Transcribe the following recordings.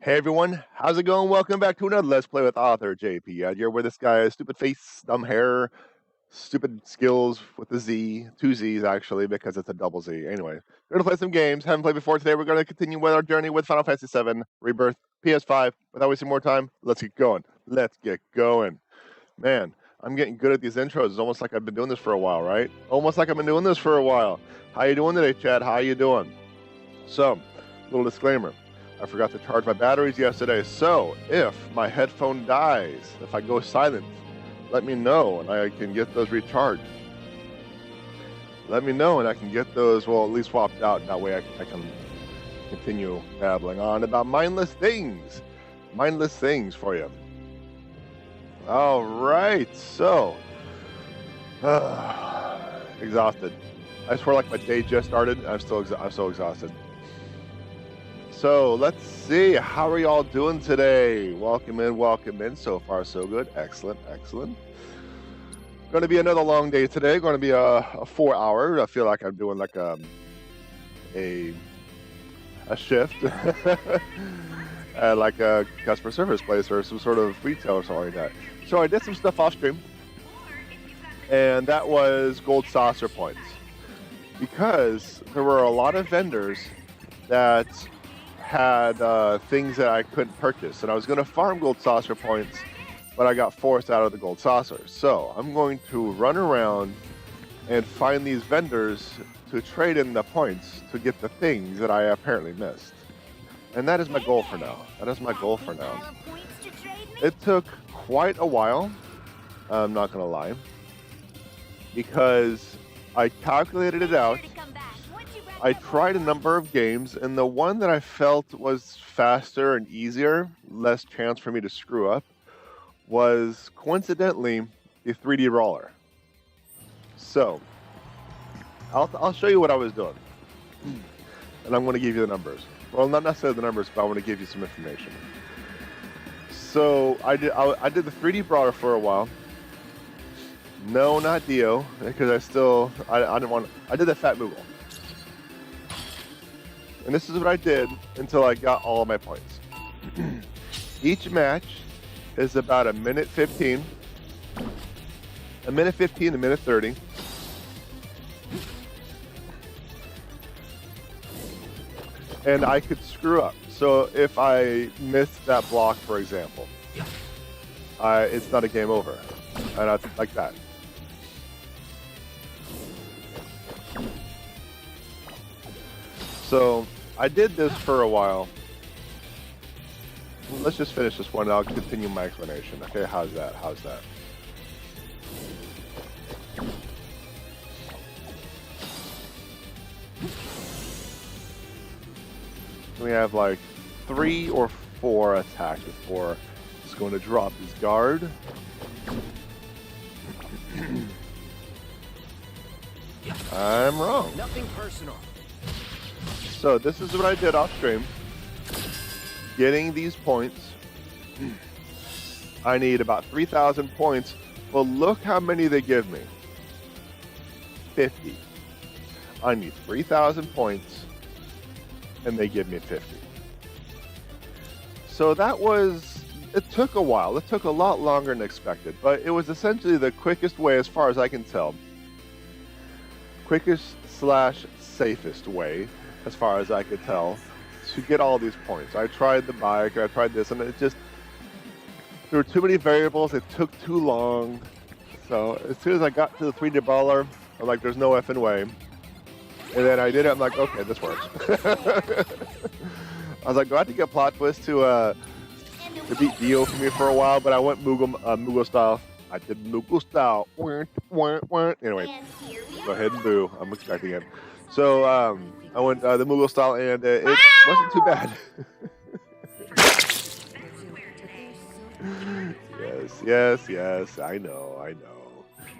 Hey everyone, how's it going? Welcome back to another Let's Play with author J.P.Edgar, where this guy has stupid face, dumb hair, stupid skills with a Z, two Z's actually, because it's a double Z. Anyway, we're going to play some games. Haven't played before today. We're going to continue with our journey with Final Fantasy VII Rebirth, PS5. Without wasting more time, let's get going. Let's get going. Man, I'm getting good at these intros. It's almost like I've been doing this for a while, right? Almost like I've been doing this for a while. How you doing today, Chad? How you doing? So, little disclaimer. I forgot to charge my batteries yesterday, so if my headphone dies, if I go silent, let me know and I can get those recharged. Let me know and I can get those, well, at least swapped out. That way I can continue babbling on about mindless things for you. All right, so, exhausted. I swear like my day just started. I'm so exhausted. So let's see, how are y'all doing today? Welcome in. So far, so good. Excellent. Going to be another long day today. Going to be a 4 hour. I feel like I'm doing like a shift at like a customer service place or some sort of retail or something like that. So I did some stuff off stream, and that was gold saucer points, because there were a lot of vendors that had things that I couldn't purchase, and I was going to farm gold saucer points, but I got forced out of the gold saucer. So I'm going to run around and find these vendors to trade in the points to get the things that I apparently missed. And that is my goal for now. It took quite a while, I'm not going to lie, because I calculated it out. I tried a number of games, and the one that I felt was faster and easier, less chance for me to screw up, was coincidentally the 3D roller. So, I'll show you what I was doing, and I'm going to give you the numbers. Well, not necessarily the numbers, but I want to give you some information. So, I did the 3D brawler for a while. No, not Dio, because I did the Fat Moogle. And this is what I did until I got all of my points. Each match is about a minute 15, a minute 30. And I could screw up. So if I missed that block, for example, it's not a game over. And like that. So I did this for a while. Let's just finish this one and I'll continue my explanation. Okay, how's that? We have like 3 or 4 attacks before it's going to drop his guard. I'm wrong. Nothing personal. So this is what I did off stream. Getting these points. I need about 3,000 points. Well, look how many they give me. 50. I need 3,000 points, and they give me 50. So it took a while. It took a lot longer than expected, but it was essentially the quickest way, as far as I can tell. Quickest/safest way, as far as I could tell, to get all these points. I tried the bike, I tried this, and there were too many variables, it took too long. So as soon as I got to the 3D brawler, I'm like, there's no effing way. And then I did it, I'm like, okay, this works. I was like, do I have to get plot twist to beat Dio for me for a while? But I went Moogle style. I did Moogle style. Anyway, go ahead and boo. I'm expecting it. So I went the Moogle style, and it wasn't too bad. Yes. I know.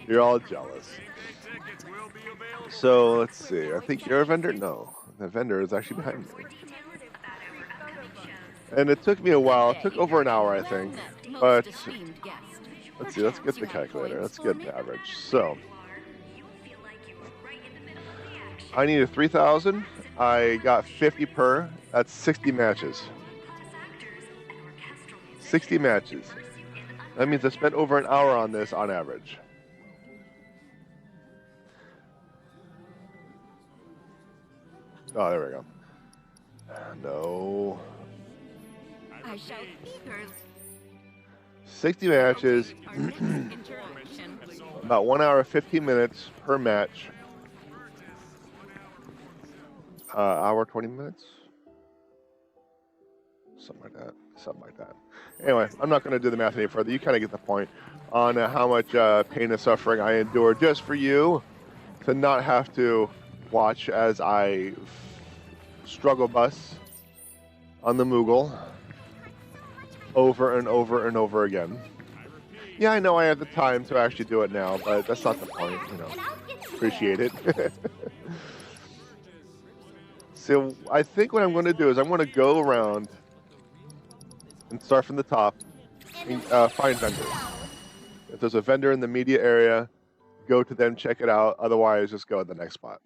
You're all jealous. So let's see. I think you're a vendor. No, the vendor is actually behind me. And it took me a while. It took over an hour, I think. But let's see. Let's get the calculator. Let's get the average. So I needed 3,000. I got 50 per. That's 60 matches. 60 matches. That means I spent over an hour on this on average. Oh, there we go. No. I shall eagerly. 60 matches. About 1 hour, 15 minutes per match. Hour, 20 minutes? Something like that. Something like that. Anyway, I'm not going to do the math any further. You kind of get the point on how much pain and suffering I endure just for you to not have to watch as I struggle bus on the Moogle over and over and over again. Yeah, I know I have the time to actually do it now, but that's not the point, you know. Appreciate it. So I think what I'm going to do is I'm going to go around and start from the top and find vendors. If there's a vendor in the media area, go to them, check it out. Otherwise, just go to the next spot.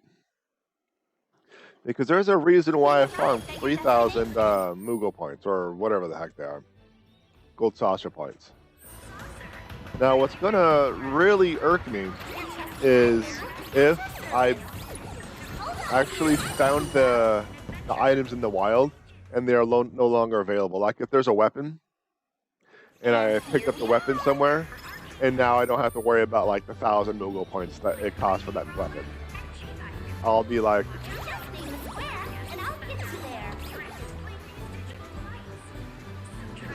Because there's a reason why I farmed 3,000 Moogle points, or whatever the heck they are. Gold saucer points. Now, what's going to really irk me is if I actually found the items in the wild and they are no longer available. Like if there's a weapon and I picked up the weapon somewhere and now I don't have to worry about like the 1,000 Moogle points that it costs for that weapon. I'll be like,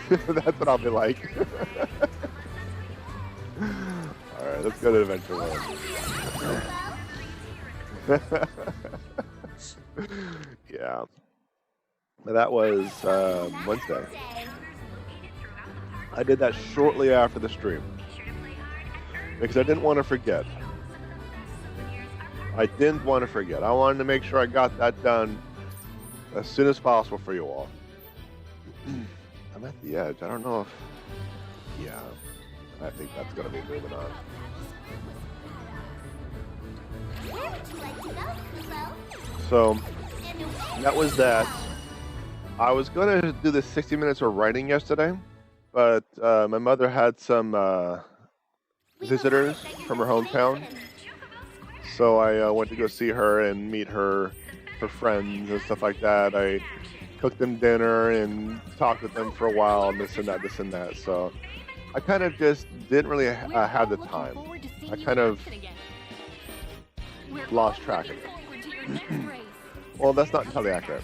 that's what I'll be like. Alright, let's go to Adventure World. Yeah. That was Wednesday. I did that shortly after the stream because I didn't want to forget. I didn't want to forget. I wanted to make sure I got that done as soon as possible for you all. I'm at the edge. I don't know if... Yeah. I think that's going to be moving on. So, that was that. I was going to do the 60 minutes of writing yesterday, but my mother had some visitors from her hometown. So I went to go see her and meet her friends and stuff like that. I cooked them dinner and talked with them for a while, and this and that. So I kind of just didn't really have the time. I kind of lost track of it. Well, that's not entirely accurate.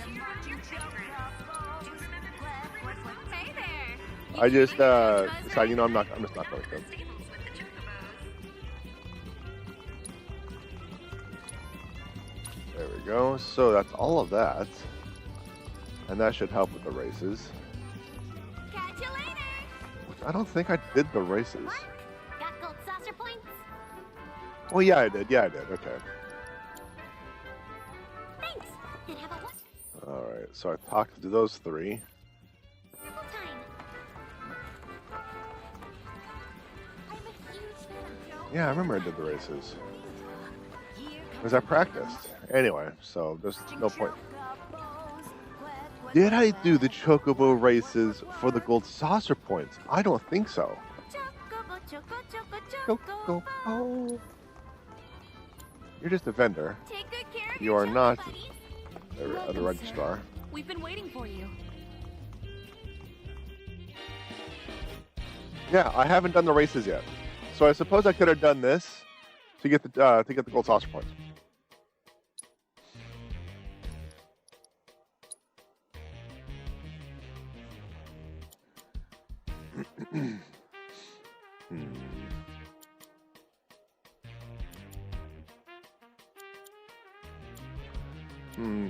I just decided, you know, I'm just not going to. There we go. So that's all of that. And that should help with the races. Catch you later. Which I don't think I did the races. Got gold saucer points? Well, yeah, I did. Okay. Thanks. Then have a All right. So I talked to those three. wonderful time. I'm a huge fan. Yeah, I remember I did the races. Because I practiced. Anyway, so there's no point. Did I do the Chocobo races for the gold saucer points? I don't think so. Chocobo. You're just a vendor. Take good care of You are yourself, not buddies. the registrar. We've been waiting for you. Yeah, I haven't done the races yet. So I suppose I could have done this to get the gold saucer points.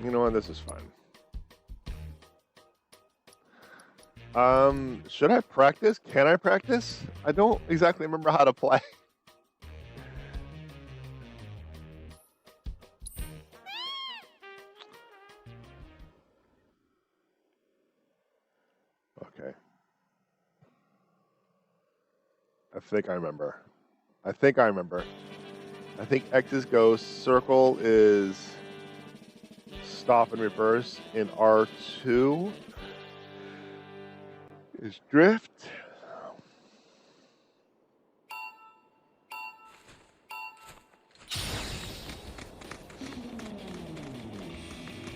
You know what? This is fine. Should I practice? Can I practice? I don't exactly remember how to play. Okay. I think I remember. I think X is go, circle is stop and reverse in R2. is drift.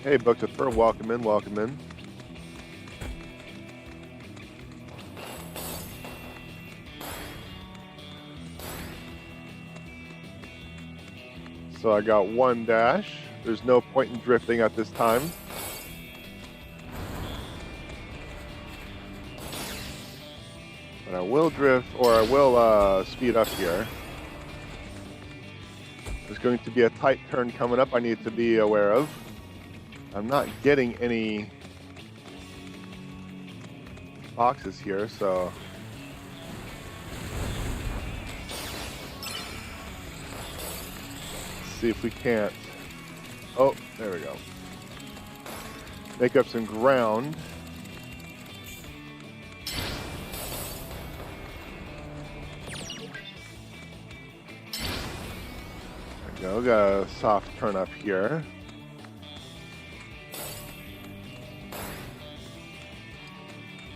Hey, Bookkeeper, welcome in, welcome in. So I got one dash. There's no point in drifting at this time. But I will drift, or I will speed up here. There's going to be a tight turn coming up I need to be aware of. I'm not getting any boxes here, so... Let's see if we can't... Oh, there we go. Make up some ground. There we go, got a soft turn up here.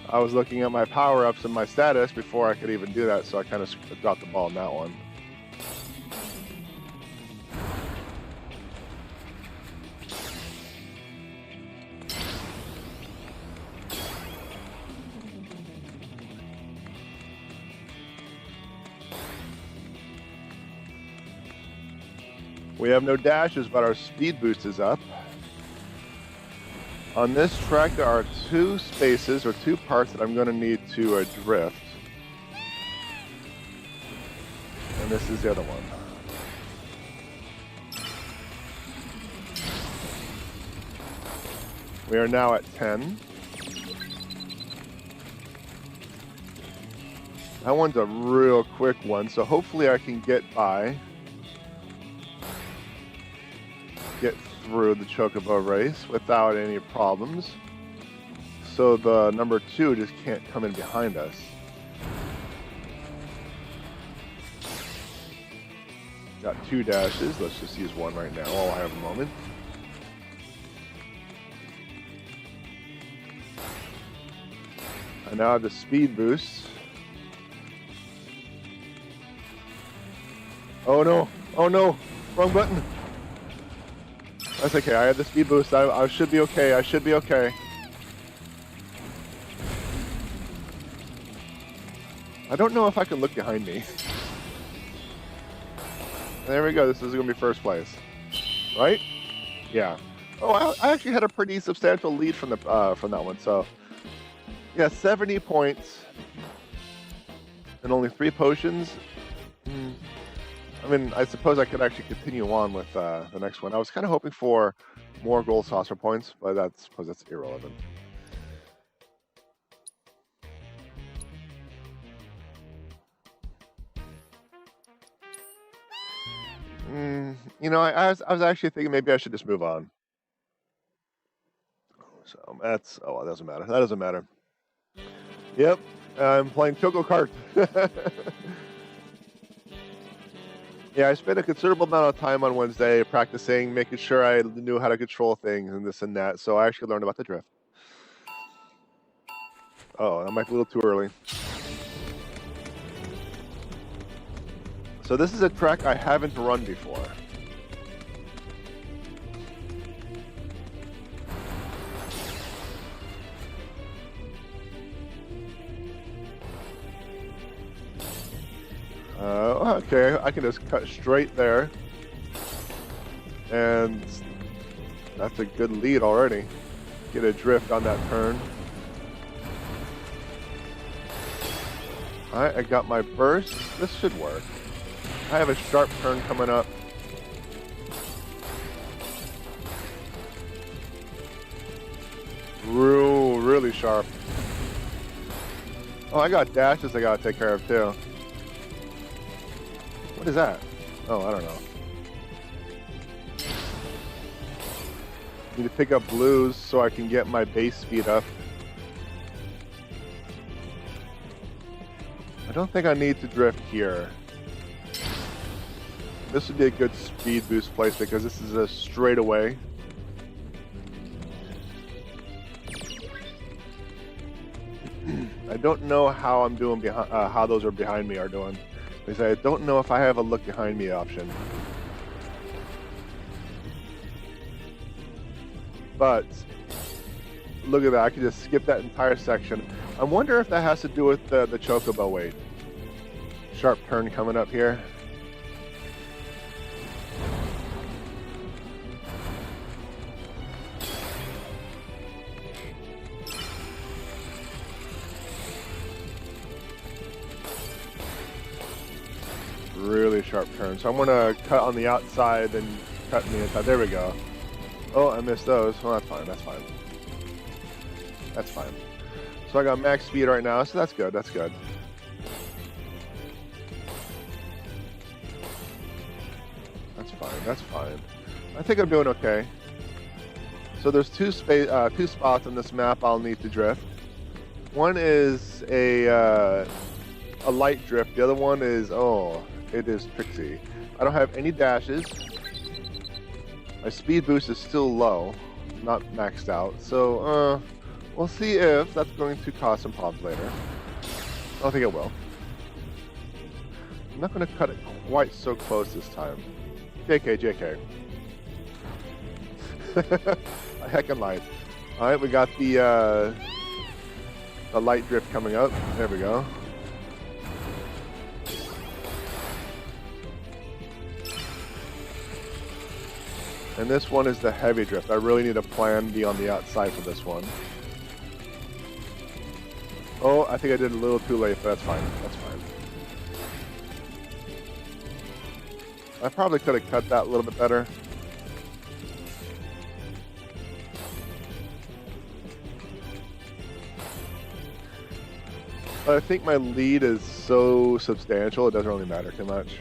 I was looking at my power-ups and my status before I could even do that, so I kind of dropped the ball on that one. We have no dashes, but our speed boost is up. On this track, there are two spaces or two parts that I'm going to need to drift. And this is the other one. We are now at 10. That one's a real quick one, so hopefully I can get by. Get through the Chocobo race without any problems. So the number 2 just can't come in behind us. Got 2 dashes. Let's just use one right now while I have a moment. I now have the speed boost. Oh no! Oh no! Wrong button! That's okay, I have the speed boost. I should be okay. I should be okay. I don't know if I can look behind me. There we go. This is going to be first place. Right? Yeah. Oh, I actually had a pretty substantial lead from that one. So, yeah, 70 points and only 3 potions. I mean, I suppose I could actually continue on with the next one. I was kind of hoping for more gold saucer points, but I suppose that's irrelevant. You know, I was actually thinking maybe I should just move on. So that's, oh, that doesn't matter. That doesn't matter. Yep, I'm playing Choco Kart. Yeah, I spent a considerable amount of time on Wednesday practicing, making sure I knew how to control things and this and that. So I actually learned about the drift. Oh, that might be a little too early. So this is a track I haven't run before. Okay, I can just cut straight there. And that's a good lead already. Get a drift on that turn. Alright, I got my burst. This should work. I have a sharp turn coming up. Really sharp. Oh, I got dashes I gotta take care of too. What is that? Oh, I don't know. Need to pick up blues so I can get my base speed up. I don't think I need to drift here. This would be a good speed boost place because this is a straightaway. I don't know how I'm doing behind, how those are behind me are doing, because I don't know if I have a look behind me option. But look at that, I can just skip that entire section. I wonder if that has to do with the chocobo weight. Sharp turn coming up here. Really sharp turn. So I'm gonna cut on the outside and cut on the inside. There we go. Oh, I missed those. Well, that's fine. That's fine. That's fine. So I got max speed right now, so that's good. That's good. That's fine. That's fine. I think I'm doing okay. So there's two spots on this map I'll need to drift. One is a light drift. The other one is, oh, it is tricksy. I don't have any dashes. My speed boost is still low, not maxed out. So we'll see if that's going to cause some problems later. I don't think it will. I'm not going to cut it quite so close this time. JK. I heckin' lied. All right, we got the light drift coming up. There we go. And this one is the heavy drift. I really need a plan B on the outside for this one. Oh, I think I did a little too late, but that's fine. That's fine. I probably could have cut that a little bit better. But I think my lead is so substantial, it doesn't really matter too much.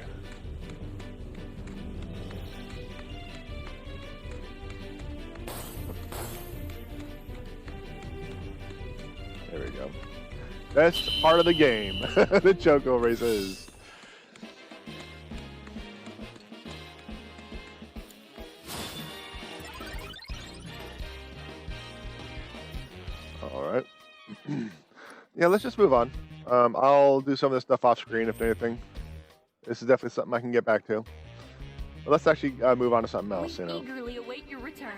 There we go. Best part of the game, the choco races. All right. Yeah, let's just move on. I'll do some of this stuff off screen if anything. This is definitely something I can get back to. But let's actually move on to something else, you know. Eagerly await your return.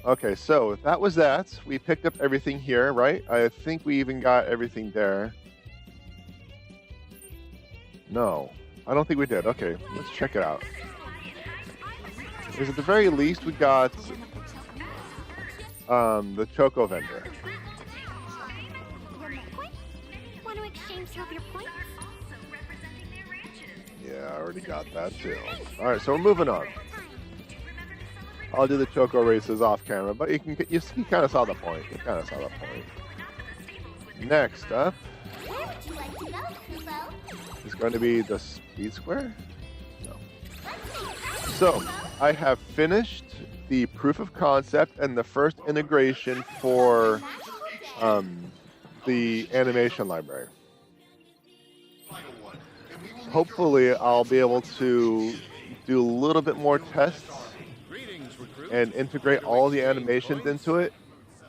Okay, so that was that. We picked up everything here, right? I think we even got everything there. No, I don't think we did. Okay, let's check it out. Because at the very least, we got the Choco vendor. Want to exchange some of your points? Yeah, I already got that too. All right, so we're moving on. I'll do the Choco races off camera, but you kind of saw the point. You kind of saw the point. Next up is going to be the speed square. No. So I have finished the proof of concept and the first integration for the animation library. Hopefully, I'll be able to do a little bit more tests and integrate all the animations into it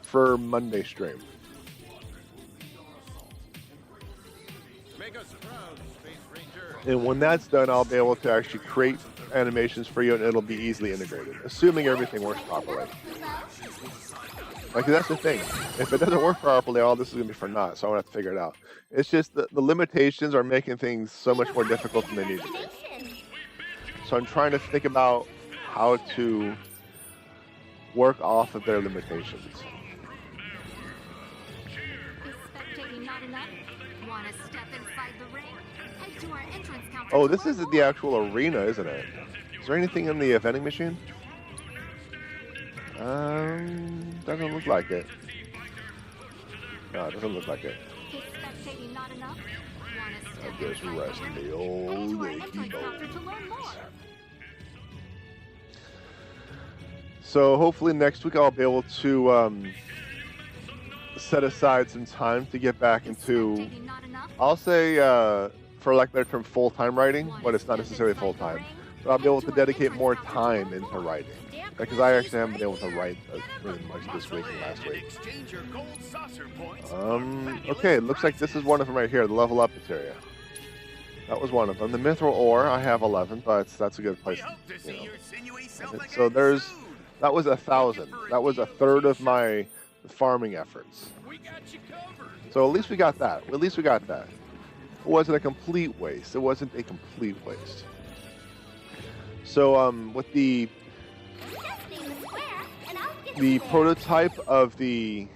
for Monday stream. And when that's done, I'll be able to actually create animations for you and it'll be easily integrated, assuming everything works properly. Like, that's the thing. If it doesn't work properly, all this is going to be for naught, so I'm going to have to figure it out. It's just the limitations are making things so much more difficult than they need to be. So I'm trying to think about how to work off of their limitations. Oh, this is the actual arena, isn't it? Is there anything in the vending machine? Doesn't look like it. No, it doesn't look like it. I guess we're resting the old achy bones. So hopefully next week I'll be able to set aside some time to get back into, I'll say, for lack of a better term, full-time writing, but it's not necessarily full-time. So I'll be able to dedicate more time into writing. Because I actually haven't been able to write really much this week and last week. Okay, it looks like this is one of them right here, the level up material. That was one of them. The mithril ore, I have 11, but that's a good place. You know. So that was 1,000. That was a third of my farming efforts. So at least we got that. At least we got that. It wasn't a complete waste. It wasn't a complete waste. So with the prototype of the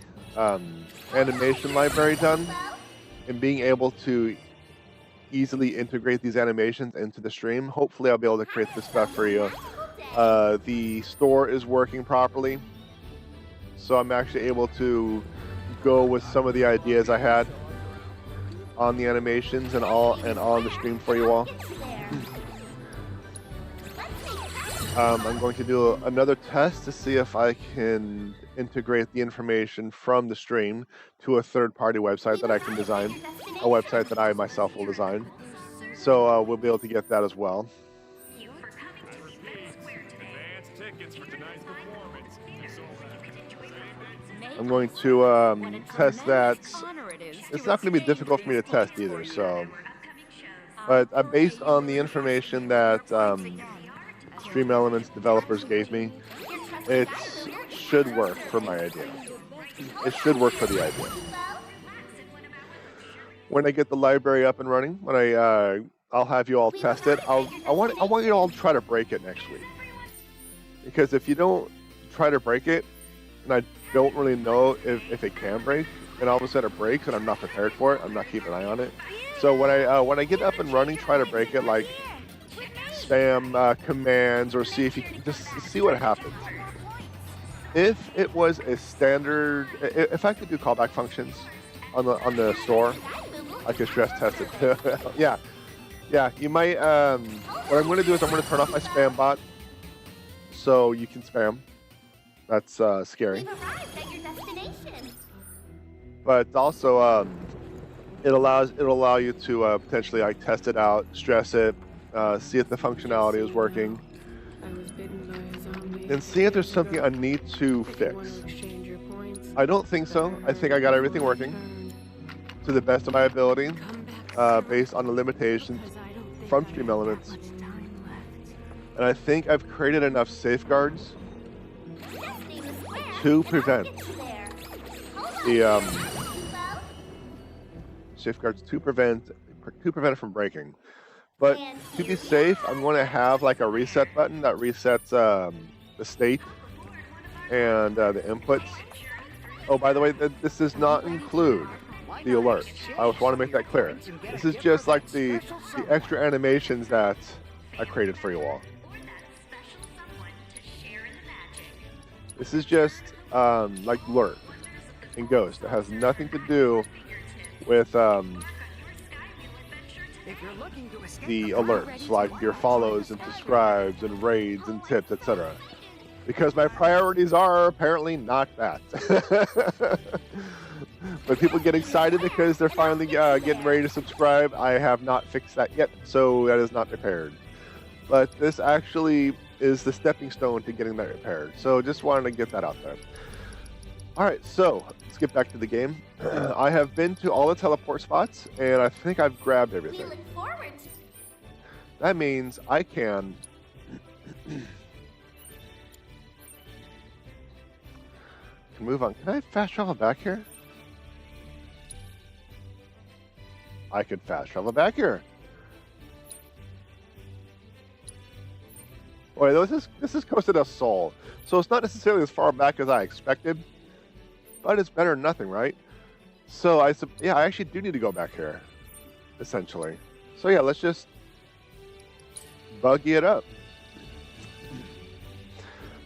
animation library done, and being able to easily integrate these animations into the stream, hopefully I'll be able to create this stuff for you. The store is working properly, so I'm actually able to go with some of the ideas I had on the animations and on the stream for you all. I'm going to do another test to see if I can integrate the information from the stream to a third-party website that I can design, a website that I myself will design. So we'll be able to get that as well. I'm going to test that. It's not going to be difficult for me to test either. So, but based on the information that Stream Elements developers gave me, it should work for my idea. It should work for the idea. When I get the library up and running, when I'll have you all test it. I want you all to try to break it next week. Because if you don't try to break it, and I don't really know if it can break, and all of a sudden it breaks and I'm not prepared for it, I'm not keeping an eye on it. So when I get up and running, try to break it, like spam commands, or see if you can just see what happens. If it was a standard, if I could do callback functions on the store, I could stress test it. yeah. You might. What I'm going to do is I'm going to turn off my spam bot, so you can spam. That's scary. But also, it'll allow you to potentially like test it out, stress it, see if the functionality is working, and see if there's something I need to fix. I don't think so. I think I got everything working to the best of my ability, based on the limitations from Stream Elements. And I think I've created enough safeguards to prevent the it from breaking. But to be safe, I'm going to have like a reset button that resets the state and the inputs. Oh, by the way, this does not include the alerts. I just want to make that clear. This is just like the extra animations that I created for you all. This is just like Lurk and Ghost. It has nothing to do with the alerts, like your follows and subscribes and raids and tips, etc. Because my priorities are apparently not that. But people get excited because they're finally getting ready to subscribe. I have not fixed that yet, so that is not repaired. But this actually is the stepping stone to getting that repaired. So just wanted to get that out there. All right, so let's get back to the game. I have been to all the teleport spots, and I think I've grabbed everything. That means I can move on. Can I fast travel back here? I could fast travel back here. Boy, this is Costa del Sol, so it's not necessarily as far back as I expected, but it's better than nothing, right? So I actually do need to go back here, essentially. So yeah, let's just buggy it up.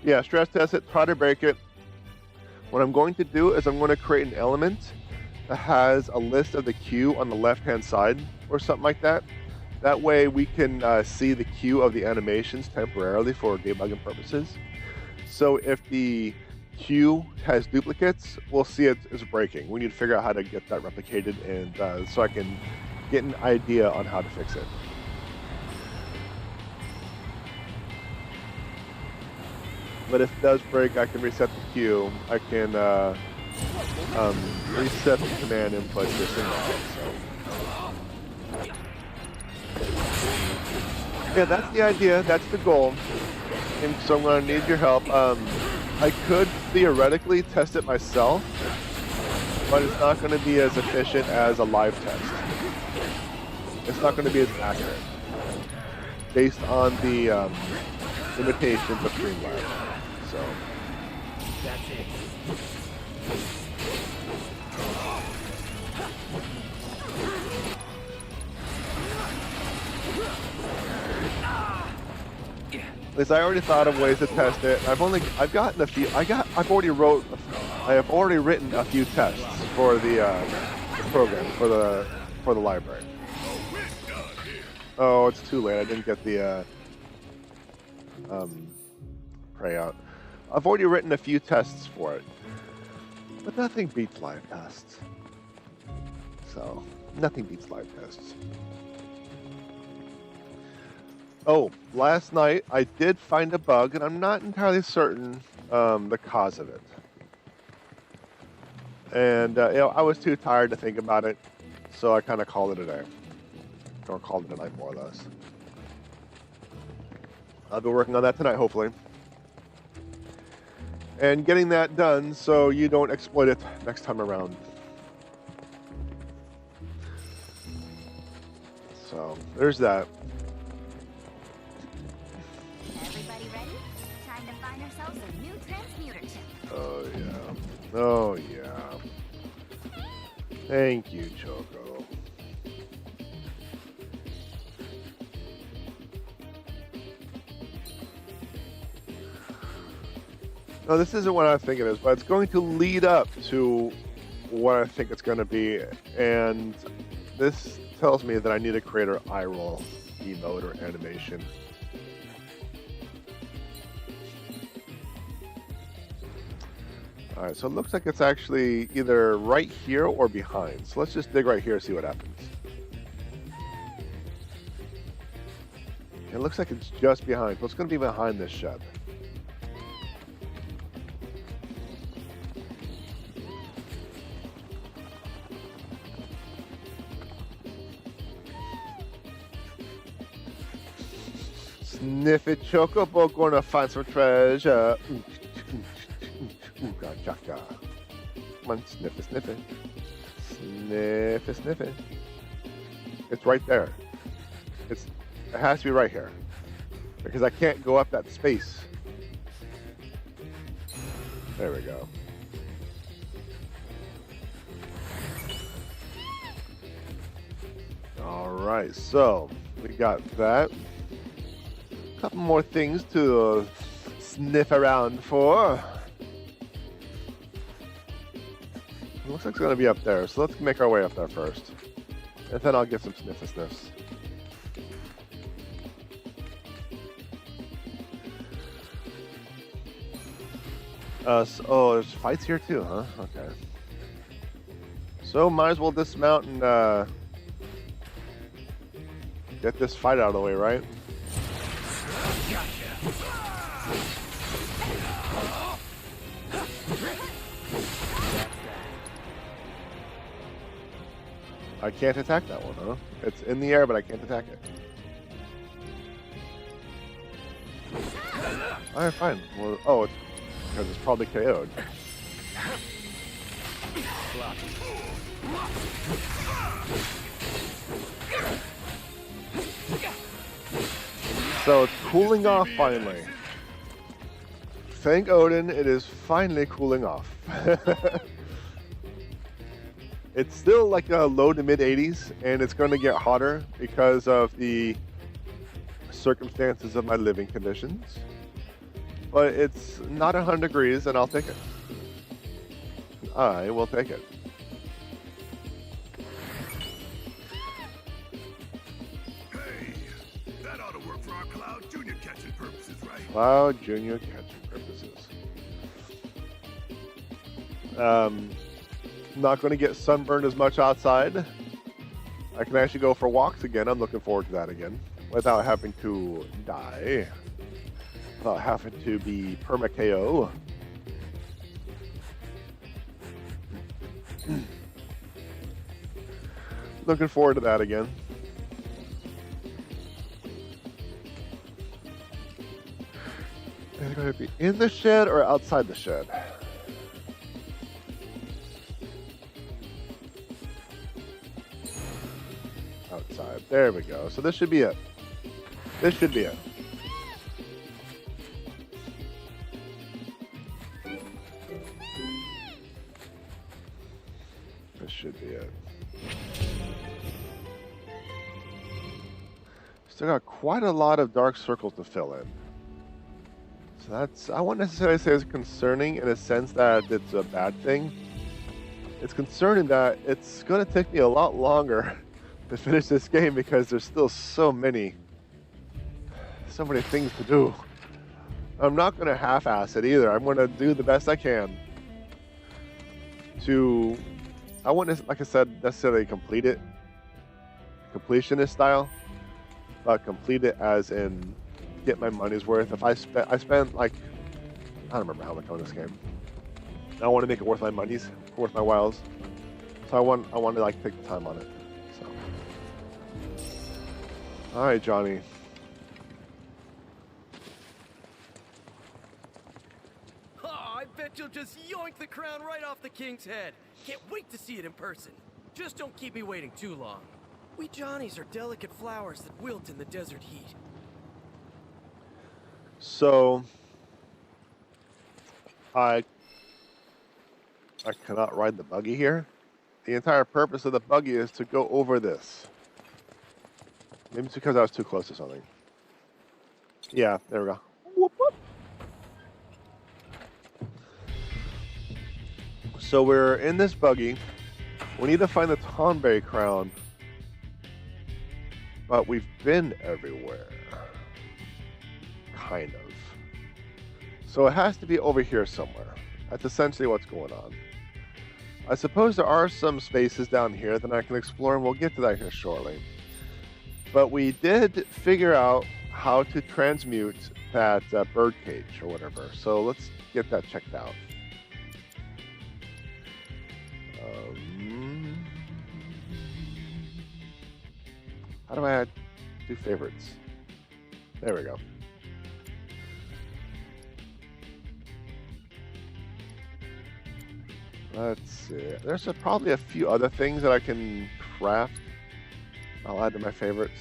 Yeah, stress test it, try to break it. What I'm going to do is I'm going to create an element that has a list of the queue on the left-hand side or something like that. That way we can see the queue of the animations temporarily for debugging purposes. So if the queue has duplicates, we'll see it is breaking. We need to figure out how to get that replicated, and so I can get an idea on how to fix it. But if it does break, I can reset the queue. I can reset the command input to single. So. Yeah, that's the idea. That's the goal. And so I'm going to need your help. I could theoretically test it myself, but it's not going to be as efficient as a live test. It's not going to be as accurate based on the limitations of Streamlabs. So. That's it. At least I already thought of ways to test it. I've already written a few tests for the program for the library. Oh, it's too late. I didn't get the pray out. I've already written a few tests for it, but nothing beats live tests. So nothing beats live tests. Oh, last night I did find a bug, and I'm not entirely certain the cause of it. And I was too tired to think about it, so I kind of called it a day, or called it a night more or less. I'll be working on that tonight, hopefully, and getting that done so you don't exploit it next time around. So there's that. Everybody ready? Time to find ourselves a new transmuter chip. Oh yeah. Oh yeah. Thank you, Choco. No, this isn't what I think it is, but it's going to lead up to what I think it's going to be, and this tells me that I need to create an eye roll emote or animation. Alright, so it looks like it's actually either right here or behind. So let's just dig right here and see what happens. It looks like it's just behind. So it's going to be behind this shed. Sniff it, Chocobo, gonna find some treasure. Ooga chaka. Come on, sniff it, sniff it. Sniff it, sniff it. It's right there. It has to be right here. Because I can't go up that space. There we go. Alright, so we got that. A couple more things to sniff around for. It looks like it's going to be up there, so let's make our way up there first. And then I'll get some sniffs. Oh, there's fights here too, huh? Okay. So might as well dismount and get this fight out of the way, right? I can't attack that one, huh? It's in the air, but I can't attack it. Alright, fine. Well, oh, it's because it's probably KO'd. So it's cooling off finally. Thank Odin, it is finally cooling off. It's still like a low to mid 80s, and it's going to get hotter because of the circumstances of my living conditions. But it's not 100 degrees, and I'll take it. I will take it. Hey, that ought to work for our Cloud Junior catching purposes, right? Cloud Junior catching purposes. Not going to get sunburned as much outside. I can actually go for walks again. I'm looking forward to that again without having to die. without having to be perma KO. Looking forward to that again. Is it going to be in the shed or outside the shed? Outside. There we go. So this should be it. This should be it. This should be it. Still got quite a lot of dark circles to fill in. So that's, I wouldn't necessarily say it's concerning in a sense that it's a bad thing. It's concerning that it's going to take me a lot longer to finish this game because there's still so many things to do. I'm not going to half-ass it either. I'm going to do the best I can to, I wouldn't, like I said, necessarily complete it, completionist style, but complete it as in get my money's worth. If I spent like, I don't remember how much on this game. I want to make it worth my money's, worth my whiles. So I want to like take the time on it. So, all right, Johnny. Oh, I bet you'll just yoink the crown right off the king's head. Can't wait to see it in person. Just don't keep me waiting too long. We Johnnies are delicate flowers that wilt in the desert heat. So, I cannot ride the buggy here. The entire purpose of the buggy is to go over this. Maybe it's because I was too close to something. Yeah, there we go. Whoop, whoop. So we're in this buggy. We need to find the Tonberry crown. But we've been everywhere. Kind of. So it has to be over here somewhere. That's essentially what's going on. I suppose there are some spaces down here that I can explore, and we'll get to that here shortly. But we did figure out how to transmute that bird cage or whatever. So let's get that checked out. How do I do favorites? There we go. Let's see. There's probably a few other things that I can craft. I'll add to my favorites.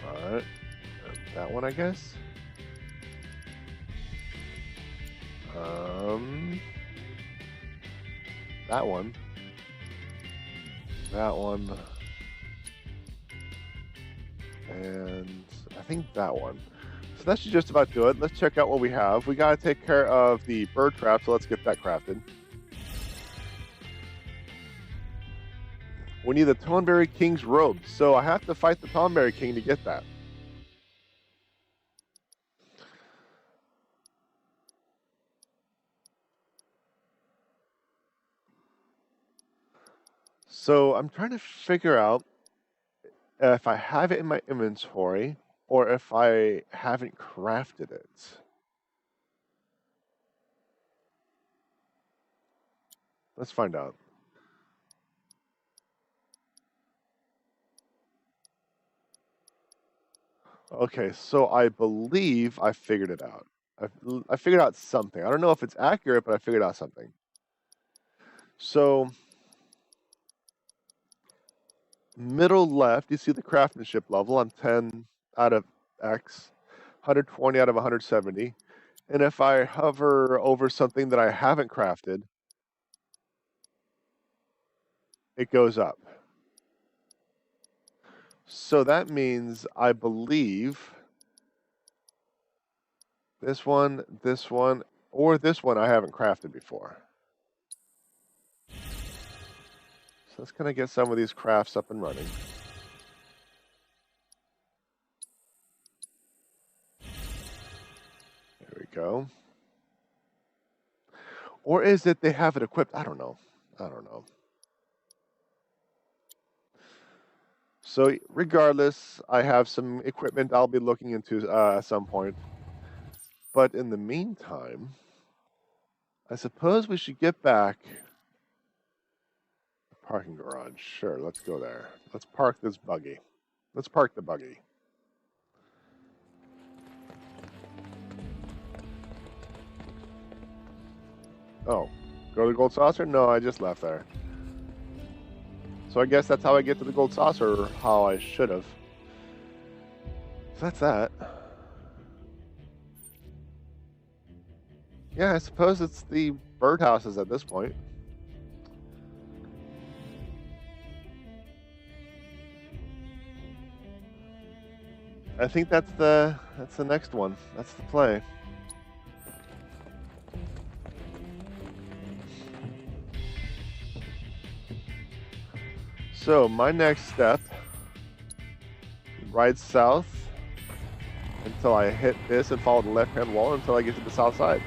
Alright. That one, I guess. That one. That one. And I think that one. So that should just about do it. Let's check out what we have. We gotta take care of the bird trap, so let's get that crafted. We need the Tonberry King's robe, so I have to fight the Tonberry King to get that. So I'm trying to figure out if I have it in my inventory or if I haven't crafted it. Let's find out. Okay, so I believe I figured it out. I figured out something. I don't know if it's accurate, but I figured out something. So, middle left, you see the craftsmanship level. I'm 10 out of X, 120 out of 170. And if I hover over something that I haven't crafted, it goes up. So that means I believe this one, or this one I haven't crafted before. So let's kind of get some of these crafts up and running. There we go. Or is it they have it equipped? I don't know. I don't know. So regardless, I have some equipment I'll be looking into at some point. But in the meantime, I suppose we should get back. Parking garage. Sure, let's go there. Let's park this buggy. Let's park the buggy. Oh, go to the gold saucer? No, I just left there. So I guess that's how I get to the gold saucer, or how I should have. So that's that. Yeah, I suppose it's the birdhouses at this point. I think that's the next one. That's the play. So my next step, ride south until I hit this and follow the left-hand wall until I get to the south side.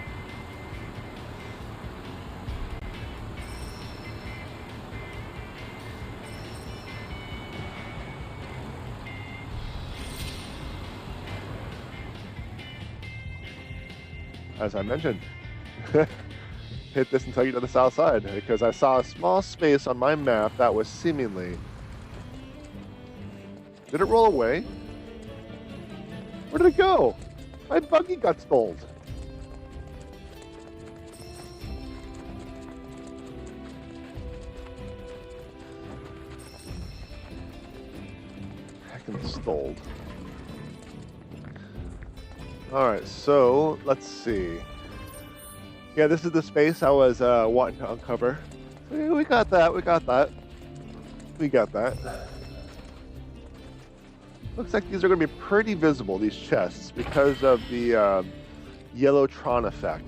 As I mentioned, hit this until you get to the south side, because I saw a small space on my map that was seemingly... Did it roll away? Where did it go? My buggy got stole. Heckin' stole. Alright, so let's see. Yeah, this is the space I was wanting to uncover. We got that, we got that. We got that. Looks like these are going to be pretty visible, these chests, because of the Yellowtron effect.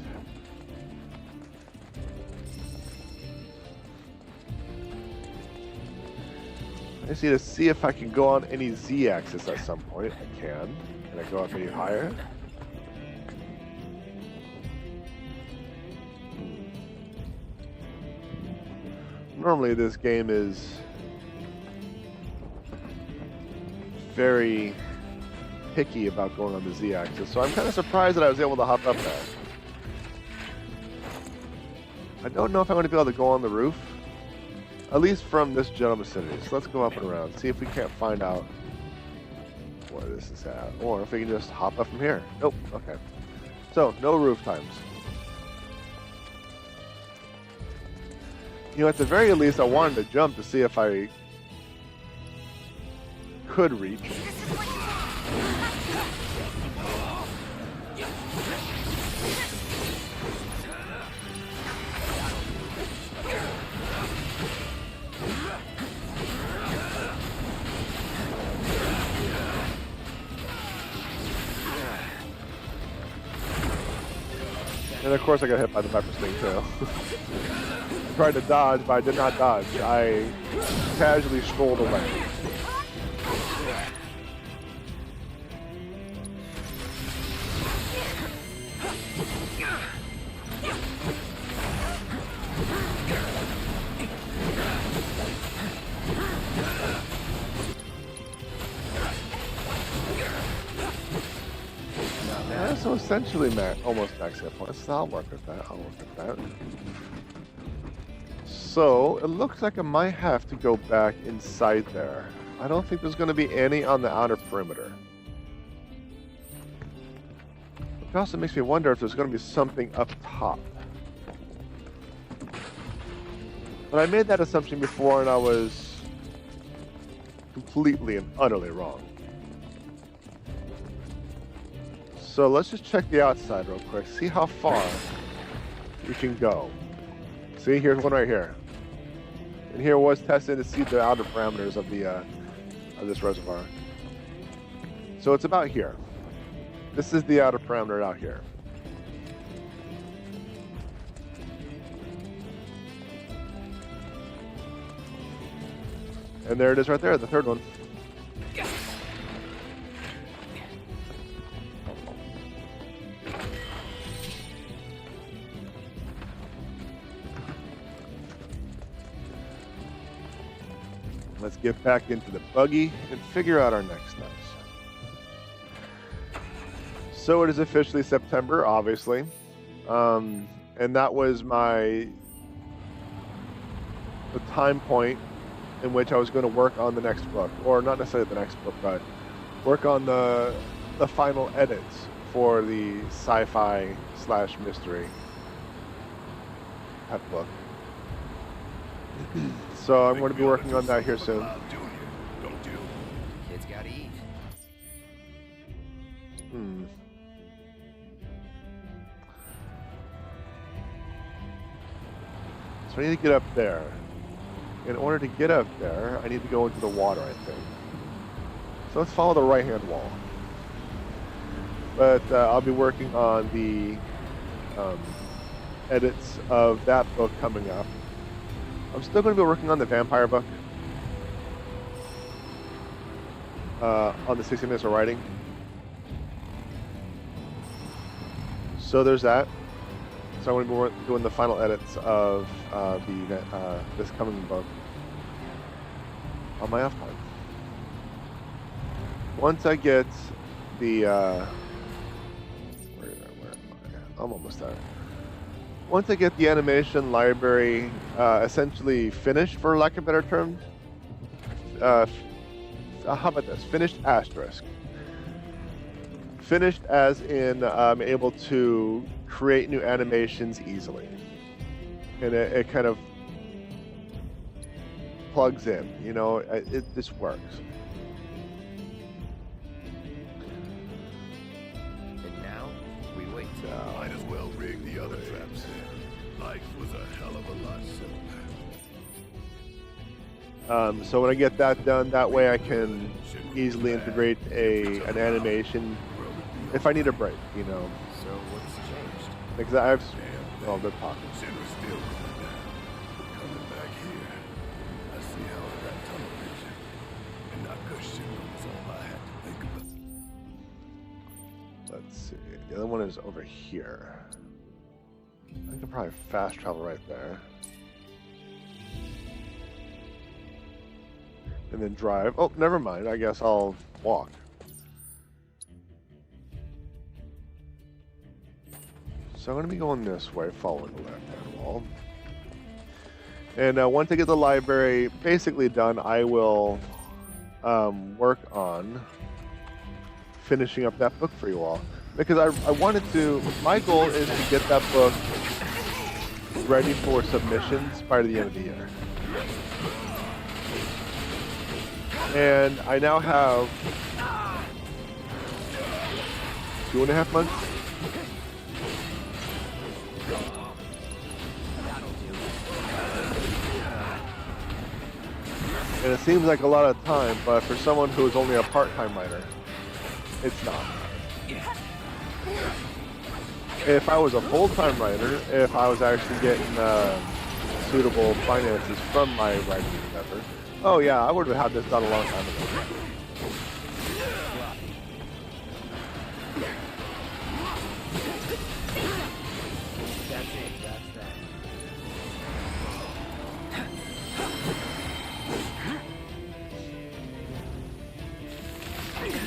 I just need to see if I can go on any Z-axis at some point. I can. Can I go up any higher? Normally this game is very picky about going on the Z-axis, so I'm kind of surprised that I was able to hop up there. I don't know if I'm going to be able to go on the roof, at least from this general vicinity. So let's go up and around, see if we can't find out where this is at, or if we can just hop up from here. Nope. Okay. So no roof times. You know, at the very least, I wanted to jump to see if I could reach. And of course I got hit by the Viper Sting too. I tried to dodge, but I did not dodge. I casually strolled away. Yeah, so essentially almost max hit points. I'll work with that. I'll work with that. So it looks like I might have to go back inside there. I don't think there's going to be any on the outer perimeter. It also makes me wonder if there's going to be something up top. But I made that assumption before and I was completely and utterly wrong. So let's just check the outside real quick. See how far we can go. See, here's one right here. And here was tested to see the outer parameters of the of this reservoir. So it's about here. This is the outer parameter out here. And there it is right there, the third one. get back into the buggy and figure out our next steps. So it is officially September, obviously. And that was the time point in which I was going to work on the next book, or not necessarily the next book, but work on the final edits for the sci-fi / mystery type book. So I'm going to be working on that here soon. Kids gotta eat. So I need to get up there. In order to get up there, I need to go into the water, I think. So let's follow the right-hand wall. But I'll be working on the edits of that book coming up. I'm still going to be working on the vampire book. On the 60 minutes of writing. So there's that. So I'm going to be doing the final edits of this coming book on my off time. Once I get the where am I? I'm almost there. Once I get the animation library essentially finished, for lack of a better term, how about this? Finished asterisk. Finished as in I'm able to create new animations easily. And it kind of plugs in, you know, it just works. And now, we wait. Might as well rig the other traps. Life was a hell of a lot simpler. So when I get that done, that way I can easily integrate an animation if I need a break, you know. So what's changed? Because I've, well, they're talking. Shinra's still coming down. Coming back here. I see how I got tunnel vision. And not because Shinra was all I had to think about. Let's see. The other one is over here. I can probably fast travel right there. And then drive. Oh, never mind. I guess I'll walk. So I'm going to be going this way, following the left-hand wall. And once I get the library basically done, I will work on finishing up that book for you all. Because I wanted to, my goal is to get that book ready for submissions by the end of the year. And I now have 2.5 months. And it seems like a lot of time, but for someone who is only a part-time writer, it's not. If I was a full-time writer, if I was actually getting suitable finances from my writing endeavor, oh yeah, I would have had this done a long time ago. That's it, that's that.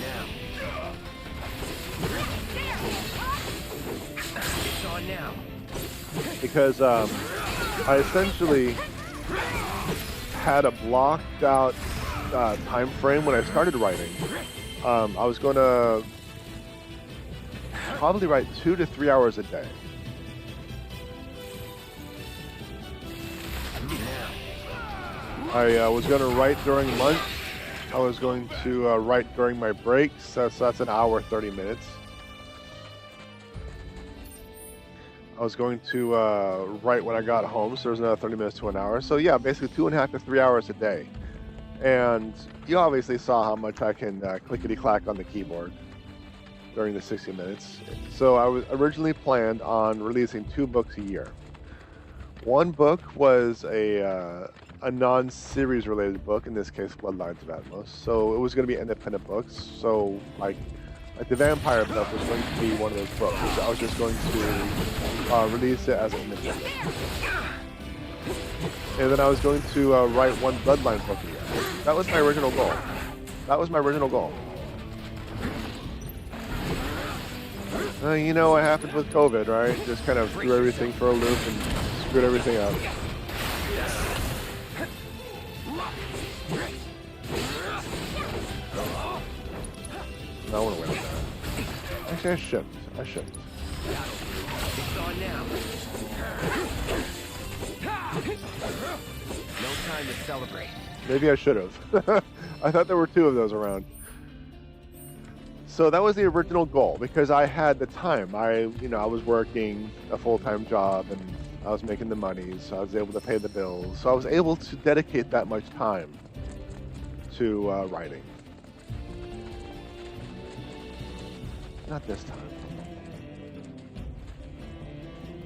Now. It's on now. Because I essentially had a blocked out time frame when I started writing. I was going to probably write 2 to 3 hours a day. I was going to write during lunch. I was going to write during my breaks. So that's an hour, 30 minutes. I was going to write when I got home, so there's another 30 minutes to an hour. So yeah, basically 2.5 to 3 hours a day. And you obviously saw how much I can clickety-clack on the keyboard during the 60 minutes. So I was originally planned on releasing 2 books a year. One book was a non-series related book, in this case Bloodlines of Atmos. So it was going to be independent books. So like the vampire book was going to be one of those books. I was just going to release it as an independent. and then I was going to write one Bloodline book again. That was my original goal. That was my original goal. You know what happened with COVID, right? Just kind of threw everything for a loop and screwed everything up. No, I want to win that. Actually, I shouldn't. I shouldn't. It's on now. No time to celebrate. Maybe I should have. I thought there were 2 of those around. So that was the original goal because I had the time. I was working a full-time job and I was making the money, so I was able to pay the bills. So I was able to dedicate that much time to writing. Not this time.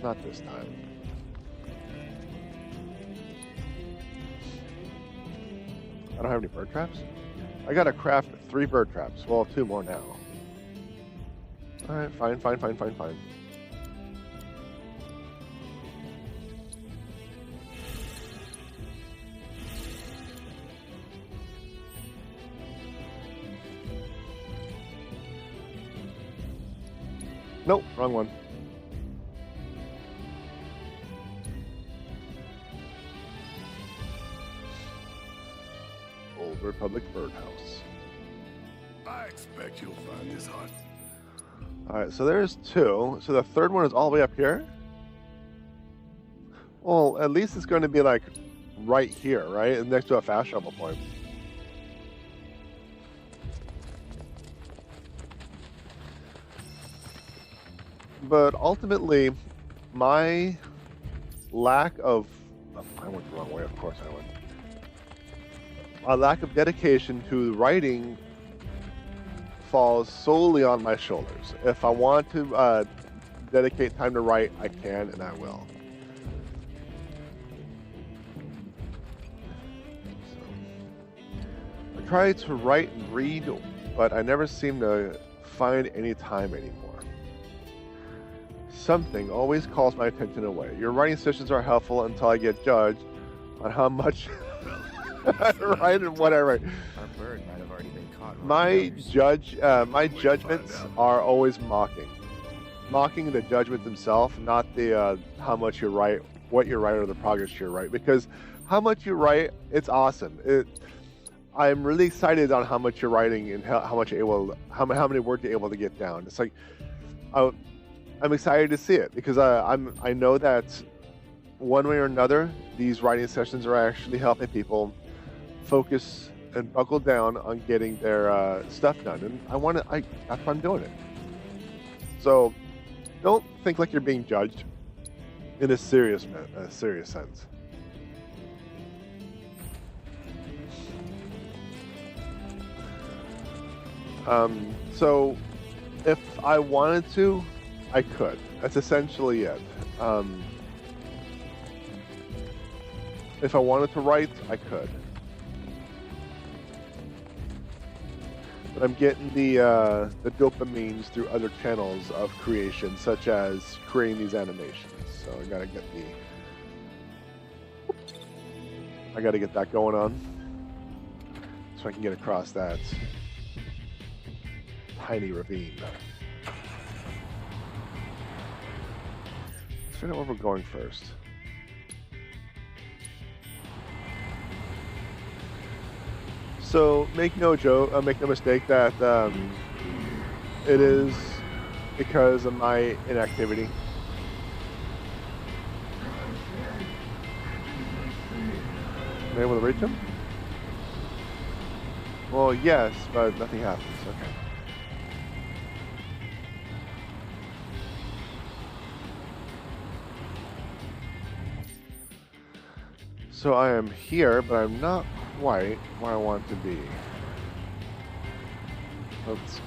Not this time. I don't have any bird traps? I gotta craft 3 bird traps. Well, 2 more now. Alright, fine. Nope, wrong one. Old Republic Birdhouse. I expect you'll find this hut. Alright, so there's 2. So the 3rd one is all the way up here? Well, at least it's going to be like right here, right? Next to a fast travel point. But ultimately, my lack of... I went the wrong way, of course I went. My lack of dedication to writing falls solely on my shoulders. If I want to dedicate time to write, I can and I will. So, I try to write and read, but I never seem to find any time anymore. Something always calls my attention away. Your writing sessions are helpful until I get judged on how much I write and what I write. Our bird might have already been caught. My judgments are always mocking the judgment themselves, not the how much you write, what you write, or the progress you write. Because how much you write, it's awesome. I'm really excited on how much you're writing and how many words you're able to get down. It's like I'm excited to see it because I know that one way or another, these writing sessions are actually helping people focus and buckle down on getting their stuff done, and that's why I'm doing it. So don't think like you're being judged in a serious sense. So if I wanted to, I could. That's essentially it. If I wanted to write, I could. But I'm getting the dopamines through other channels of creation, such as creating these animations. So I gotta get that going on, so I can get across that tiny ravine. Let's figure out where we're going first. So make no mistake that it is because of my inactivity. Am I able to reach him? Well, yes, but nothing happens. Okay. So I am here, but I'm not quite where I want to be. Let's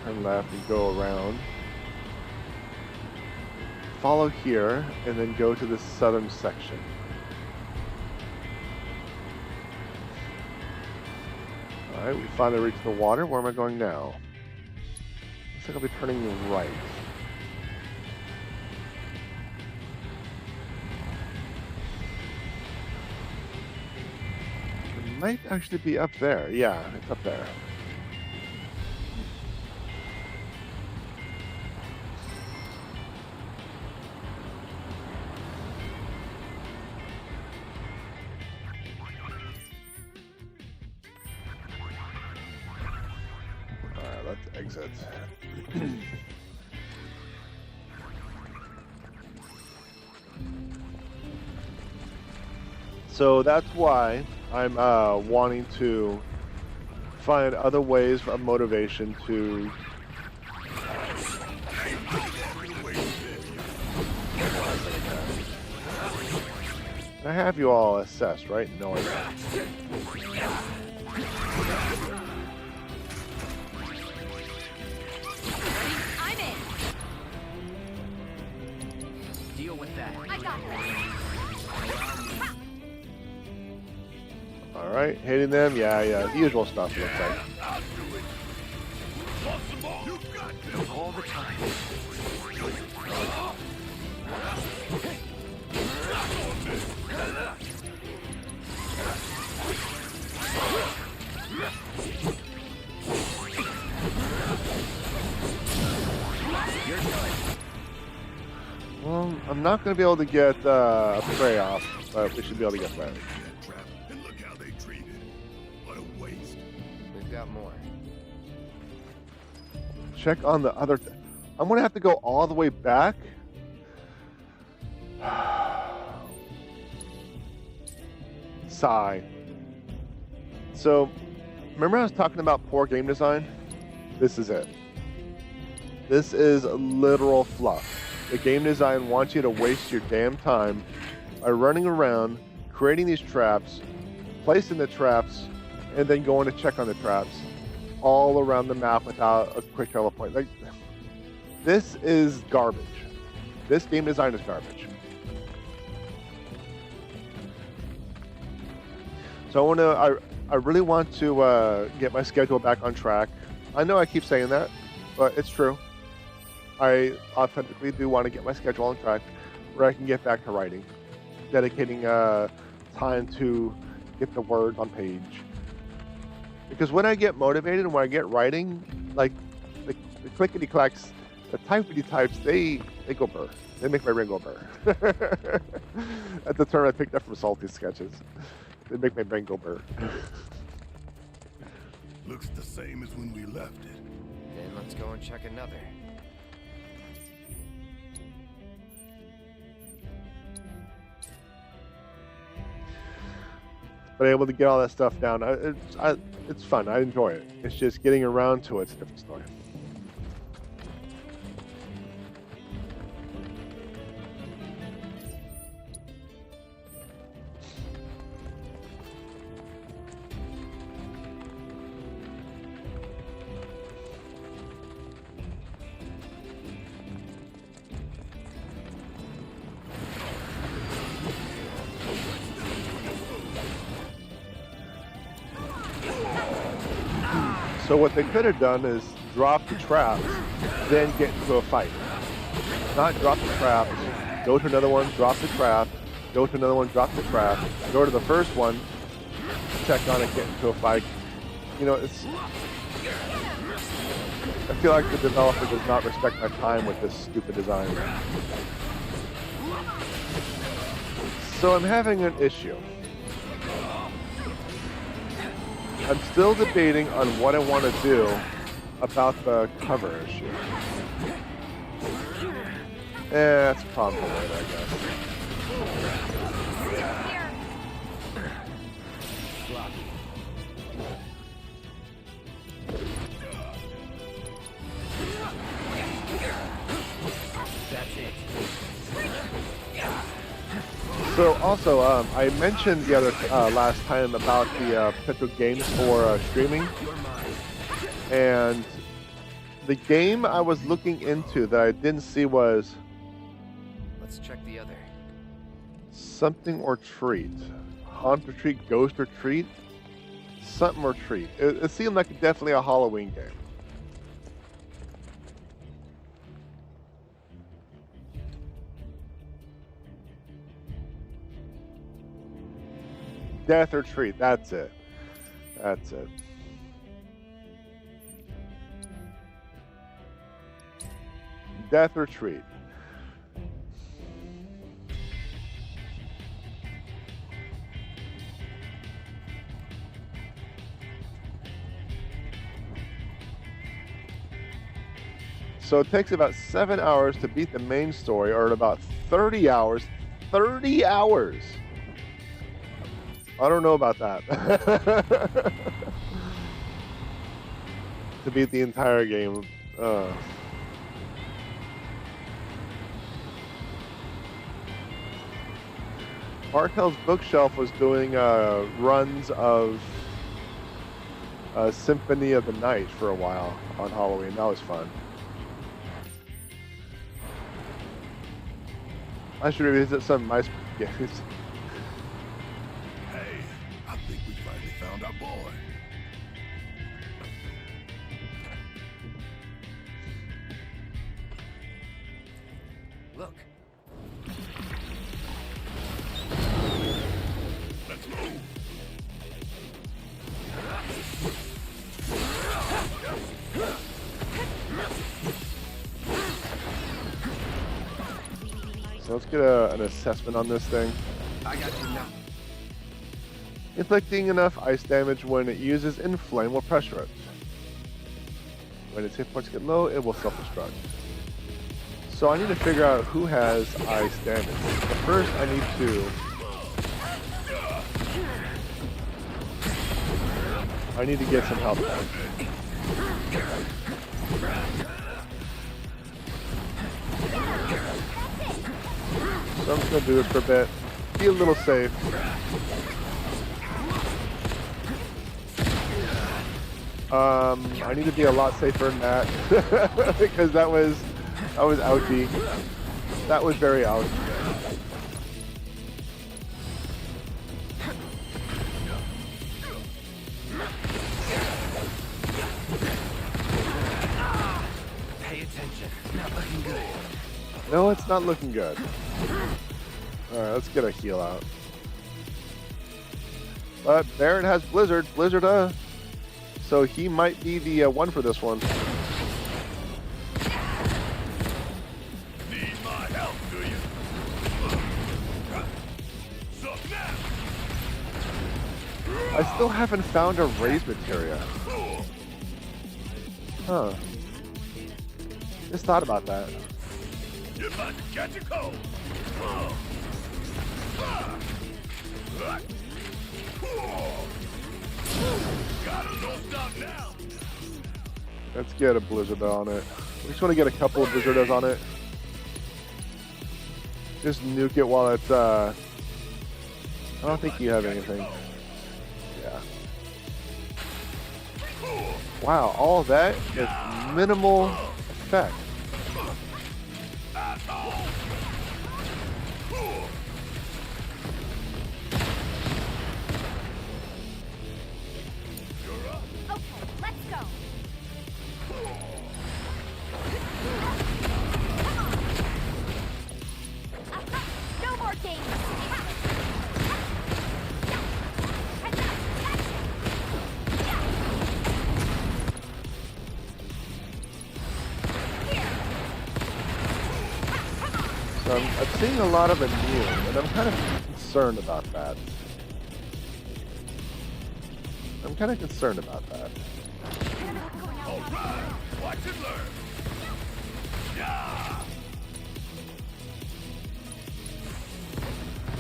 turn left and go around. Follow here, and then go to the southern section. Alright, we finally reached the water. Where am I going now? Looks like I'll be turning right. might actually be up there. Yeah, it's up there. Alright, let's exit. So that's why I'm wanting to find other ways of motivation to I have you all assessed, right? No, I don't. I'm in. Deal with that. I got this. All right, hitting them. Yeah, the usual stuff. Looks like. All the time. Well, I'm not going to be able to get a prey off, but we should be able to get that. And look how they treat it. What a waste. We've got more. Check on the other. I'm going to have to go all the way back. Sigh. So, remember I was talking about poor game design? This is it. This is literal fluff. The game design wants you to waste your damn time by running around, creating these traps, placing the traps, and then going to check on the traps all around the map without a quick teleport. Like, this is garbage. This game design is garbage. So I really want to get my schedule back on track. I know I keep saying that, but it's true. I authentically do want to get my schedule on track where I can get back to writing, dedicating time to get the words on page. Because when I get motivated and when I get writing, like the clickety clacks, the typety types, they go burr. They make my brain go burr. That's the term I picked up from Salty Sketches. They make my brain go burr. Looks the same as when we left it. Then let's go and check another. But able to get all that stuff down, it's fun. I enjoy it. It's just getting around to it's a different story. So what they could have done is drop the trap, then get into a fight. Not drop the trap, go to another one, drop the trap, go to another one, drop the trap, go to the first one, check on it, get into a fight. You know, it's. I feel like the developer does not respect my time with this stupid design. So I'm having an issue. I'm still debating on what I want to do about the cover issue. That's probably right, I guess. That's it. So also, I mentioned the other last time about the potential games for streaming, and the game I was looking into that I didn't see was Let's check the other. something or treat, haunt or treat, ghost or treat, something or treat. It seemed like definitely a Halloween game. Death or treat, that's it. That's it. Death Retreat. So it takes about 7 hours to beat the main story, or about 30 hours. 30 hours! I don't know about that. To beat the entire game. Markel's Bookshelf was doing runs of Symphony of the Night for a while on Halloween. That was fun. I should revisit some MySpace games. Hey, I think we finally found our boy. Look. Let's move. So let's get an assessment on this thing. I got you now. Inflicting enough ice damage when it uses Inflame will pressure it. When its hit points get low, it will self-destruct. So I need to figure out who has ice damage. But first I need to get some health back. So I'm just gonna do this for a bit. Be a little safe. I need to be a lot safer than that because that was ouchy. That was very ouch. Pay attention. Not looking good. No, it's not looking good. Alright, let's get a heal out. But Baron has Blizzard. Blizzard, so he might be the one for this one. Need my help, do you? Suck now. I still haven't found a raise materia. Huh. Just thought about that. You're about to catch a cold. Gotta don't stop now. Let's get a Blizzard on it. We just want to get a couple of Blizzardos on it. Just nuke it while it's, I don't think you have anything. Yeah. Wow, all that is minimal effect. Okay, let's go. No more games. So I'm seeing a lot of immune, and I'm kind of concerned about that. Alright, watch and learn. Yeah.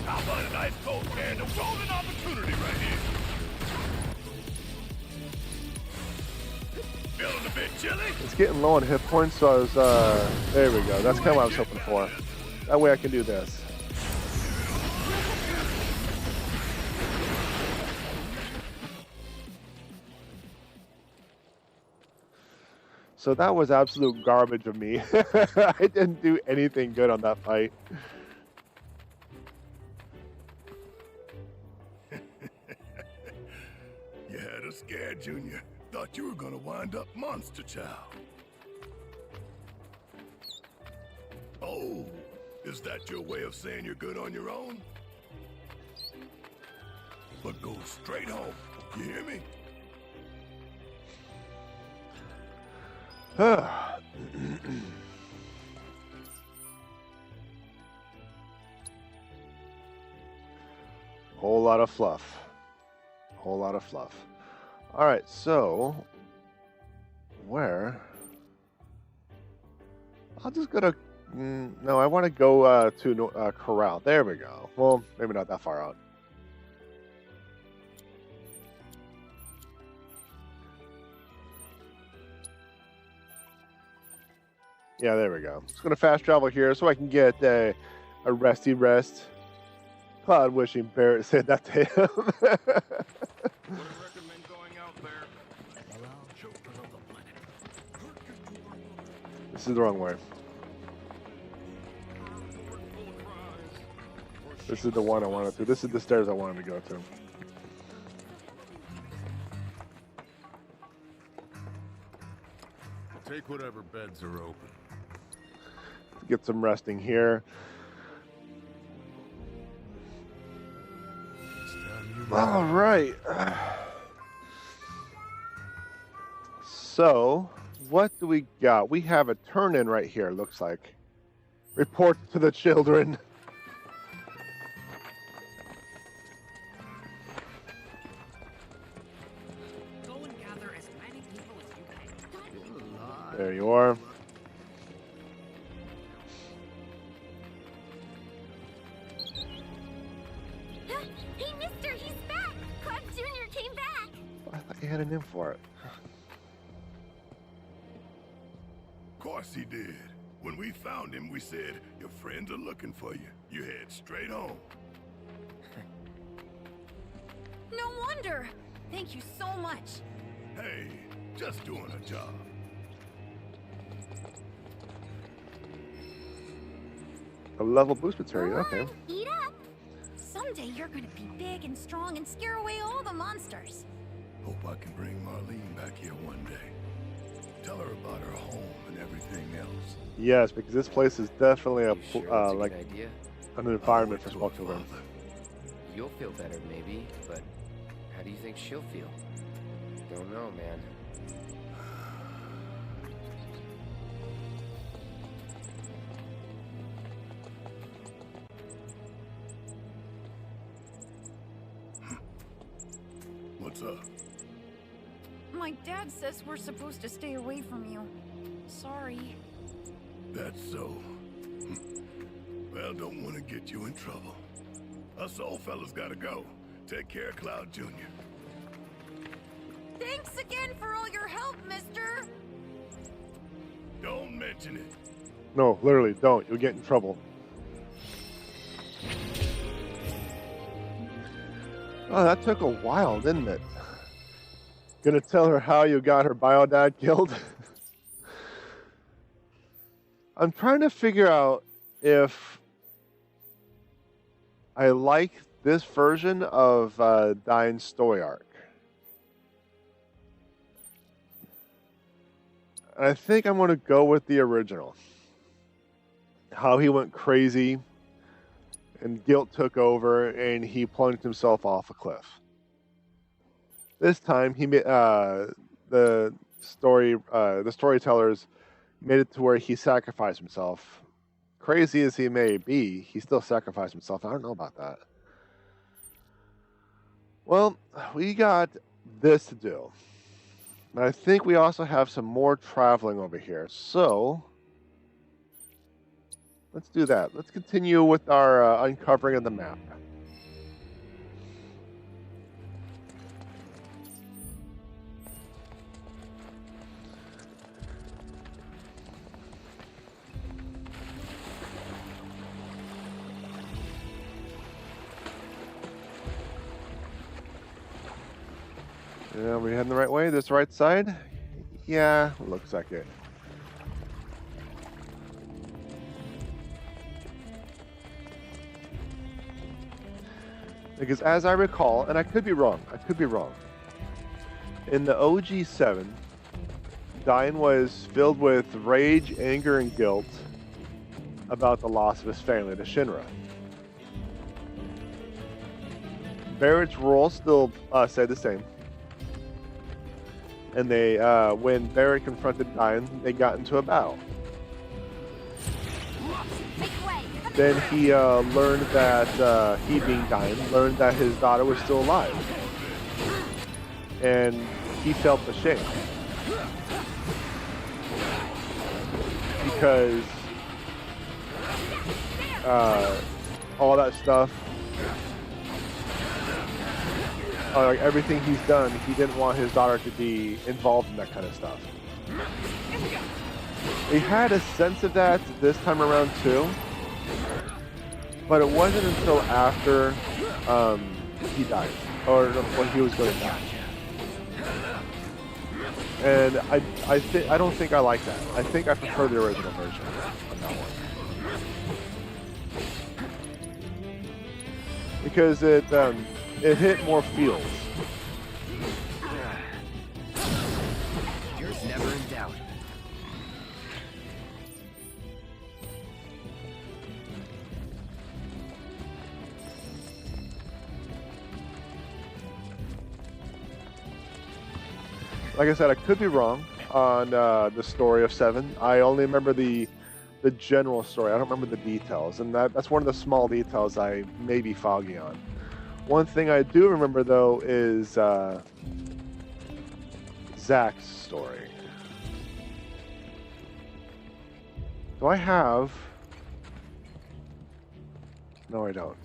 How about an ice cold can of golden opportunity right here? Feeling a bit chilly? It's getting low on hit points, so I was, there we go. That's kind of what I was hoping for. That way I can do this. So that was absolute garbage of me. I didn't do anything good on that fight. You had us scared, Junior. Thought you were gonna wind up Monster Child. Oh, is that your way of saying you're good on your own? But go straight home, you hear me? Whole lot of fluff. Whole lot of fluff. All right, so where? I'll just go to. No, I want to go to Corral. There we go. Well, maybe not that far out. Yeah, there we go. Just going to fast travel here so I can get a resty rest. Cloud wishing Barrett said that to him. Would recommend going out there. This is the wrong way. This is the one I wanted to. This is the stairs I wanted to go to. Take whatever beds are open. Get some resting here. All right. So, what do we got? We have a turn-in right here, looks like. Report to the children. Go and gather as many people as you can. There you are. Hey, mister, he's back! Cloud Jr. came back! I thought you had an in for it. Of course he did. When we found him, we said, your friends are looking for you. You head straight home. No wonder! Thank you so much. Hey, just doing a job. A level boost material, Come okay. on, eat up! Someday you're gonna be big and strong and scare away all the monsters. Hope I can bring Marlene back here one day. Tell her about her home and everything else. Yes, because this place is definitely a You sure that's a like good idea? an environment for To her small children. father. You'll feel better, maybe, but how do you think she'll feel? Don't know, man. What's up? My dad says we're supposed to stay away from you. Sorry. That's so. Well, don't want to get you in trouble. Us old fellas gotta go. Take care, Cloud Jr. Thanks again for all your help, mister! Don't mention it. No, literally, don't. You'll get in trouble. Oh, that took a while, didn't it? Gonna tell her how you got her bio dad killed? I'm trying to figure out if I like this version of Dine's story arc. I think I'm going to go with the original. How he went crazy and guilt took over and he plunged himself off a cliff. This time, he the storytellers made it to where he sacrificed himself. Crazy as he may be, he still sacrificed himself. I don't know about that. Well, we got this to do. And I think we also have some more traveling over here. So, let's do that. Let's continue with our uncovering of the map. Yeah, are we heading the right way? This right side? Yeah, looks like it. Because as I recall, and I could be wrong, in the OG7, Dine was filled with rage, anger, and guilt about the loss of his family to Shinra. Barrett's role still stayed the same. and they, when Barrett confronted Diane, they got into a battle. Make way. Then he learned that, he being Diane, learned that his daughter was still alive. And he felt ashamed. Because all that stuff, like everything he's done, he didn't want his daughter to be involved in that kind of stuff. He had a sense of that this time around too, but it wasn't until after he died, or when he was going to die. And I don't think I like that. I think I prefer the original version on that one. Because it hit more feels. You're never in doubt. Like I said, I could be wrong on the story of 7. I only remember the general story. I don't remember the details, and that's one of the small details I may be foggy on. One thing I do remember though is Zach's story. Do I have? No, I don't.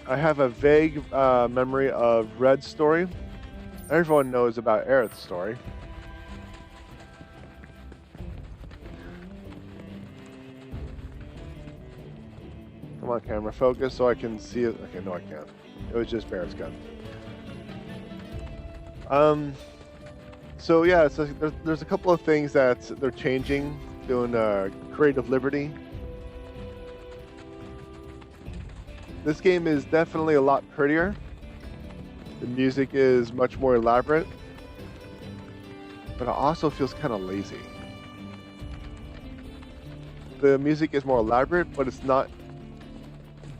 I have a vague memory of Red's story. Everyone knows about Aerith's story. Come on, camera, focus so I can see it. Okay, no, I can't. It was just Barrett's gun. So yeah, so there's a couple of things that they're changing, doing creative liberty. This game is definitely a lot prettier. The music is much more elaborate, but it also feels kind of lazy. The music is more elaborate, but it's not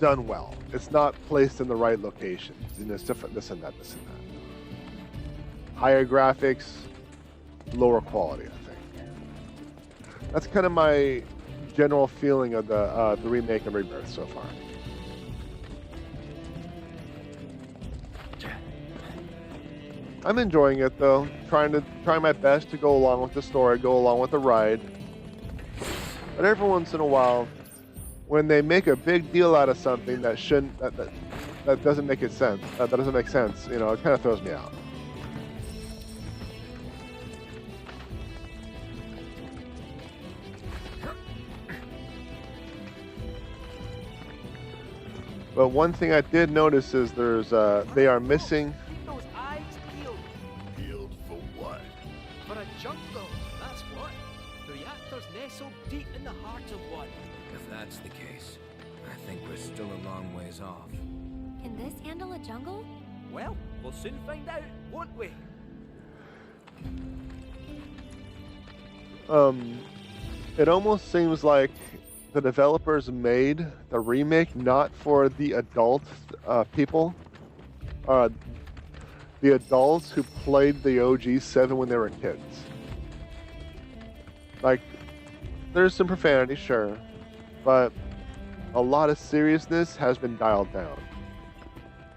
done well. It's not placed in the right locations. You know, it's different, this and that, this and that. Higher graphics, lower quality, I think. That's kind of my general feeling of the remake of Rebirth so far. I'm enjoying it though, trying my best to go along with the story, go along with the ride. But every once in a while, when they make a big deal out of something that shouldn't, that doesn't make sense, you know, it kind of throws me out. But one thing I did notice is they are missing. For a jungle, that's what. The reactor's nestled deep in the heart of one. If that's the case, I think we're still a long ways off. Can this handle a jungle? Well, we'll soon find out, won't we? It almost seems like the developers made the remake not for the adult people, the adults who played the OG 7 when they were kids. Like, there's some profanity, sure, but a lot of seriousness has been dialed down.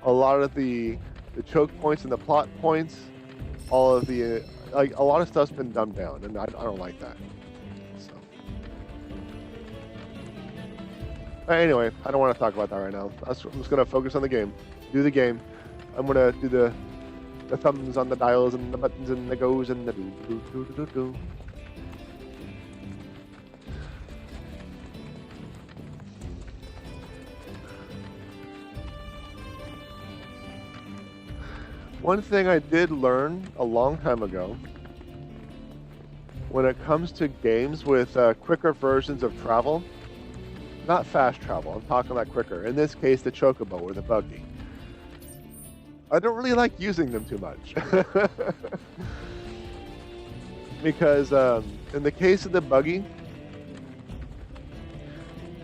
A lot of the choke points and the plot points, all of the, like, a lot of stuff's been dumbed down, and I don't like that. So. Anyway, I don't want to talk about that right now. I'm just going to focus on the game. Do the game. I'm going to do the thumbs on the dials and the buttons and the goes and the do. One thing I did learn a long time ago, when it comes to games with quicker versions of travel, not fast travel, I'm talking like quicker. In this case, the chocobo or the buggy. I don't really like using them too much. Because in the case of the buggy,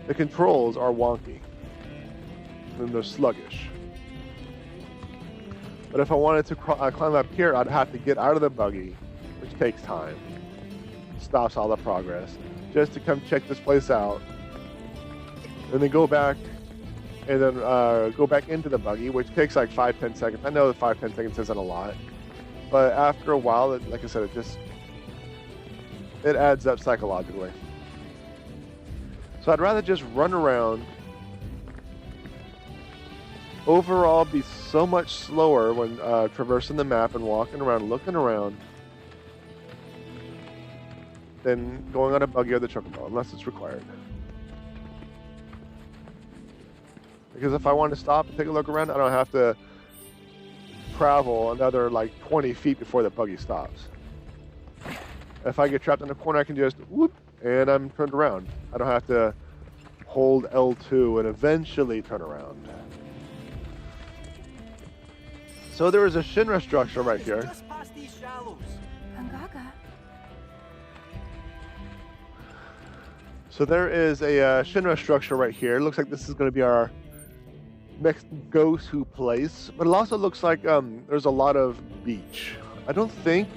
the controls are wonky. and they're sluggish. But if I wanted to climb up here, I'd have to get out of the buggy, which takes time, stops all the progress, just to come check this place out, and then go back, and then go back into the buggy, which takes like 5-10 seconds. I know that 5-10 seconds isn't a lot, but after a while, like I said, it adds up psychologically. So I'd rather just run around. Overall, be so much slower when traversing the map and walking around, looking around, than going on a buggy or the chocobo, unless it's required. Because if I want to stop and take a look around, I don't have to travel another like 20 feet before the buggy stops. If I get trapped in a corner, I can just whoop, and I'm turned around. I don't have to hold L2 and eventually turn around. So there is a Shinra structure right here. Just past these shallows. Pangaga. So there is a Shinra structure right here. It looks like this is going to be our next go-to place, but it also looks like there's a lot of beach. I don't think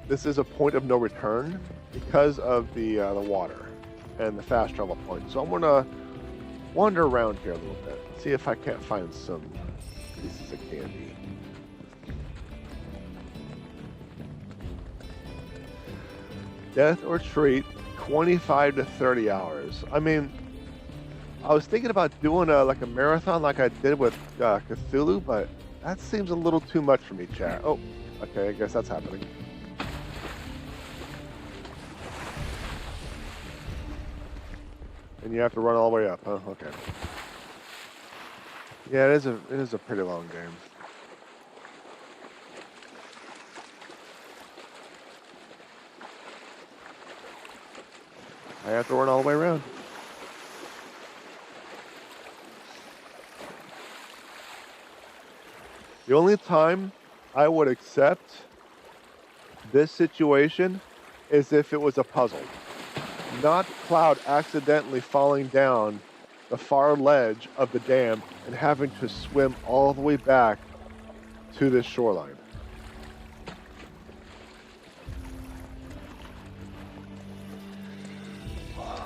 this is a point of no return because of the water and the fast travel point. So I'm gonna wander around here a little bit, see if I can't find some pieces of candy. Death or treat, 25 to 30 hours. I mean, I was thinking about doing like a marathon like I did with Cthulhu, but that seems a little too much for me, chat. Oh, okay, I guess that's happening. And you have to run all the way up, huh? Okay. Yeah, it is a pretty long game. I have to run all the way around. The only time I would accept this situation is if it was a puzzle. Not Cloud accidentally falling down the far ledge of the dam and having to swim all the way back to this shoreline.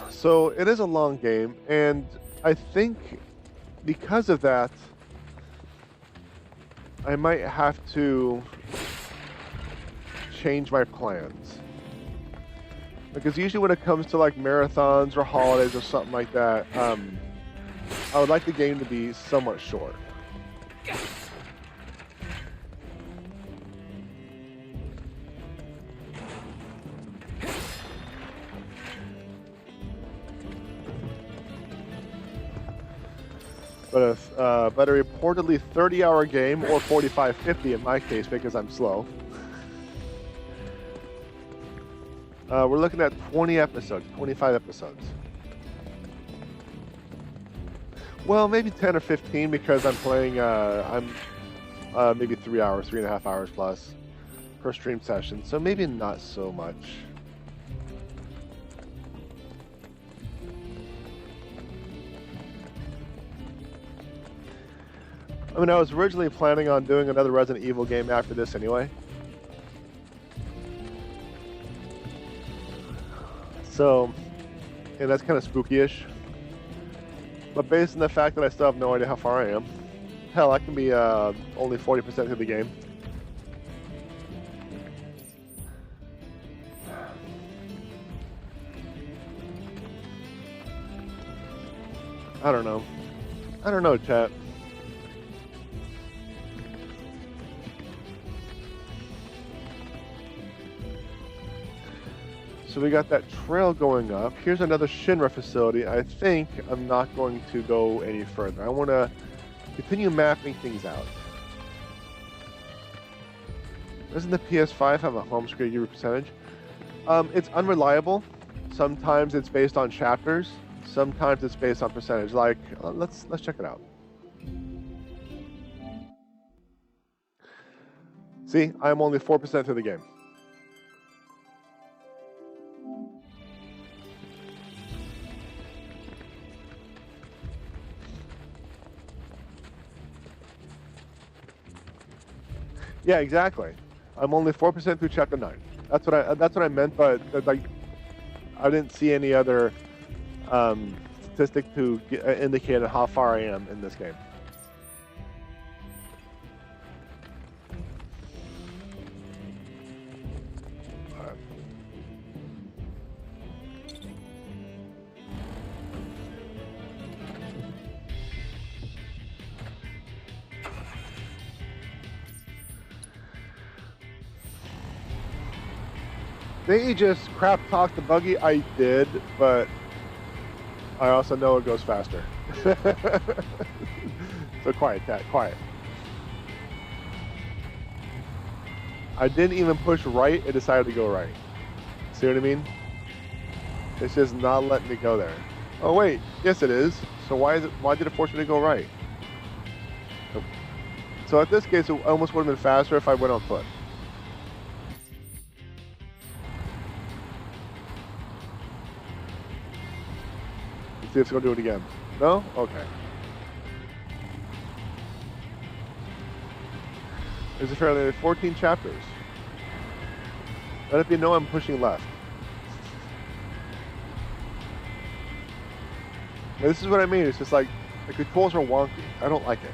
So it is a long game, and I think because of that, I might have to change my plans. Because usually when it comes to like marathons or holidays or something like that, I would like the game to be somewhat short. But a reportedly 30-hour game, or 45-50 in my case because I'm slow. We're looking at 20 episodes, 25 episodes. Well, maybe 10 or 15 because I'm playing, maybe 3 hours, 3.5 hours plus per stream session. So maybe not so much. I mean, I was originally planning on doing another Resident Evil game after this anyway. So, and that's kind of spooky-ish. But based on the fact that I still have no idea how far I am, hell, I can be only 40% through the game. I don't know. I don't know, chat. So we got that trail going up. Here's another Shinra facility. I think I'm not going to go any further. I want to continue mapping things out. Doesn't the PS5 have a home screen view percentage? It's unreliable. Sometimes it's based on chapters. Sometimes it's based on percentage. Like, let's check it out. See, I'm only 4% through the game. Yeah, exactly. I'm only 4% through chapter 9. That's what I meant, but like I didn't see any other statistic to indicate how far I am in this game. Didn't you just crap talk the buggy? I did, but I also know it goes faster. So quiet, Cat, quiet. I didn't even push right, it decided to go right. See what I mean? It's just not letting me go there. Oh wait, yes it is. So why did it force me to go right? So at this case, it almost would have been faster if I went on foot. Let's see if it's gonna do it again. No? Okay. There's a fairly 14 chapters. Let it be known I'm pushing left. Now, this is what I mean. It's just like the controls are wonky. I don't like it.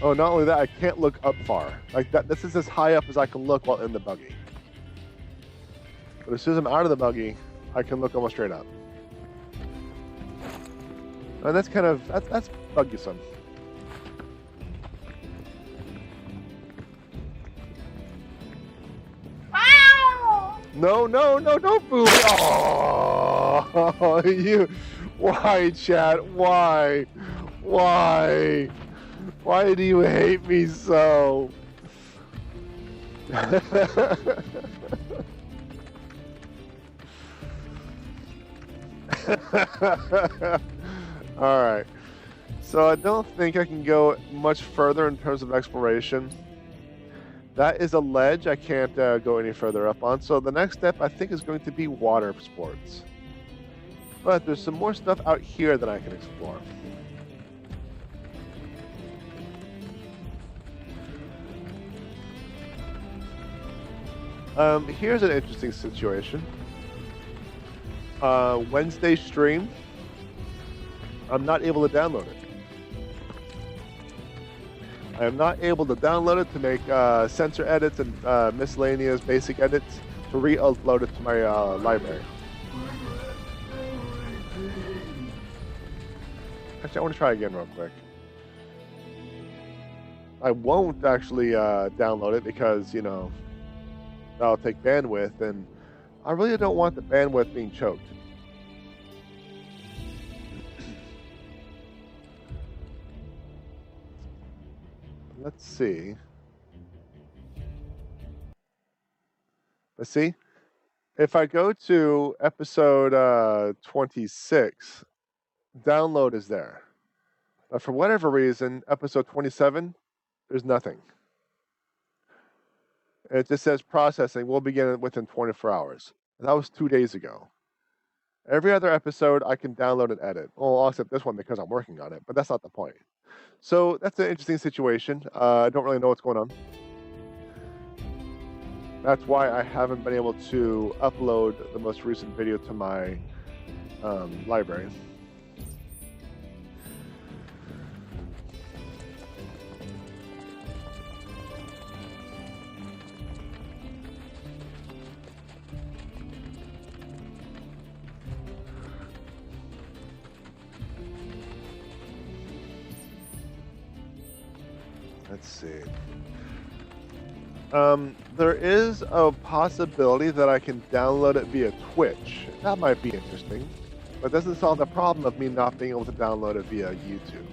Oh, not only that, I can't look up far. Like that. This is as high up as I can look while in the buggy. But as soon as I'm out of the buggy, I can look almost straight up. And that's kind of that's buggy-some. No, don't boo me. Oh, you. Why, Chad? Why? Why? Why do you hate me so? Alright. So I don't think I can go much further in terms of exploration. That is a ledge I can't go any further up on. So the next step I think is going to be water sports. But there's some more stuff out here that I can explore. Here's an interesting situation. Wednesday stream. I'm not able to download it. I am not able to download it to make sensor edits and miscellaneous basic edits to re-upload it to my library. Actually, I want to try again real quick. I won't actually download it because, you know, that'll take bandwidth, and I really don't want the bandwidth being choked. Let's see. Let's see. If I go to episode 26, download is there. But for whatever reason, episode 27, there's nothing. It just says processing will begin within 24 hours. And that was 2 days ago. Every other episode I can download and edit. Well, except this one because I'm working on it, but that's not the point. So that's an interesting situation. I don't really know what's going on. That's why I haven't been able to upload the most recent video to my library. Let's see. There is a possibility that I can download it via Twitch. That might be interesting, but it doesn't solve the problem of me not being able to download it via YouTube.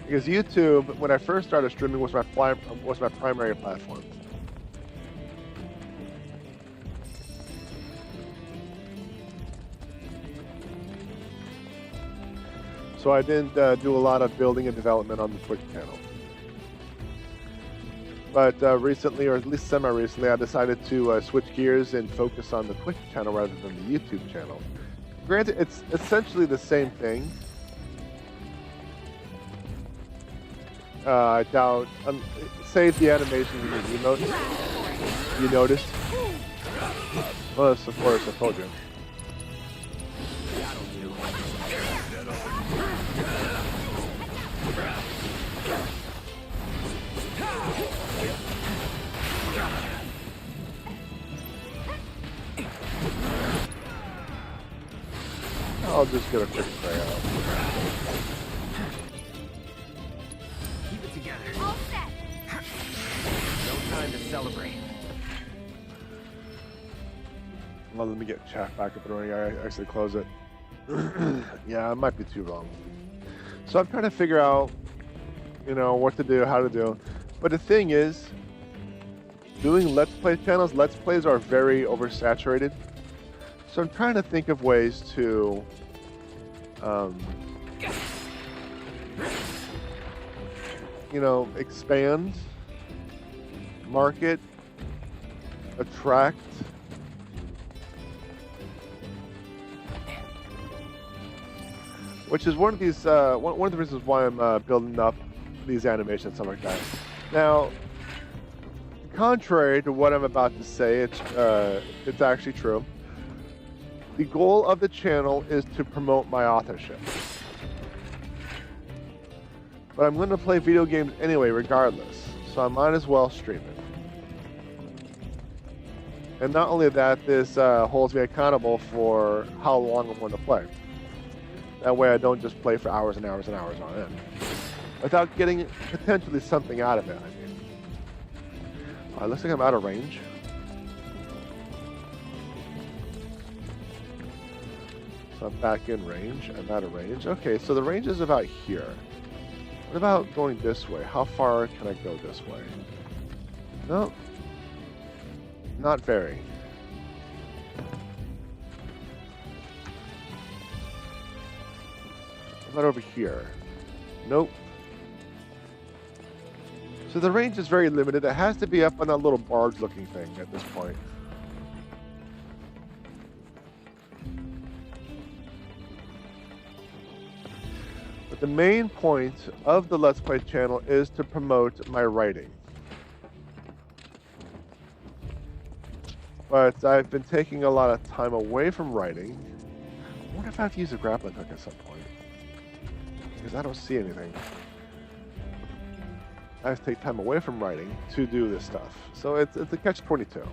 Because YouTube, when I first started streaming, was my primary platform. So I didn't do a lot of building and development on the Twitch channel. But recently, or at least semi-recently, I decided to switch gears and focus on the Twitch channel rather than the YouTube channel. Granted, it's essentially the same thing. I doubt. Save the animations in the emotes. You noticed? Well, of course, I told you. I'll just get a quick spray out. Keep it together. All set. No time to celebrate. Well, let me get chat back up and running. I actually close it. Yeah, it might be too long. So I'm trying to figure out, you know, what to do, how to do. But the thing is, doing Let's Play channels, Let's Plays are very oversaturated. So I'm trying to think of ways to you know, expand, market, attract, which is one of these one of the reasons why I'm building up these animations and stuff like that. Now, contrary to what I'm about to say, it's actually true. The goal of the channel is to promote my authorship. But I'm going to play video games anyway, regardless. So I might as well stream it. And not only that, this holds me accountable for how long I'm going to play. That way I don't just play for hours and hours and hours on end. Without getting potentially something out of it, I mean. It looks like I'm out of range. So I'm back in range. I'm out of range. Okay, so the range is about here. What about going this way? How far can I go this way? No. Not very. What about over here? Nope. So the range is very limited. It has to be up on that little barge looking thing at this point. But the main point of the Let's Play channel is to promote my writing. But I've been taking a lot of time away from writing. I wonder if I have to use a grappling hook at some point. Because I don't see anything. I have to take time away from writing to do this stuff. So it's a catch-22.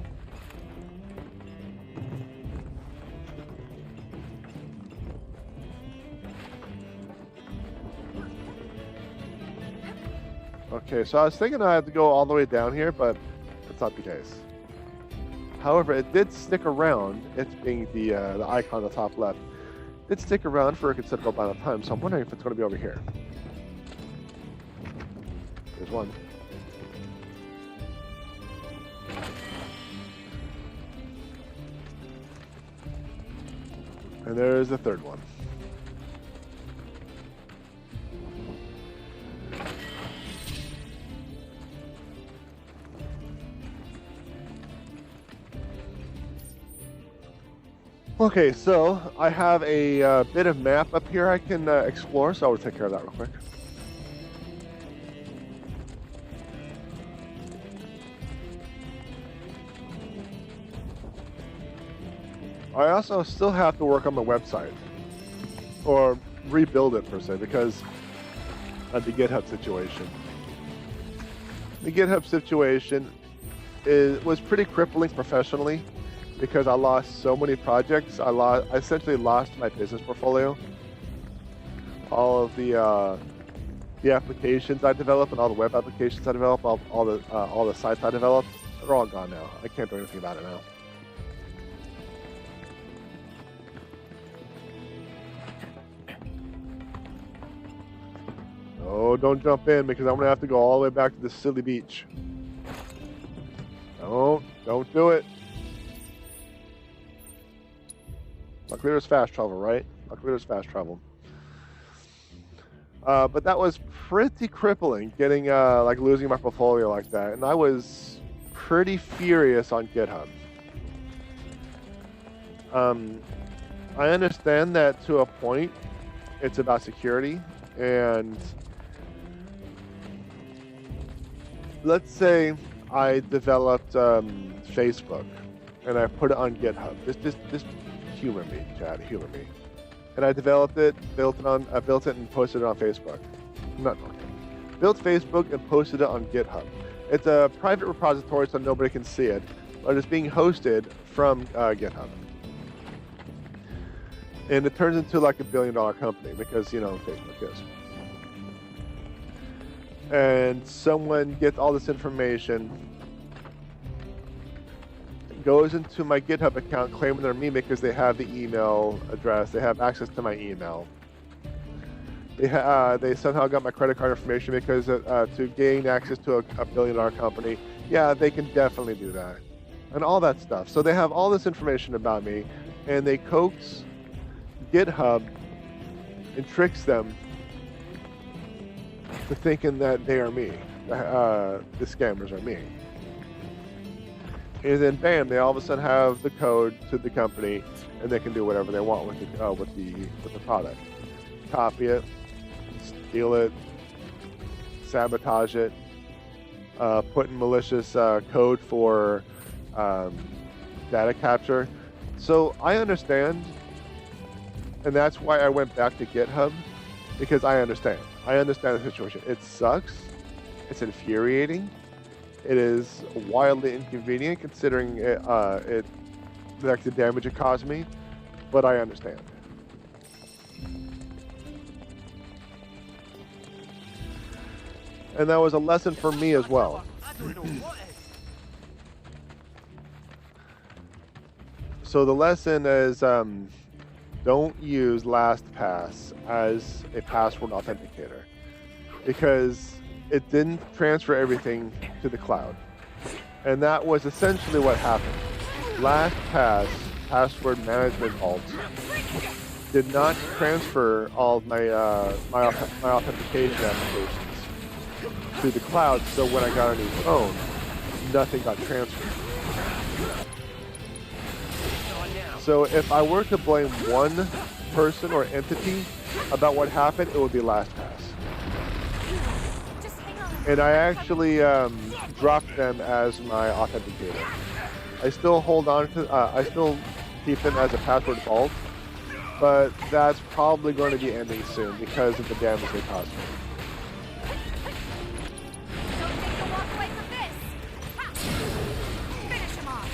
Okay, so I was thinking I had to go all the way down here, but that's not the case. However, it did stick around, it being the icon on the top left, it did stick around for a considerable amount of time, so I'm wondering if it's going to be over here. There's one. And there's the third one. Okay, so I have a bit of map up here I can explore, so I will take care of that real quick. I also still have to work on my website, or rebuild it per se, because of the GitHub situation. The GitHub situation was pretty crippling professionally, because I lost so many projects. I essentially lost my business portfolio. All of the applications I developed and all the web applications I developed, all the sites I developed, they're all gone now. I can't do anything about it now. Oh, don't jump in because I'm gonna have to go all the way back to the silly beach. Don't do it. Luckily there's fast travel, right? Luckily there's fast travel. But that was pretty crippling, getting like losing my portfolio like that, and I was pretty furious on GitHub. I understand that to a point, it's about security, and let's say I developed Facebook, and I put it on GitHub. Just humor me, Chad, humor me. And I developed it, built it, and posted it on Facebook. Built Facebook and posted it on GitHub. It's a private repository, so nobody can see it, but it's being hosted from GitHub. And it turns into like $1 billion company because, you know, Facebook is. And someone gets all this information, goes into my GitHub account claiming they're me because they have the email address, they have access to my email. They somehow got my credit card information because to gain access to a $1 billion company, yeah, they can definitely do that. And all that stuff. So they have all this information about me, and they coax GitHub and tricks them to thinking that they are me. The scammers are me. And then bam, they all of a sudden have the code to the company, and they can do whatever they want with the product. Copy it, steal it, sabotage it, put in malicious code for data capture. So I understand, and that's why I went back to GitHub, because I understand. I understand the situation. It sucks. It's infuriating. It is wildly inconvenient considering like the damage it caused me, but I understand. And that was a lesson for me as well. So the lesson is don't use LastPass as a password authenticator because it didn't transfer everything to the cloud. And that was essentially what happened. LastPass, password management vault, did not transfer all of my authentication applications to the cloud, so when I got a new phone, nothing got transferred. So if I were to blame one person or entity about what happened, it would be LastPass. And I actually dropped them as my authenticator. I still hold on to, I still keep them as a password vault, but that's probably going to be ending soon because of the damage they caused me. Don't think you'll walk away from this. Ha! Finish him off.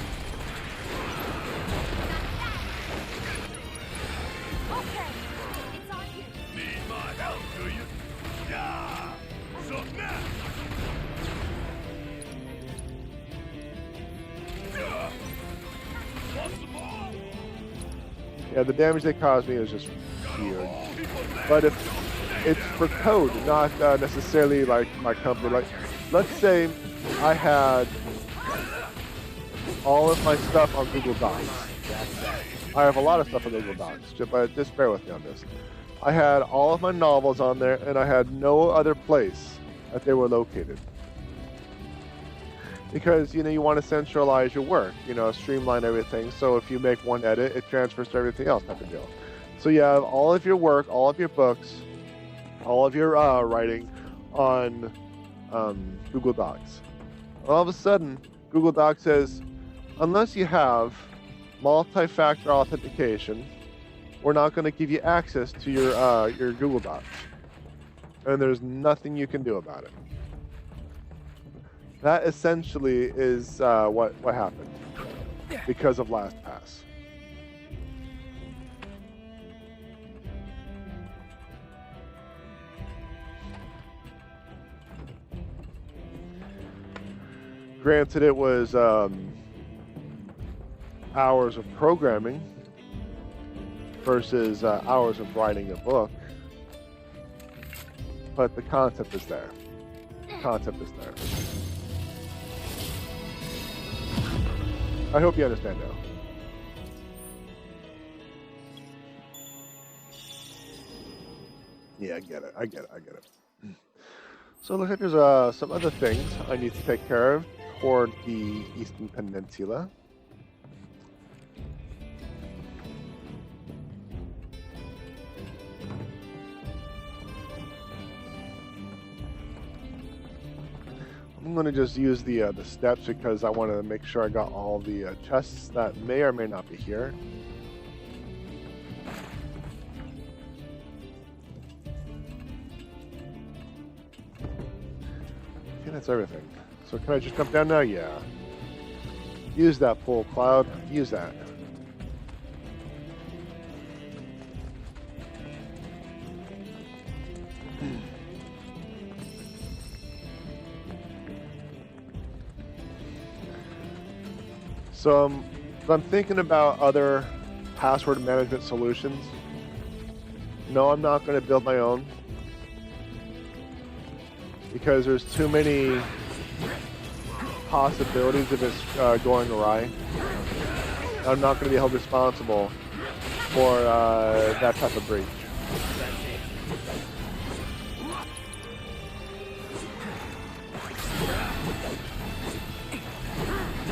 Okay, it's on you. Need my help, do you? Yeah! So now! Want some more? Yeah, the damage they caused me is just weird. But if it's for code, not necessarily like my company. Like, let's say I had all of my stuff on Google Docs. I have a lot of stuff on Google Docs, but just bear with me on this. I had all of my novels on there, and I had no other place that they were located. Because, you know, you want to centralize your work, you know, streamline everything. So if you make one edit, it transfers to everything else type of deal. So you have all of your work, all of your books, all of your writing on Google Docs. All of a sudden, Google Docs says, unless you have multi-factor authentication, we're not going to give you access to your Google Docs. And there's nothing you can do about it. That essentially is what happened because of LastPass. Granted, it was hours of programming versus hours of writing a book, but the concept is there. The concept is there. I hope you understand now. Yeah, I get it. I get it. I get it. So it looks like there's some other things I need to take care of toward the Eastern Peninsula. I'm going to just use the steps because I want to make sure I got all the chests that may or may not be here. I think that's everything. So can I just jump down now? Yeah. Use that full cloud. Use that. So I'm thinking about other password management solutions. No, I'm not going to build my own because there's too many possibilities of this going awry. I'm not going to be held responsible for that type of breach.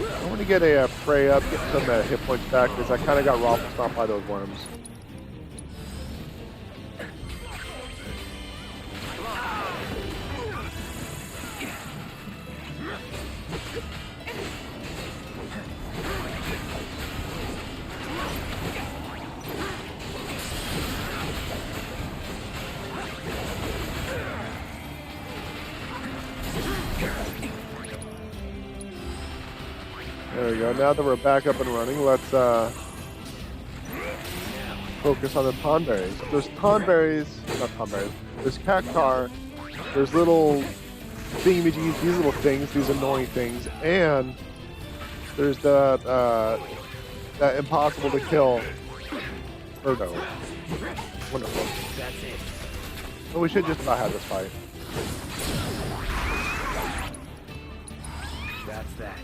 I want to get a prey up, get some hit points back because I kind of got raffle stomped by those worms. There we go. Now that we're back up and running, let's focus on the tonberries. There's tonberries, not tonberries. There's cactar. There's little thingamajiggies, these little things, these annoying things, and there's that impossible to kill Birdo. Wonderful. That's it. Well, we should just about have this fight. That's that.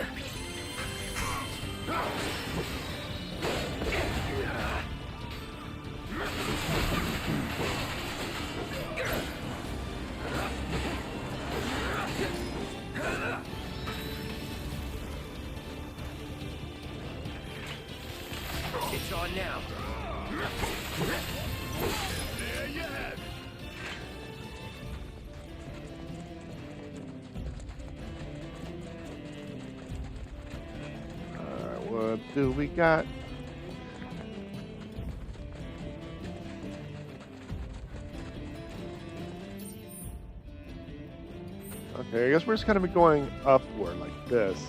It's on now. There you have it. Alright, what do we got? Okay, I guess we're just kind of going upward like this.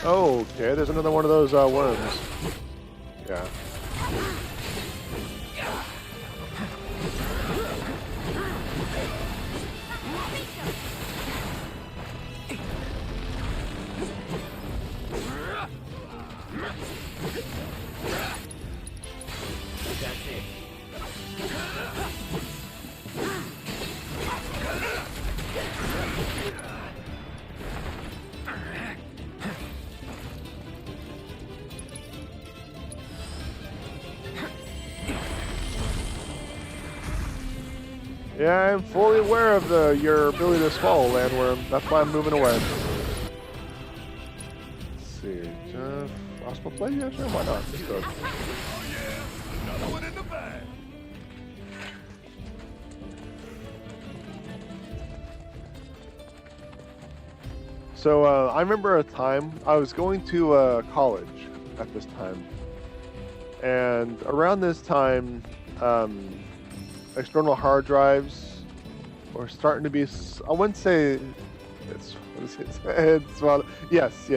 Okay, there's another one of those worms. Yeah. That's it. Yeah, I'm fully aware of your ability to swallow, landworm. That's why I'm moving away. Let's see, just possible play? Yeah, sure, why not? Let's go. Oh yeah, another one in the bag. So I remember a time I was going to college at this time, and around this time, external hard drives were starting to be. I wouldn't say yes.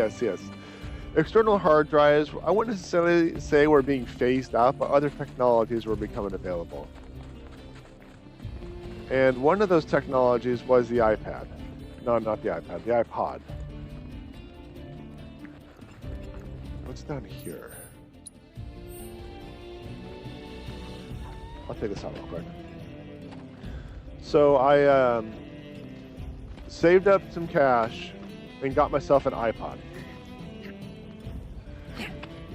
External hard drives. I wouldn't necessarily say were being phased out, but other technologies were becoming available. And one of those technologies was the iPad. No, not the iPad, the iPod. What's down here? I'll take this out real quick. So I saved up some cash, and got myself an iPod.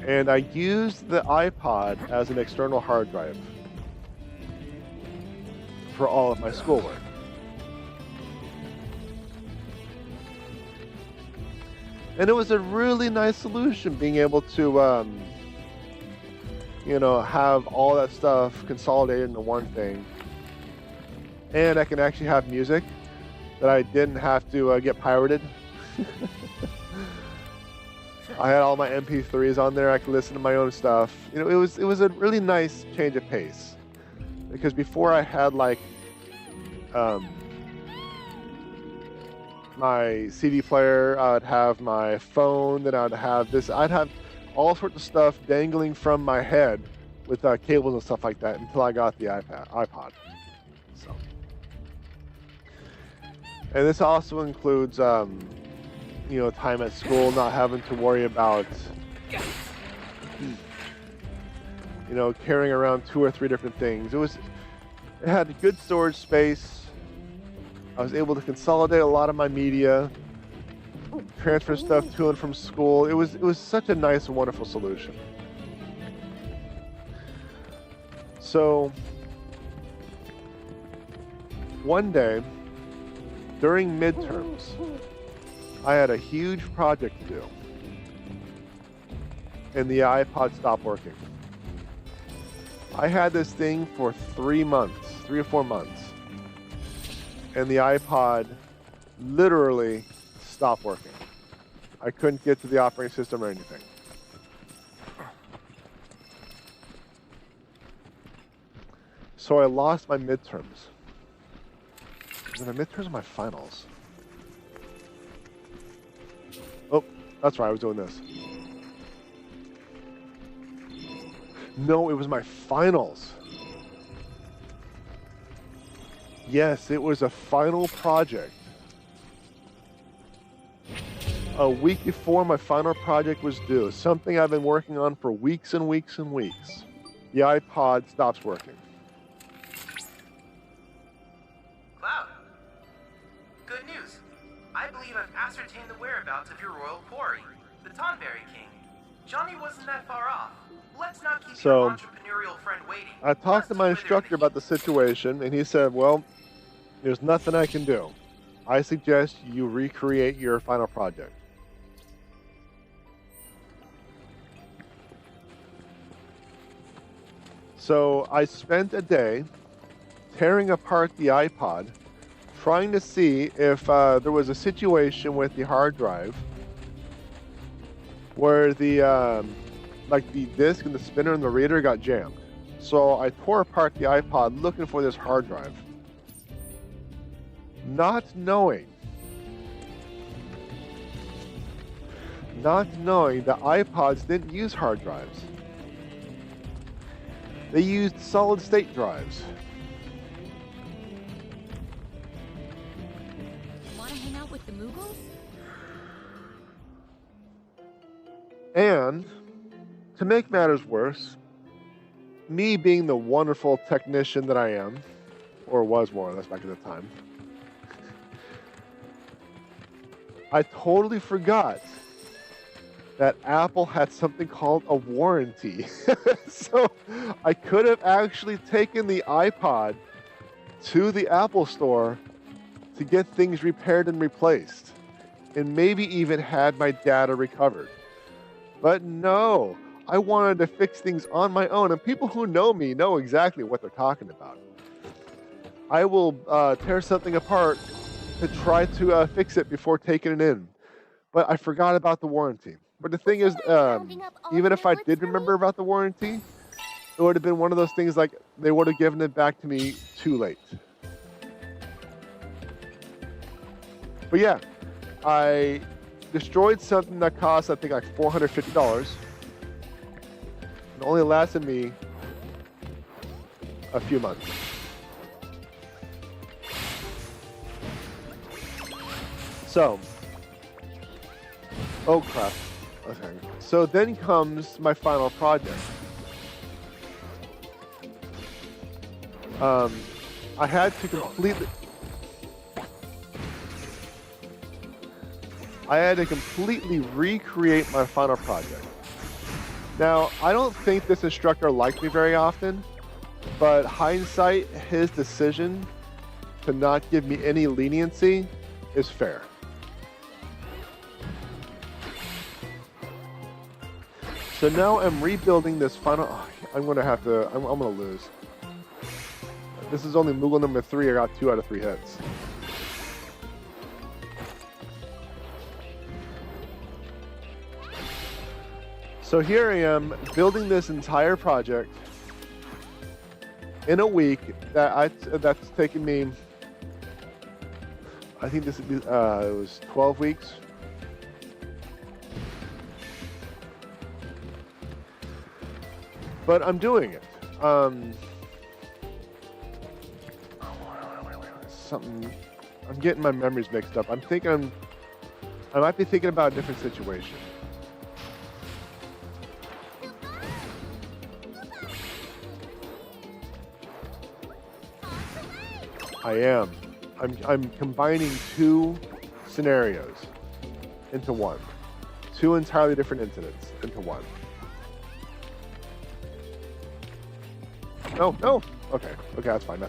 And I used the iPod as an external hard drive for all of my schoolwork. And it was a really nice solution, being able to, you know, have all that stuff consolidated into one thing. And I can actually have music that I didn't have to get pirated. I had all my MP3s on there. I could listen to my own stuff. You know, it was a really nice change of pace. Because before I had like my CD player, I'd have my phone, then I'd have this. I'd have all sorts of stuff dangling from my head with cables and stuff like that until I got the iPod. So, and this also includes, you know, time at school, not having to worry about, you know, carrying around 2 or 3 different things. It had good storage space. I was able to consolidate a lot of my media, transfer stuff to and from school. It was such a nice and wonderful solution. So one day during midterms, I had a huge project to do, and the iPod stopped working. I had this thing for 3 months, 3 or 4 months. And the iPod literally stopped working. I couldn't get to the operating system or anything. So I lost my midterms. Was it my midterms or my finals? Oh, that's right, I was doing this. No, it was my finals. Yes, it was a final project. A week before my final project was due, something I've been working on for weeks and weeks and weeks. The iPod stops working. Cloud, good news. I believe I've ascertained the whereabouts of your royal quarry, the Tonberry King. Johnny wasn't that far off. Let's not keep your entrepreneurial friend waiting. I talked to my instructor about the situation, and he said, well, there's nothing I can do. I suggest you recreate your final project. So I spent a day tearing apart the iPod, trying to see if there was a situation with the hard drive where the like the disc and the spinner and the reader got jammed. So I tore apart the iPod looking for this hard drive, not knowing that iPods didn't use hard drives. They used solid state drives. Want to hang out with the Moogles? And to make matters worse, me being the wonderful technician that I am, or was more or less back at the time, I totally forgot that Apple had something called a warranty. So I could have actually taken the iPod to the Apple store to get things repaired and replaced, and maybe even had my data recovered. But no, I wanted to fix things on my own, and people who know me know exactly what they're talking about. I will tear something apart to try to fix it before taking it in. But I forgot about the warranty. But the thing is, even if I did remember about the warranty, it would have been one of those things like they would have given it back to me too late. But yeah, I destroyed something that cost, I think, like $450. It only lasted me a few months. So, oh crap. Okay. So then comes my final project. I had to completely... I had to completely recreate my final project. Now, I don't think this instructor liked me very often, but hindsight, his decision to not give me any leniency is fair. So now I'm rebuilding this final. Oh, I'm gonna lose. This is only Moogle number 3. I got 2 out of 3 hits. So here I am building this entire project in a week that's taken me. I think this it was 12 weeks. But I'm doing it. I'm getting my memories mixed up. I might be thinking about a different situation. I am. I'm combining 2 scenarios into one. 2 entirely different incidents into one. No. Okay, that's fine.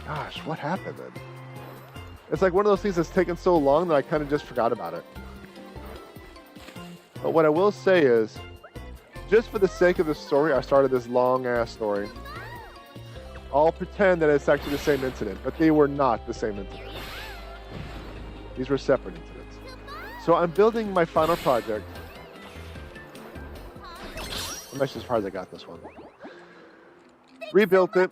Gosh, what happened then? It's like one of those things that's taken so long that I kind of just forgot about it. But what I will say is, just for the sake of the story, I started this long-ass story. I'll pretend that it's actually the same incident, but they were not the same incident. These were separate incidents. So I'm building my final project. I'm actually surprised I got this one. Rebuilt it,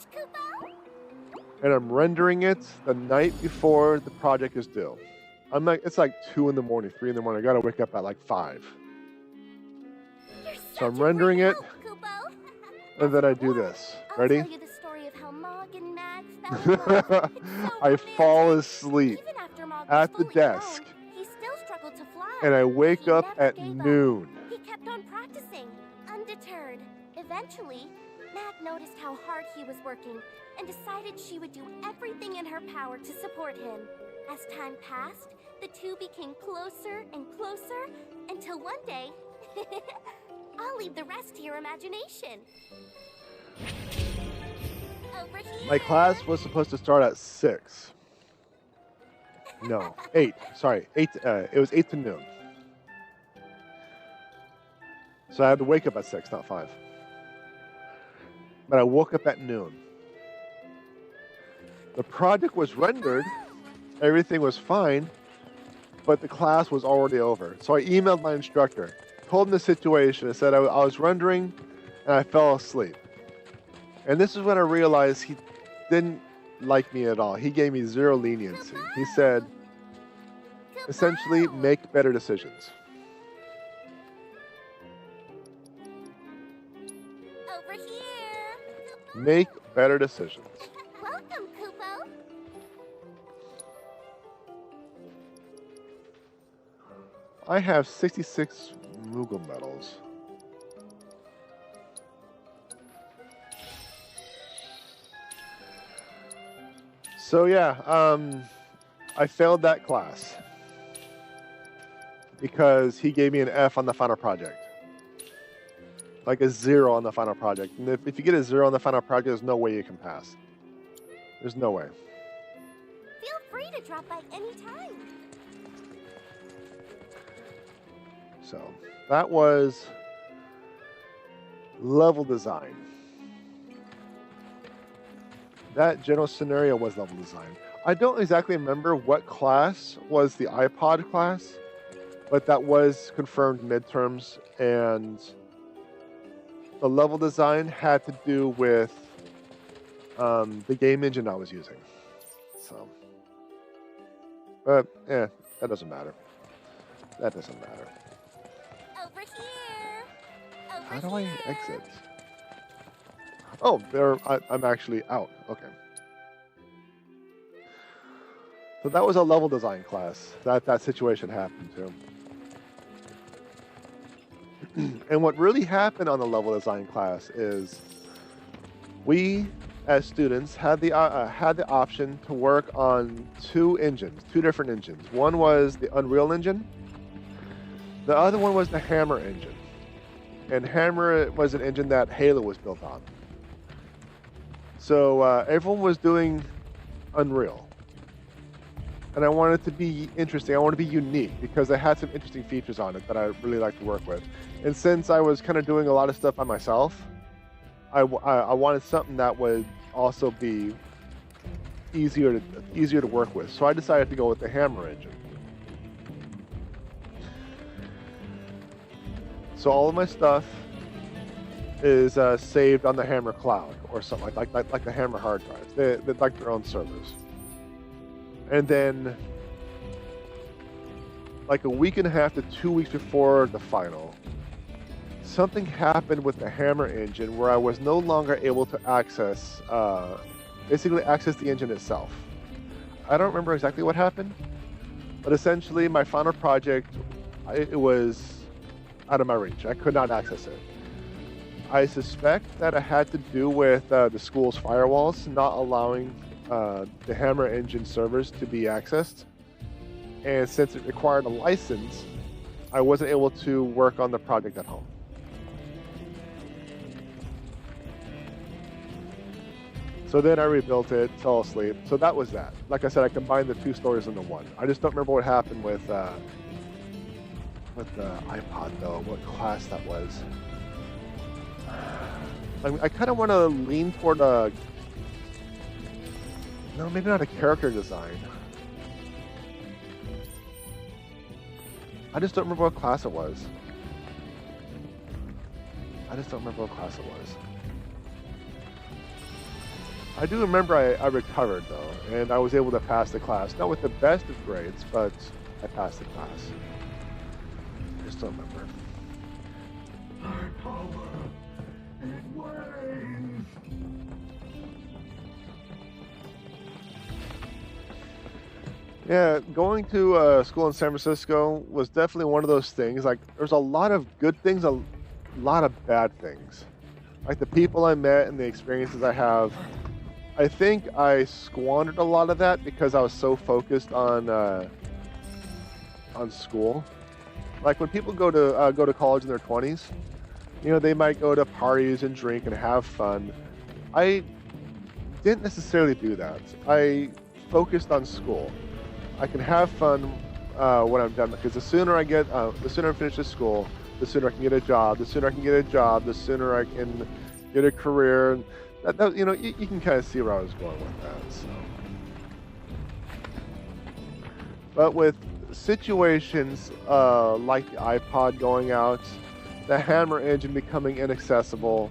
and I'm rendering it the night before the project is due. It's like 2 in the morning, 3 in the morning. I gotta wake up at like 5. So I'm rendering it, and then I do this. Ready? I fall asleep at the desk, and I wake up at noon. He kept on practicing, undeterred. Eventually, Mac noticed how hard he was working and decided she would do everything in her power to support him. As time passed, the two became closer and closer until one day... I'll leave the rest to your imagination. Over here. My class was supposed to start at 6. No, 8. Sorry, 8. It was 8 to noon. So I had to wake up at 6, not 5. But I woke up at noon. The project was rendered. Everything was fine. But the class was already over. So I emailed my instructor. Told him the situation. I said I was rendering and I fell asleep. And this is when I realized he didn't like me at all. He gave me zero leniency. He said, essentially, make better decisions. Over here. Make better decisions. Welcome, Kupo. I have 66 Moogle medals. So yeah, I failed that class because he gave me an F on the final project. Like a 0 on the final project. And if you get a 0 on the final project, there's no way you can pass. There's no way. Feel free to drop by anytime. So that was level design. That general scenario was level design. I don't exactly remember what class was the iPod class, but that was confirmed midterms, and the level design had to do with the game engine I was using. So, but that doesn't matter. That doesn't matter. Over here. Over How do I here. exit? Oh, I'm actually out. Okay. So that was a level design class. That situation happened too. And what really happened on the level design class is we as students, had the option to work on two different engines. One was the Unreal Engine. The other one was the Hammer engine. And Hammer was an engine that Halo was built on. So everyone was doing Unreal. And I wanted it to be interesting. I wanted to be unique because I had some interesting features on it that I really like to work with. And since I was kind of doing a lot of stuff by myself, I wanted something that would also be easier to work with. So I decided to go with the Hammer engine. So all of my stuff is saved on the Hammer cloud or something like the Hammer hard drives. They're like their own servers. And then, like a week and a half to 2 weeks before the final, something happened with the Hammer engine where I was no longer able to access the engine itself. I don't remember exactly what happened, but essentially my final project, it was out of my reach. I could not access it. I suspect that it had to do with the school's firewalls not allowing the Hammer engine servers to be accessed. And since it required a license, I wasn't able to work on the project at home. So then I rebuilt it, fell asleep. So that was that. Like I said, I combined the two stories into one. I just don't remember what happened with the iPod though, what class that was. I kind of want to lean toward no, maybe not a character design. I just don't remember what class it was. I do remember I recovered though, and I was able to pass the class. Not with the best of grades, but I passed the class. I just don't remember. My power, it wanes. Yeah, going to school in San Francisco was definitely one of those things. Like, there's a lot of good things, a lot of bad things. Like the people I met and the experiences I have. I think I squandered a lot of that because I was so focused on school. Like when people go to college in their 20s, you know, they might go to parties and drink and have fun. I didn't necessarily do that. I focused on school. I can have fun when I'm done because the sooner I finish this school, the sooner I can get a job. The sooner I can get a job, the sooner I can get a career. That, you know, you can kind of see where I was going with that. So. But with situations like the iPod going out, the Hammer engine becoming inaccessible,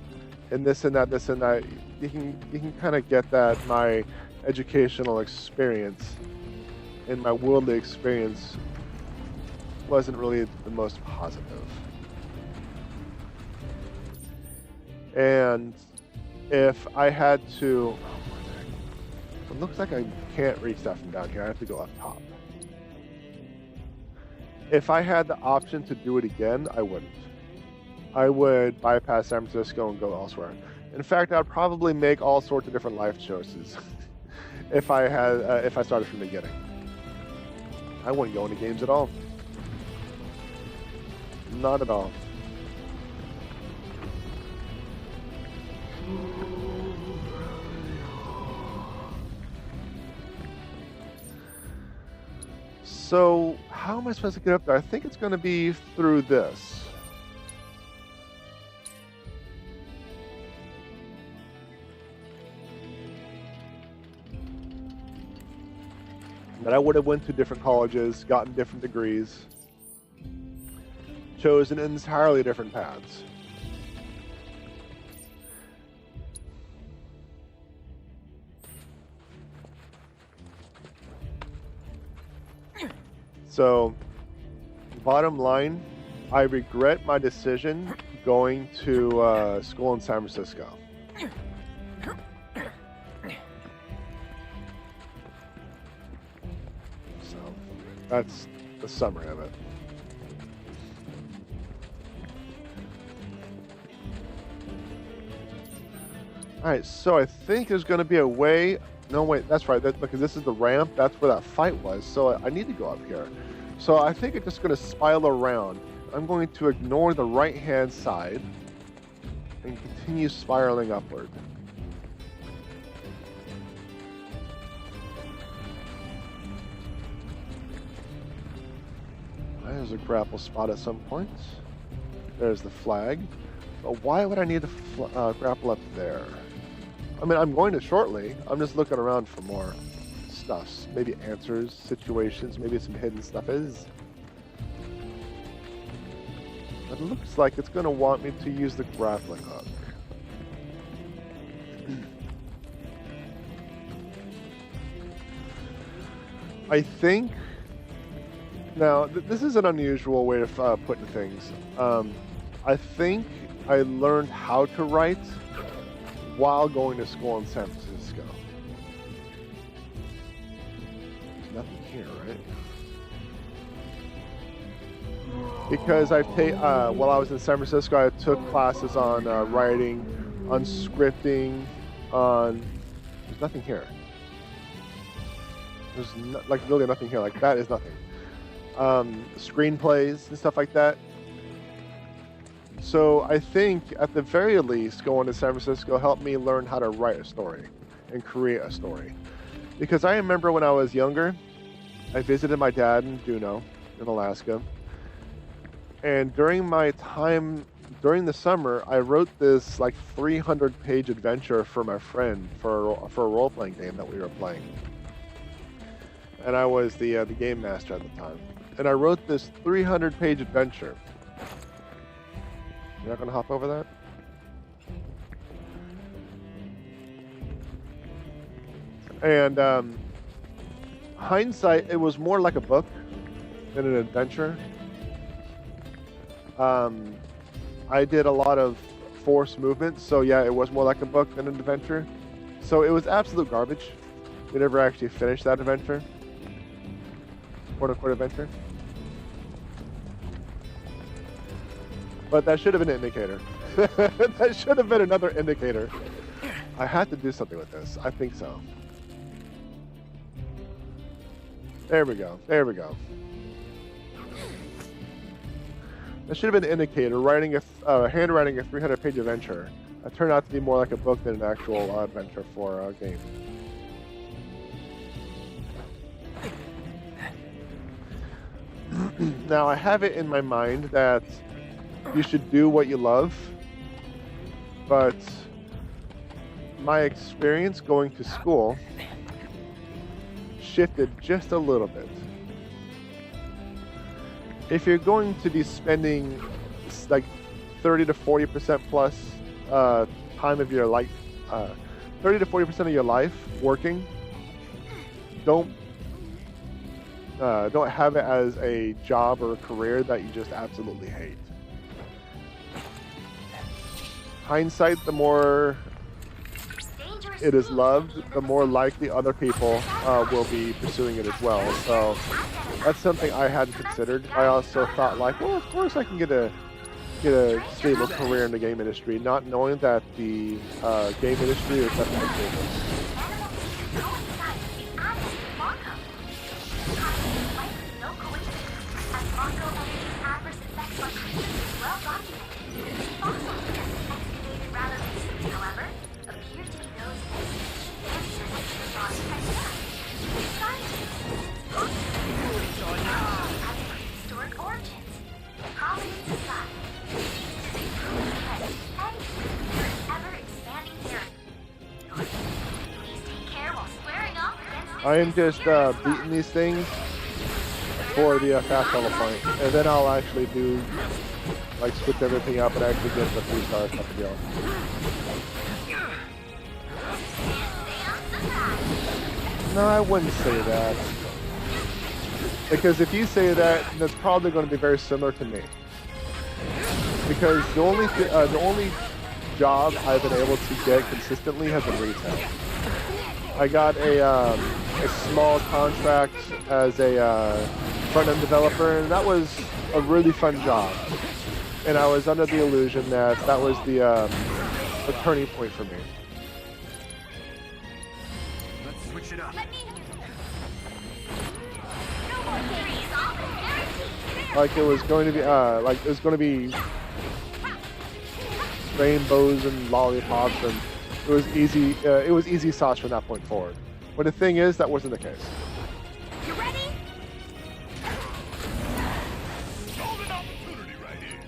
and this and that, you can kind of get that my educational experience and my worldly experience wasn't really the most positive. And if I had to, it looks like I can't reach that from down here. I have to go up top. If I had the option to do it again, I wouldn't. I would bypass San Francisco and go elsewhere. In fact, I'd probably make all sorts of different life choices if I started from the beginning. I wouldn't go into games at all. Not at all. So, how am I supposed to get up there? I think it's going to be through this. But I would have went to different colleges, gotten different degrees, chosen entirely different paths. So, bottom line, I regret my decision going to school in San Francisco. So, that's the summary of it. Alright, so I think there's going to be a way... No, wait, that's right, because this is the ramp. That's where that fight was, so I need to go up here. So I think it's just going to spiral around. I'm going to ignore the right-hand side and continue spiraling upward. There's a grapple spot at some point. There's the flag. But why would I need to grapple up there? I mean, I'm going to shortly. I'm just looking around for more stuffs. Maybe answers, situations, maybe some hidden stuff is. But it looks like it's going to want me to use the grappling hook. I think... Now, this is an unusual way of putting things. I think I learned how to write while going to school in San Francisco. There's nothing here, right? Because while I was in San Francisco, I took classes on writing, on scripting, there's nothing here. There's really nothing here. Like, that is nothing. Screenplays and stuff like that. So I think, at the very least, going to San Francisco helped me learn how to write a story and create a story. Because I remember when I was younger, I visited my dad in Juneau, in Alaska. And during my time, during the summer, I wrote this 300-page adventure for my friend for a role-playing game that we were playing. And I was the game master at the time. And I wrote this 300-page adventure. You're not going to hop over that? And hindsight, it was more like a book than an adventure. I did a lot of forced movements, so yeah, it was more like a book than an adventure. So it was absolute garbage. We never actually finished that adventure. Quote-unquote adventure. But that should have been an indicator. That should have been another indicator. I had to do something with this. I think so. There we go. There we go. That should have been an indicator. Handwriting a 300-page adventure. That turned out to be more like a book than an actual adventure for a game. Now, I have it in my mind that you should do what you love, but my experience going to school shifted just a little bit. If you're going to be spending 30 to 40% plus time of your life, 30 to 40% of your life working, don't have it as a job or a career that you just absolutely hate. Hindsight, the more it is loved, the more likely other people will be pursuing it as well. So that's something I hadn't considered. I also thought well, of course I can get a stable career in the game industry, not knowing that the game industry is definitely stable. I am just beating these things for the fast level point, and then I'll actually do switch everything up and actually get the 3-star stuff deal. No, I wouldn't say that, because if you say that, that's probably going to be very similar to me. Because the only job I've been able to get consistently has been retail. I got a small contract as a front-end developer, and that was a really fun job. And I was under the illusion that that was the turning point for me. it up. Let me... No more games. Like it was going to be, rainbows and lollipops, and it was easy. It was easy sauce from that point forward. But the thing is, that wasn't the case. You ready? Golden opportunity right here.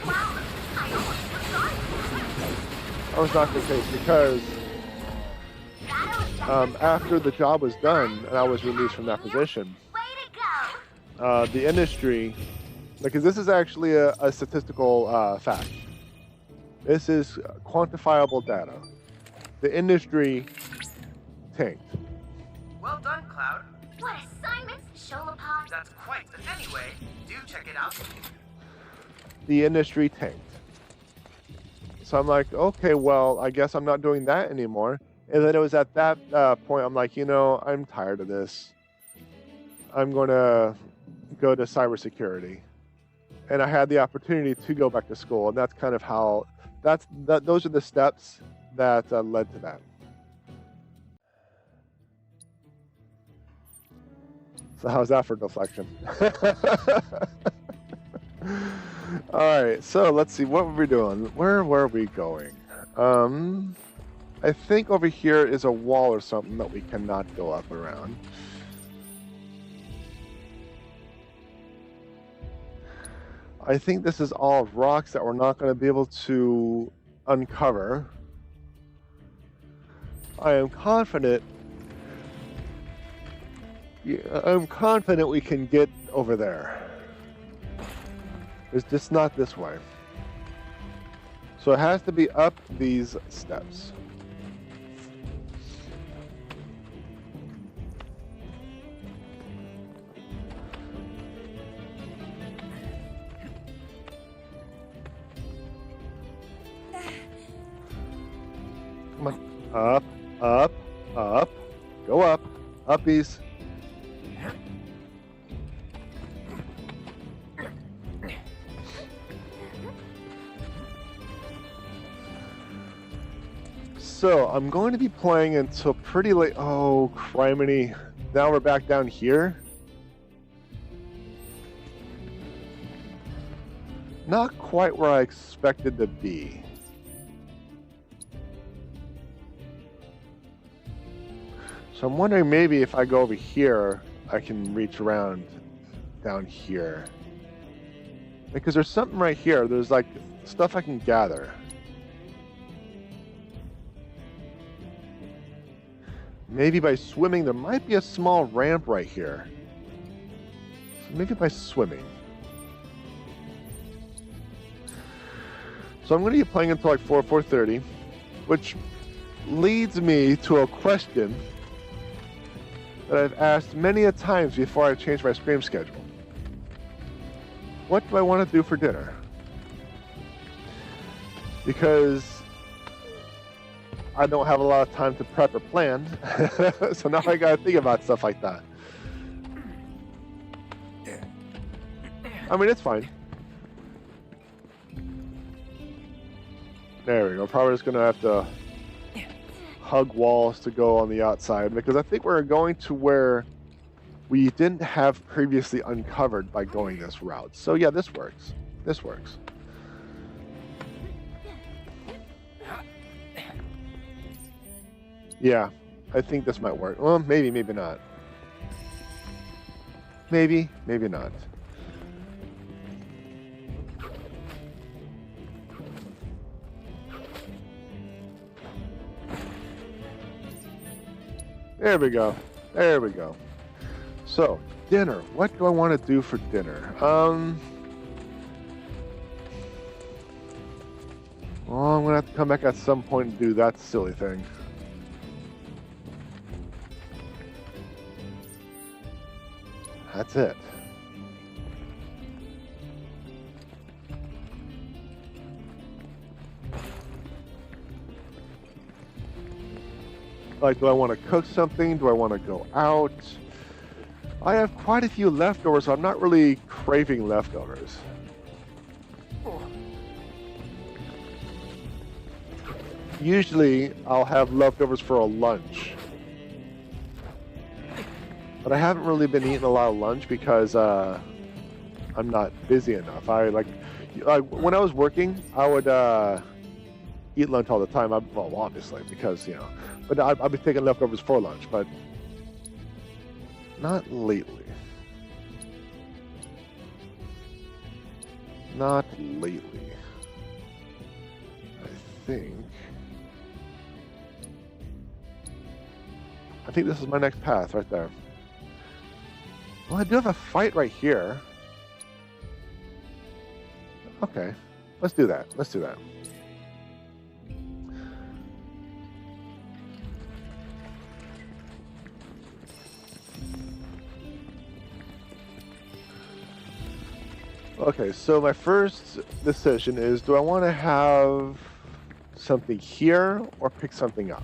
Wow, I almost forgot. That was not the case because after the job was done and I was released from that position, Way to go. the industry, because this is actually a statistical fact. This is quantifiable data. The industry tanked. Well done, Cloud. What assignments, Sholopod? That's quite. Anyway, do check it out. The industry tanked. So I'm like, okay, well, I guess I'm not doing that anymore. And then it was at that point, I'm like, you know, I'm tired of this. I'm going to go to cybersecurity. And I had the opportunity to go back to school. And that's kind of how, those are the steps that led to that. So how's that for deflection? All right, so let's see, what were we doing? Where were we going? I think over here is a wall or something that we cannot go up around. I think this is all rocks that we're not going to be able to uncover. I am confident. Yeah, I'm confident we can get over there. It's just not this way. So it has to be up these steps. Come on. Up, up, up. Go up. Uppies. So I'm going to be playing until pretty late. Oh, criminy. Now we're back down here. Not quite where I expected to be. So I'm wondering maybe if I go over here, I can reach around down here. Because there's something right here. There's like stuff I can gather. Maybe by swimming, there might be a small ramp right here. So maybe by swimming. So I'm going to be playing until like 4:30, which leads me to a question that I've asked many a times before I change my stream schedule. What do I want to do for dinner? Because I don't have a lot of time to prep or plan, so now I gotta think about stuff like that. I mean, it's fine. There we go. Probably just gonna have to hug walls to go on the outside, because I think we're going to where we didn't have previously uncovered by going this route. So yeah, this works. This works. Yeah, I think this might work. Well, maybe, maybe not. Maybe, maybe not. There we go. There we go. So, dinner. What do I want to do for dinner? Well, I'm going to have to come back at some point and do that silly thing. That's it. Like, do I want to cook something? Do I want to go out? I have quite a few leftovers, so I'm not really craving leftovers. usually I'll have leftovers for a lunch. But I haven't really been eating a lot of lunch because I'm not busy enough. When I was working, I would eat lunch all the time. Well, obviously, because, you know, but I'd be taking leftovers for lunch, but not lately. Not lately. I think this is my next path right there. Well, I do have a fight right here. Okay, let's do that. Let's do that. Okay, so my first decision is, do I want to have something here or pick something up?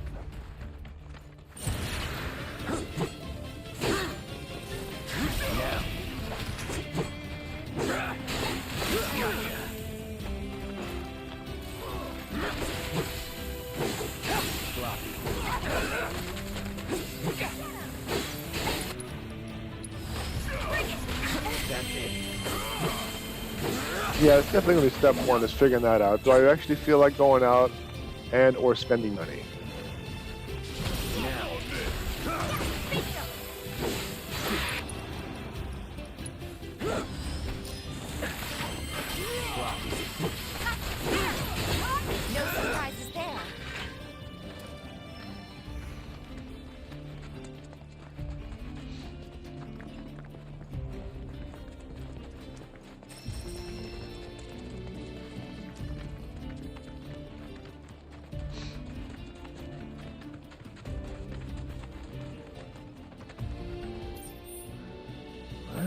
Yeah, it's definitely going to be step one, is figuring that out. Do I actually feel like going out and or spending money? No surprises there.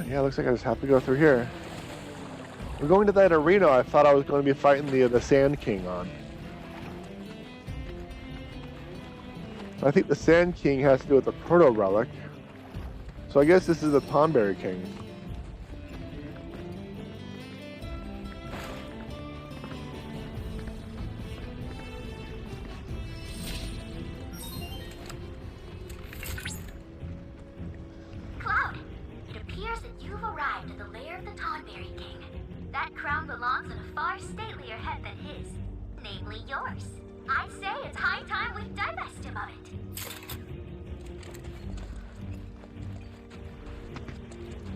Yeah, looks like I just have to go through here. We're going to that arena I thought I was going to be fighting the Sand King on. I think the Sand King has to do with the Proto Relic. So I guess this is the Tonberry King. Cloud, it appears that you've arrived at the lair of the Tonberry King. That crown belongs in a far statelier head than his, namely yours. I'd say it's high time we divest him of it.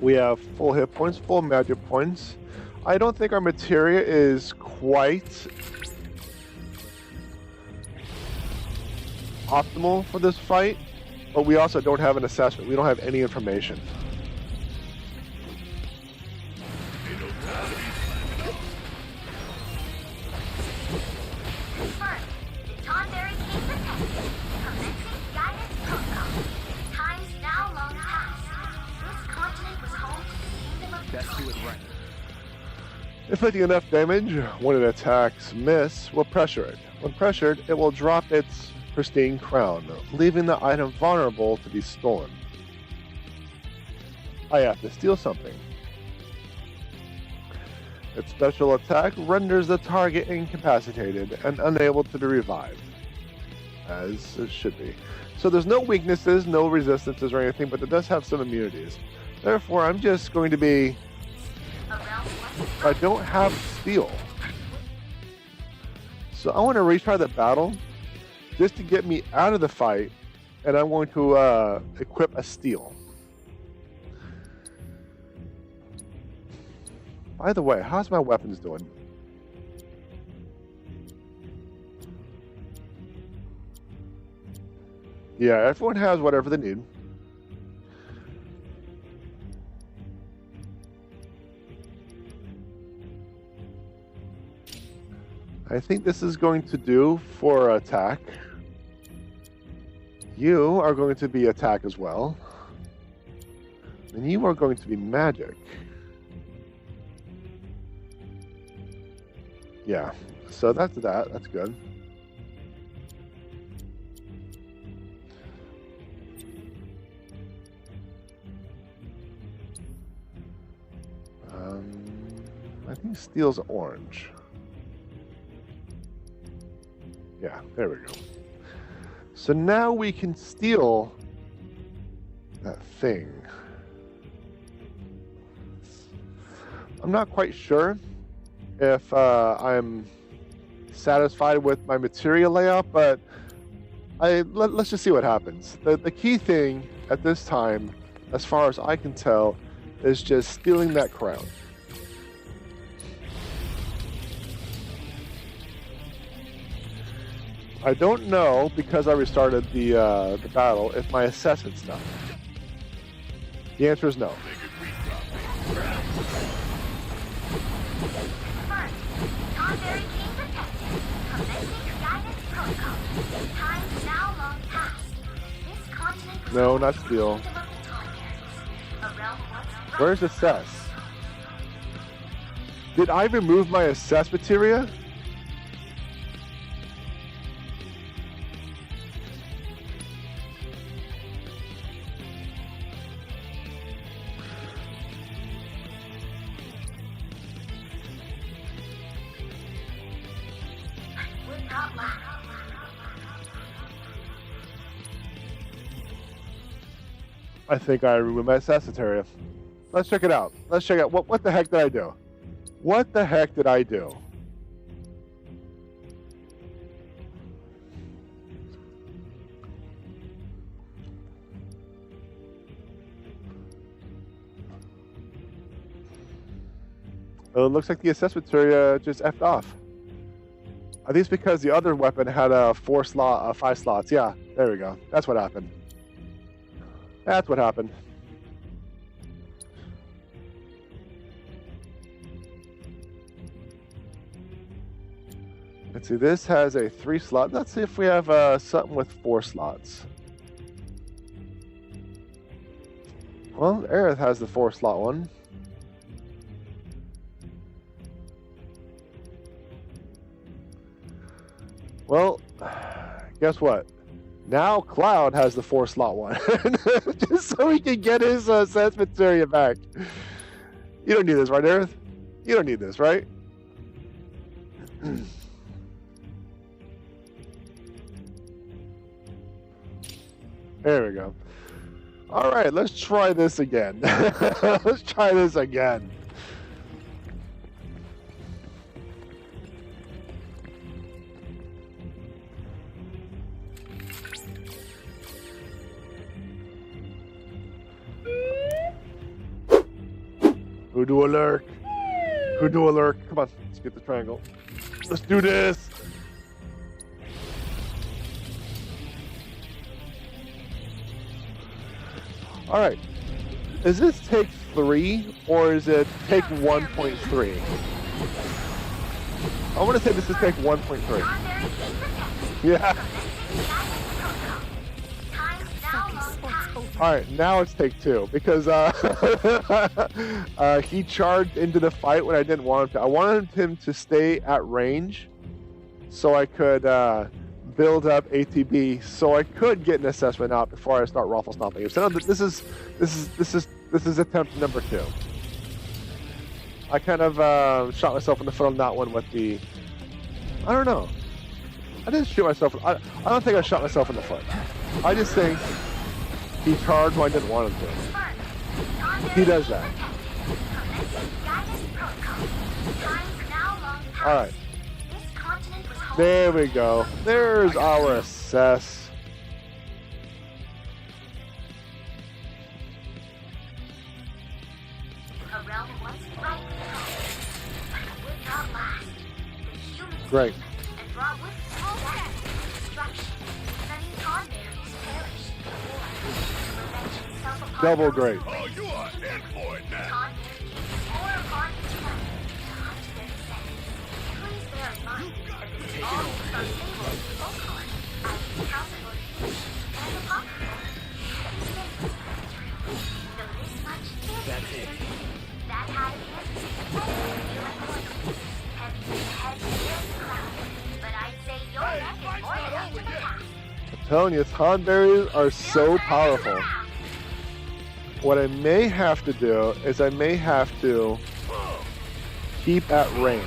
We have full hit points, full magic points. I don't think our materia is quite optimal for this fight, but we also don't have an assessment. We don't have any information. Confirmed. The Tonberry King's attempted. Commencing guidance protocol. Time's now long past. This continent was home to the kingdom of Best do it right. Inflicting enough damage when it attacks miss will pressure it. When pressured, it will drop its pristine crown, leaving the item vulnerable to be stolen. I have to steal something. Its special attack renders the target incapacitated and unable to be revived, as it should be. So there's no weaknesses, no resistances or anything, but it does have some immunities. Therefore, I'm just going to be... I don't have steal. So I want to retry the battle just to get me out of the fight, and I'm going to equip a steal. By the way, how's my weapons doing? Yeah, everyone has whatever they need. I think this is going to do for attack. You are going to be attack as well. And you are going to be magic. Yeah, so that's that. That's good. I think steel's orange. Yeah, there we go. So now we can steal that thing. I'm not quite sure if I'm satisfied with my material layout, but let's just see what happens. The key thing at this time, as far as I can tell, is just stealing that crown. I don't know, because I restarted the battle, if my assessment's done. The answer is no. No, not steal. Where's assess? Did I remove my assess materia? I think I removed my Sassataria. Let's check it out. Let's check out what the heck did I do? What the heck did I do? Well, it looks like the assessment area just effed off. I think it's because the other weapon had a 5 slots. Yeah, there we go. That's what happened. That's what happened. Let's see, this has a 3 slot. Let's see if we have something with 4 slots. Well, Aerith has the 4 slot one. Well, guess what? Now Cloud has the 4 slot one. Just so he can get his sense materia back. You don't need this, right, Aerith? You don't need this, right? There we go. All right, let's try this again. Let's try this again. Who do a lurk? Who do a lurk? Come on, let's get the triangle. Let's do this. All right. Is this take 3 or is it take 1.3? I want to say this is take 1.3. Yeah. All right, now it's take 2 because he charged into the fight when I didn't want him to. I wanted him to stay at range so I could build up ATB so I could get an assessment out before I start raffle stomping him. So this is attempt number 2. I kind of shot myself in the foot on that one with the. I don't know. I didn't shoot myself. I don't think I shot myself in the foot. I just think he charged when I didn't want him to. He does that. All right. There we go. There's our assess. Great. Double great. Oh, you are in for it now. That's it. I'm telling you, Tonberries are so powerful. What I may have to do is I may have to keep at range.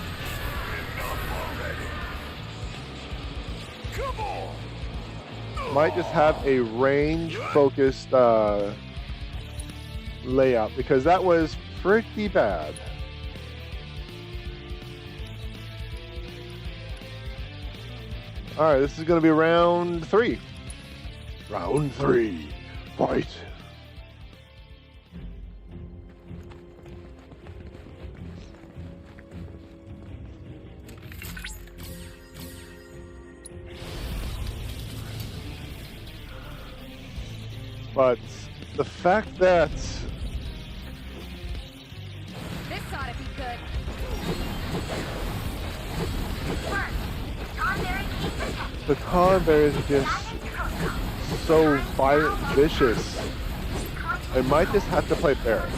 might just have a range-focused layout because that was pretty bad. All right, this is going to be round 3. Round 3, fight. But the fact that This ought to be good. the Conberries are just so violent, vicious, I might just have to play Barret.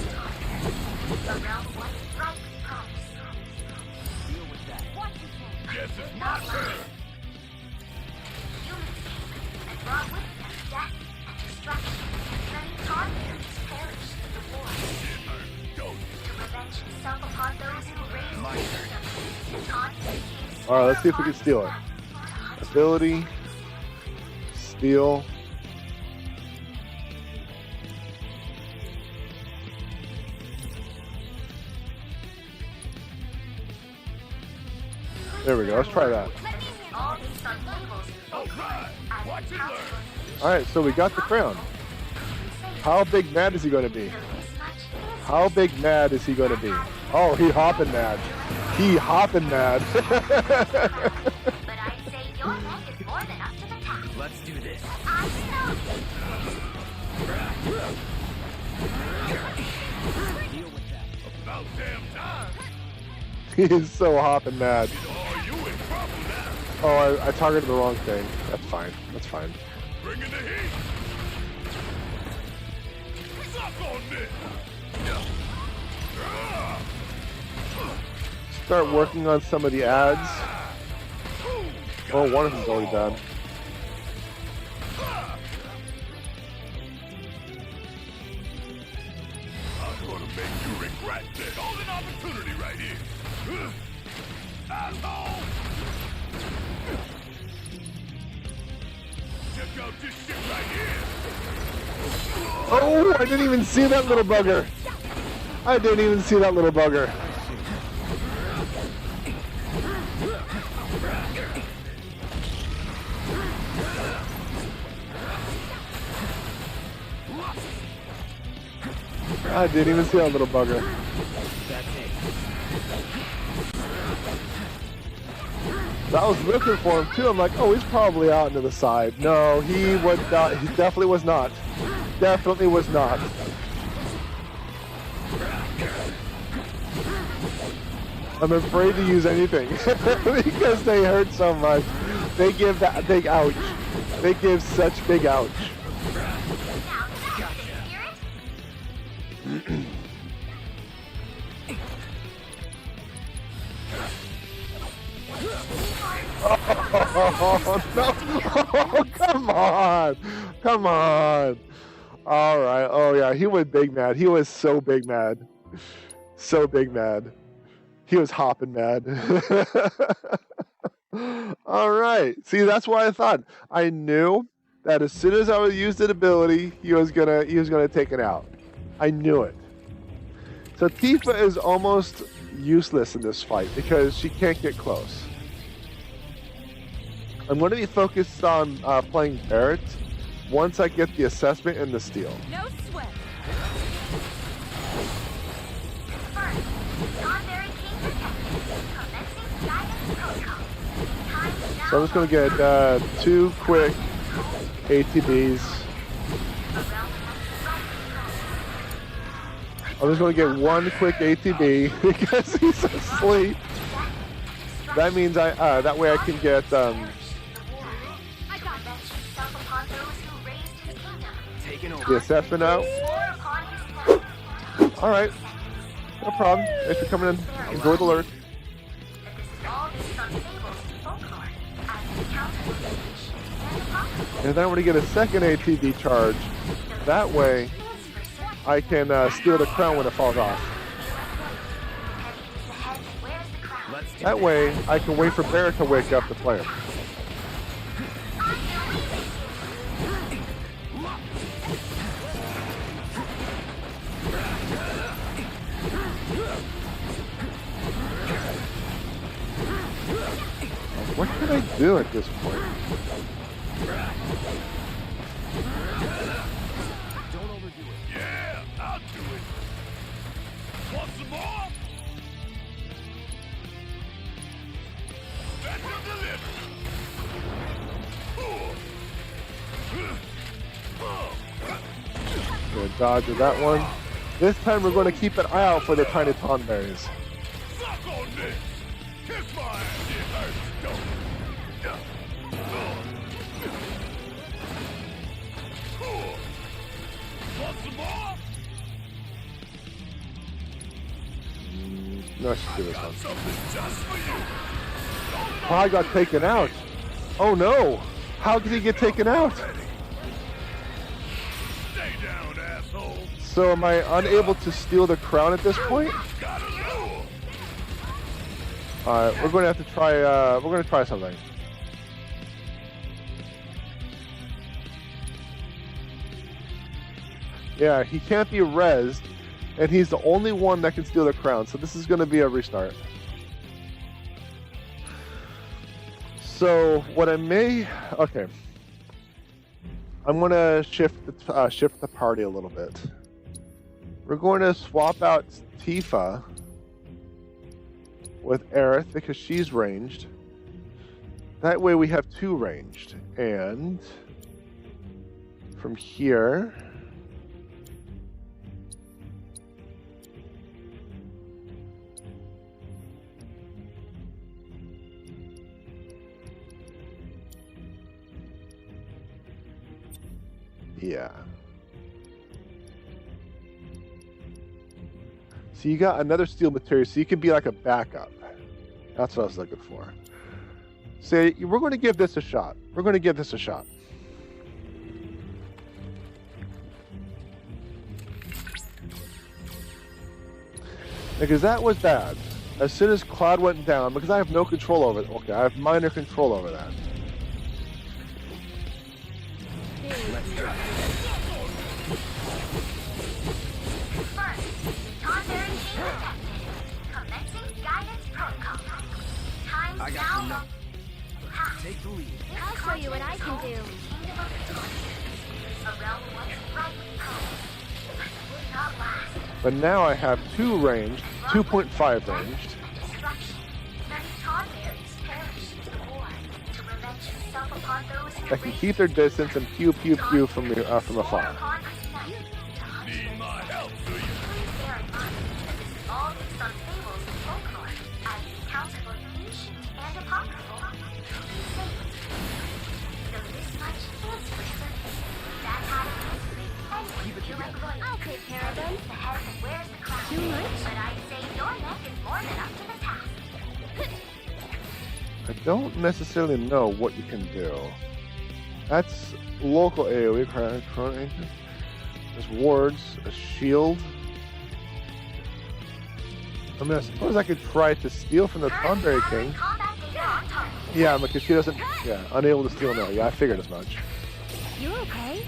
Guess it's my turn. Alright, let's see if we can steal it. Ability, steal. There we go, let's try that. Alright, so we got the crown. How big mad is he going to be? How big mad is he going to be? Oh, he hopping mad. He hopping mad. Let's do this. About damn time. He is so hopping mad. Oh, you in trouble now. Oh, I targeted the wrong thing. That's fine. That's fine. Bring in the heat. Suck on this. Start working on some of the ads. Oh, one of them's already done. I'm gonna make you regret this. Golden opportunity right here. Asshole! Check out this shit right here. Oh, I didn't even see that little bugger. I didn't even see that little bugger. I didn't even see that little bugger. I was looking for him too. I'm like, oh, he's probably out into the side. No, he was not. He definitely was not. Definitely was not. I'm afraid to use anything because they hurt so much. They give that big ouch. They give such big ouch. Oh, no. Oh, come on. Come on. All right. Oh, yeah. He was big mad. He was so big mad. So big mad. He was hopping mad. All right. See, that's why I thought. I knew that as soon as I would use the ability, he was gonna take it out. I knew it. So Tifa is almost useless in this fight because she can't get close. I'm going to be focused on playing Barret once I get the assessment and the steal. No sweat. So I'm just going to get 2 quick ATBs. I'm just going to get 1 quick ATB because he's asleep. That means that way I can get the assessment out. All right, no problem. Thanks for coming in. Enjoy the lurk. And then I'm going to get a second ATB charge. That way, I can steal the crown when it falls off. That way, I can wait for Barret to wake up to play him. What can I do at this point? Don't overdo it. Yeah, I'll do it. Want some more? Special delivery. Good dodge with that one. This time we're going to keep an eye out for the tiny tonberries. Suck on this. Kiss my ass. It hurts, don't it? Want some more? No, I should do this one. Something just for you. Clyde got taken out. Oh no! How did he get taken out? Stay down, asshole. So am I unable to steal the crown at this point? Alright, we're going to have to try, we're going to try something. Yeah, he can't be rezzed, and he's the only one that can steal the crown, so this is going to be a restart. So, what I may... Okay. I'm going to shift the party a little bit. We're going to swap out Tifa with Aerith because she's ranged. That way we have 2 ranged. And from here... Yeah. So you got another steel material, so you can be like a backup. That's what I was looking for. Say, we're going to give this a shot. We're going to give this a shot. Because that was bad. As soon as Cloud went down, because I have no control over it. Okay, I have minor control over that. Let's try. I got you. Take the lead. I'll show you what I can do. But now I have 2 ranged, 2.5 ranged. That can keep their distance and pew pew pew from afar. Need my help, do you? I'll take care of them. Too much? But I'd say your neck is more than up to the task. I don't necessarily know what you can do. That's local AoE. There's wards, a shield. I mean, I suppose I could try to steal from the Thornberry King. Yeah, because she doesn't. Yeah, unable to steal now. Yeah, I figured as much. You okay?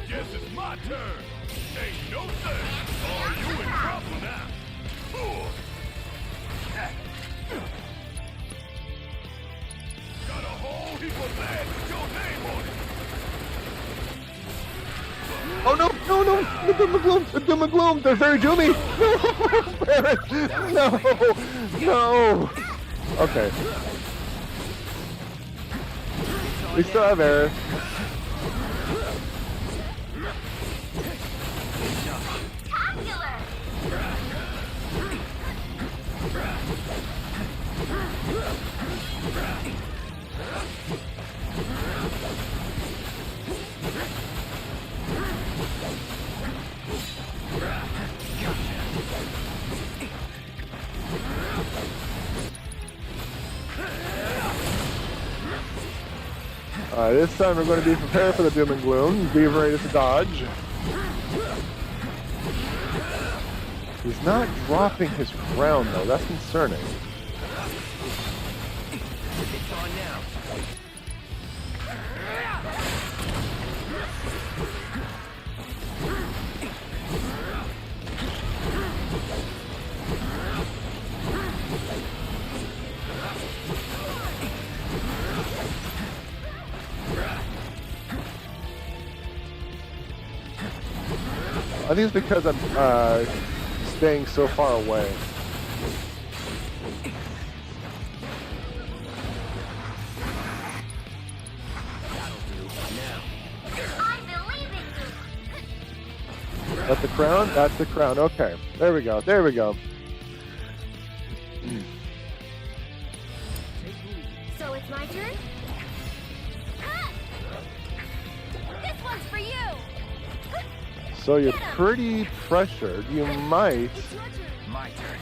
Guess it's my turn. Ain't no sense. Are you in trouble now? Got a whole heap of land with your name on it. Oh no, no, no! The doom and gloom, the doom and gloom, they're very doomy! No! No! No! Okay. We still have Aerith. This time we're going to be prepared for the doom and gloom. Be ready to dodge. He's not dropping his crown though. That's concerning. It's on now. I think it's because I'm staying so far away. That's the crown? That's the crown. Okay. There we go. There we go. So it's my turn? Ah! This one's for you! So you're pretty pressured. You might. My turn.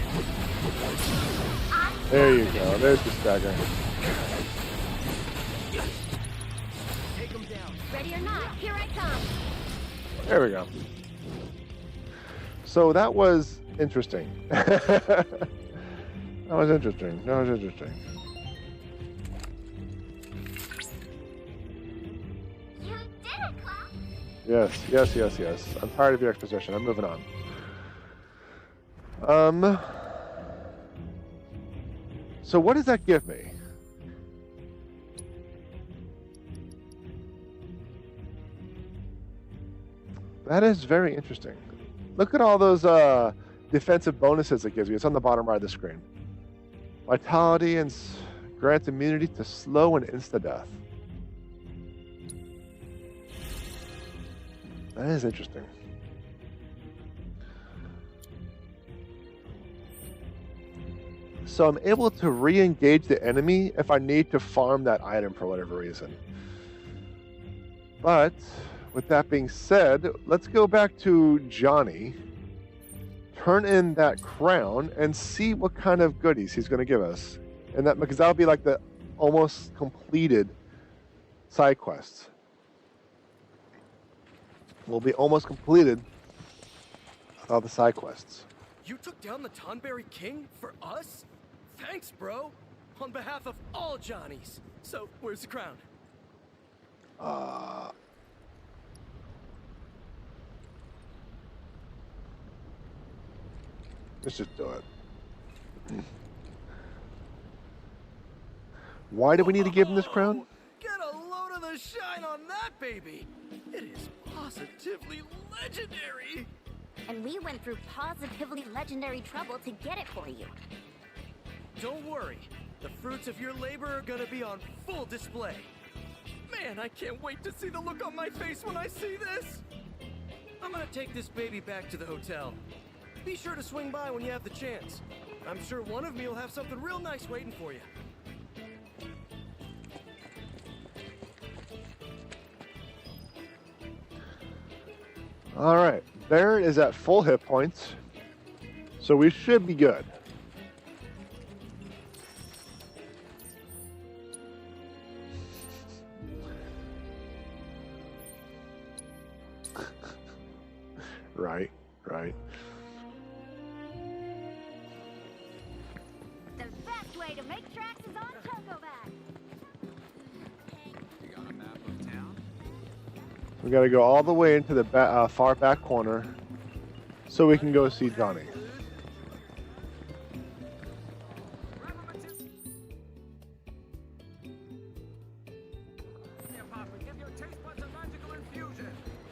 There you go. There's the stagger. Take him down. Ready or not, here I come. There we go. So that was interesting. That was interesting. That was interesting. You did it, Cloud. Yes, yes, yes, yes. I'm tired of your exposition. I'm moving on. So what does that give me? That is very interesting. Look at all those defensive bonuses it gives you. It's on the bottom right of the screen. Vitality and grants immunity to slow and insta-death. That is interesting. So I'm able to re-engage the enemy if I need to farm that item for whatever reason. But with that being said, let's go back to Johnny, turn in that crown, and see what kind of goodies he's going to give us. And that, because that'll be like the almost completed side quests. Will be almost completed with all the side quests. You took down the Tonberry King for us? Thanks, bro. On behalf of all Johnnies. So, where's the crown? Let's just do it. Why do we need to give him this crown? Get a load of the shine on that baby. It is positively legendary. And we went through positively legendary trouble to get it for you. Don't worry. The fruits of your labor are gonna be on full display. Man, I can't wait to see the look on my face when I see this. I'm gonna take this baby back to the hotel. Be sure to swing by when you have the chance. I'm sure one of me will have something real nice waiting for you. All right, Bear is at full hit points, so we should be good. Right, right. The best way to make tracks is on Chocoback. You got a map of town? We got to go all the way into the far back corner so we can go see Johnny.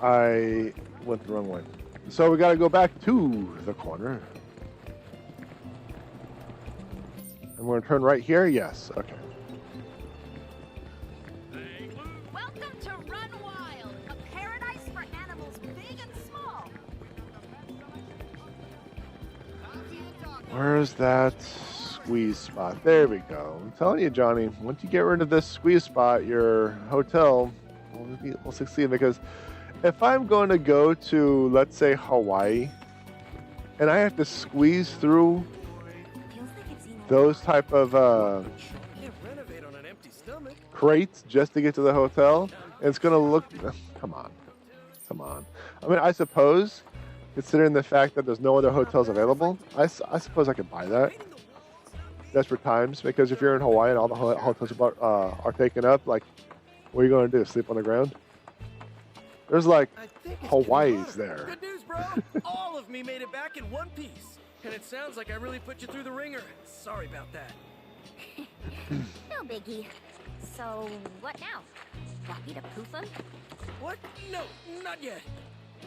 I went the wrong way. So we got to go back to the corner. And we're going to turn right here? Yes. Okay. Welcome to Run Wild, a paradise for animals big and small. Where's that squeeze spot? There we go. I'm telling you, Johnny, once you get rid of this squeeze spot, your hotel will succeed. Because if I'm going to go to, let's say, Hawaii, and I have to squeeze through those type of Can't renovate on an empty stomach. crates just to get to the hotel, and it's going to look... Come on. Come on. I mean, I suppose, considering the fact that there's no other hotels available, I suppose I could buy that. Desperate times, because if you're in Hawaii and all the hotels are taken up, like, what are you going to do? Sleep on the ground? There's like I think it's Hawaii's getting there. Good news, bro. All of me made it back in one piece. And it sounds like I really put you through the ringer. Sorry about that. No biggie. So, what now? Want me to poof him? What? No, not yet.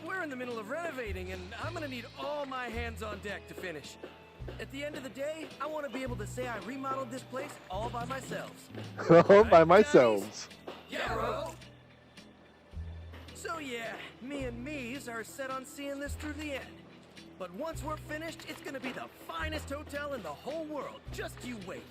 We're in the middle of renovating, and I'm gonna need all my hands on deck to finish. At the end of the day, I want to be able to say I remodeled this place all by myself. All by myself. Yeah, bro. So yeah, me and me's are set on seeing this through the end. But once we're finished, it's gonna be the finest hotel in the whole world. Just you wait.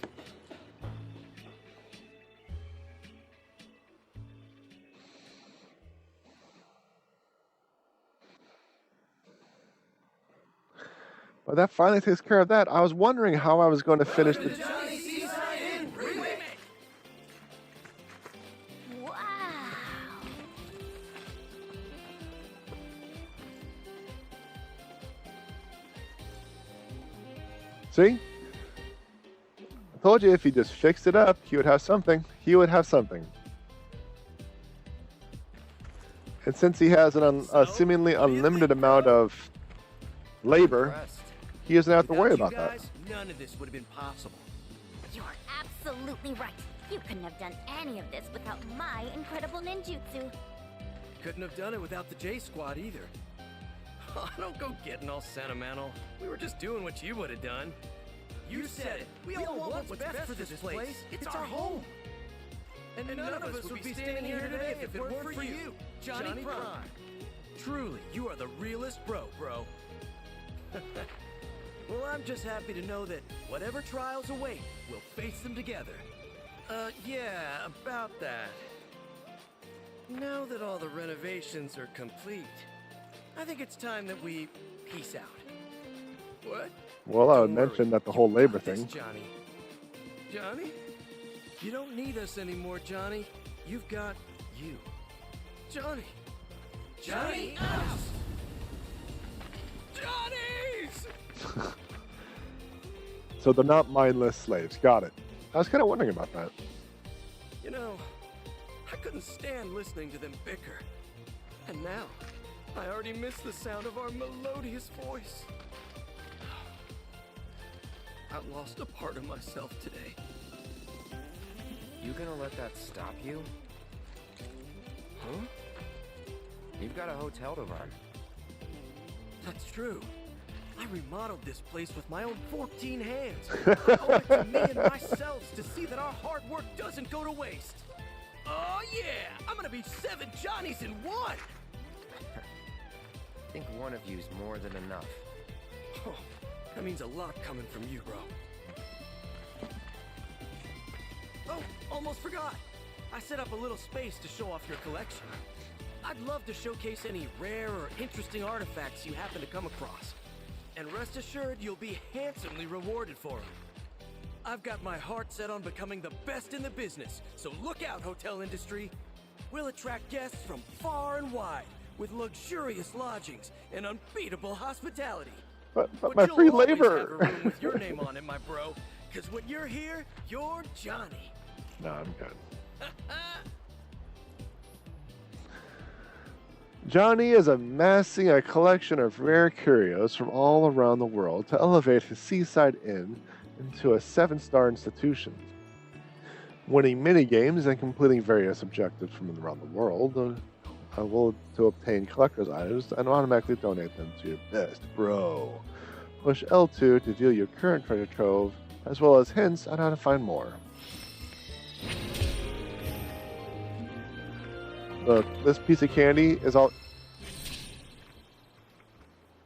But that finally takes care of that. I was wondering how I was going to finish the... Wow. See? I told you if he just fixed it up, he would have something. He would have something. And since he has a seemingly unlimited amount of labor, he doesn't have to worry about that. None of this would have been possible. You're absolutely right. You couldn't have done any of this without my incredible ninjutsu. Couldn't have done it without the J Squad either. Oh, don't go getting all sentimental. We were just doing what you would have done. You said it. We all want what's best for this place. It's our home. And none of us would be standing here today if it weren't for you, Johnny Prime. Truly, you are the realest bro. Well, I'm just happy to know that whatever trials await, we'll face them together. Yeah, about that. Now that all the renovations are complete, I think it's time that we peace out. What? Well, I would mention that the whole labor thing. Johnny? Johnny? You don't need us anymore, Johnny. You've got you. Johnny! Johnny! Us! Johnny's! So they're not mindless slaves. Got it. I was kind of wondering about that. You know, I couldn't stand listening to them bicker. And now, I already miss the sound of our melodious voice. I lost a part of myself today. You gonna let that stop you? Huh? You've got a hotel to run. That's true. I remodeled this place with my own 14 hands. I owe it to me and myself to see that our hard work doesn't go to waste. Oh yeah! I'm gonna be 7 Johnnies in one! I think one of you's more than enough. Oh, that means a lot coming from you, bro. Oh, almost forgot. I set up a little space to show off your collection. I'd love to showcase any rare or interesting artifacts you happen to come across. And rest assured, you'll be handsomely rewarded for them. I've got my heart set on becoming the best in the business, so look out, hotel industry. We'll attract guests from far and wide, with luxurious lodgings and unbeatable hospitality. But my free labor. Have a room with your name on it, my bro. Because when you're here, you're Johnny. No, I'm good. Johnny is amassing a collection of rare curios from all around the world to elevate his seaside inn into a 7-star institution. Winning mini-games and completing various objectives from around the world will to obtain collector's items and automatically donate them to your best bro. Push L2 to view your current treasure trove, as well as hints on how to find more. Look, this piece of candy is all...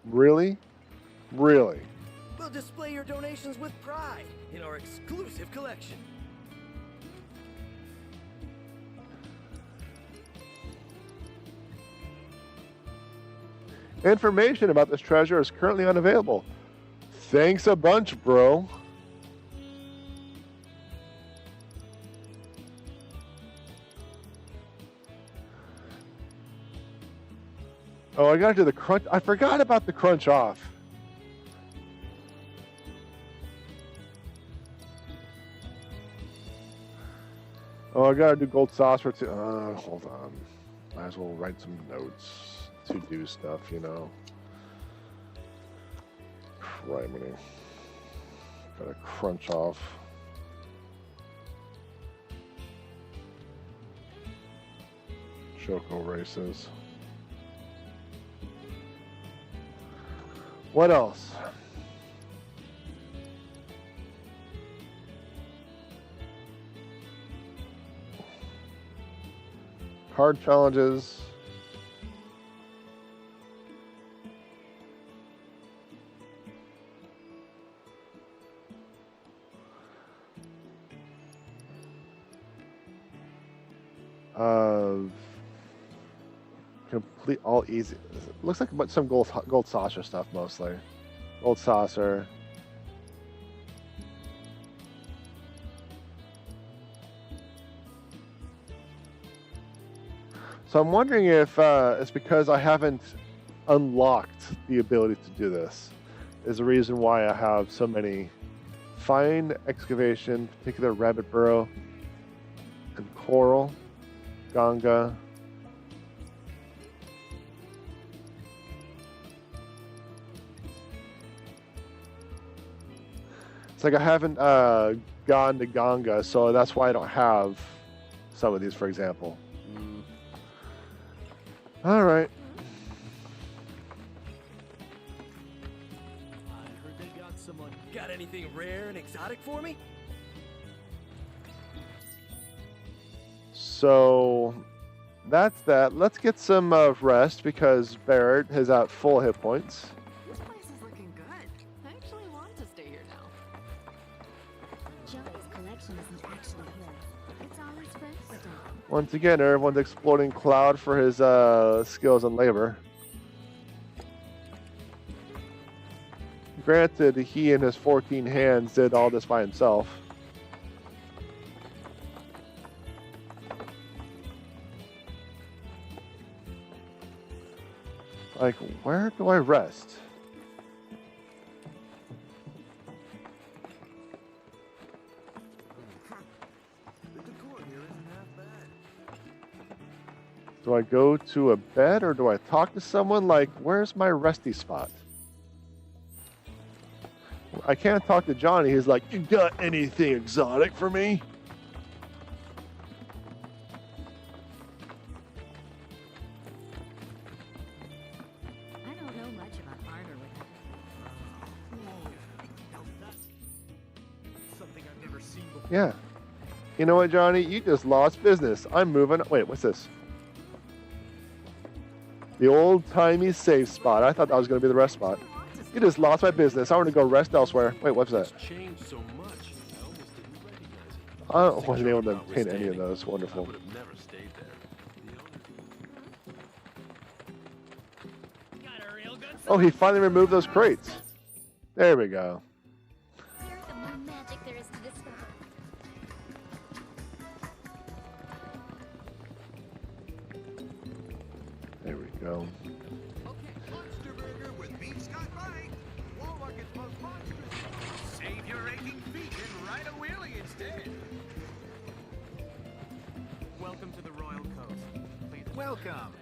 Really? Really? We'll display your donations with pride in our exclusive collection. Information about this treasure is currently unavailable. Thanks a bunch, bro. Oh, I gotta do the crunch. I forgot about the crunch off. Oh, I gotta do gold sauce for two. Hold on. Might as well write some notes to do stuff, you know. Criminy. Gotta crunch off. Choco races. What else? Hard challenges. Complete all easy. Looks like some gold saucer stuff mostly. Gold saucer. So I'm wondering if it's because I haven't unlocked the ability to do this. Is the reason why I have so many. Fine excavation, particular rabbit burrow, and coral, ganga. It's like I haven't gone to ganga, so that's why I don't have some of these, for example. All right. I heard they got someone. Got anything rare and exotic for me? So that's that. Let's get some rest because Barrett is at full hit points. This place is looking good. I actually want to stay here now. Joey's collection isn't actually his. It's always Fred's stuff. Once again, everyone's exploding Cloud for his skills and labor. Granted, he and his 14 hands did all this by himself. Like, where do I rest? The decor here isn't half bad. Do I go to a bed or do I talk to someone? Like, where's my resty spot? I can't talk to Johnny. He's like, you got anything exotic for me? I don't know much about barter with Something I've never seen before. Yeah. You know what, Johnny? You just lost business. I'm moving. Wait, what's this? The old-timey safe spot. I thought that was going to be the rest spot. You just lost my business. I want to go rest elsewhere. Wait, what's that? It's changed so much. I almost didn't recognize it. I wasn't able to obtain any of those. I Wonderful. would have never stayed there. Oh, he finally removed those crates. There we go. Where the more magic there is to discover. There we go. Monster burger with beef Scott Bite. Walmart's most monstrous. Save your aching feet and ride a wheelie instead. Welcome to the Royal Coast. Please welcome.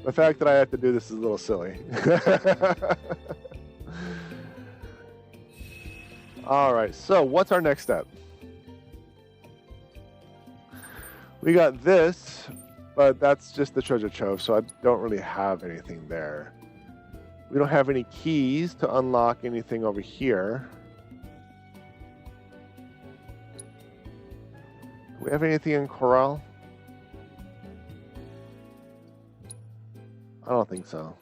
The fact that I have to do this is a little silly. All right, so what's our next step? We got this, but that's just the treasure trove, so I don't really have anything there. We don't have any keys to unlock anything over here. Do we have anything in Corral? I don't think so.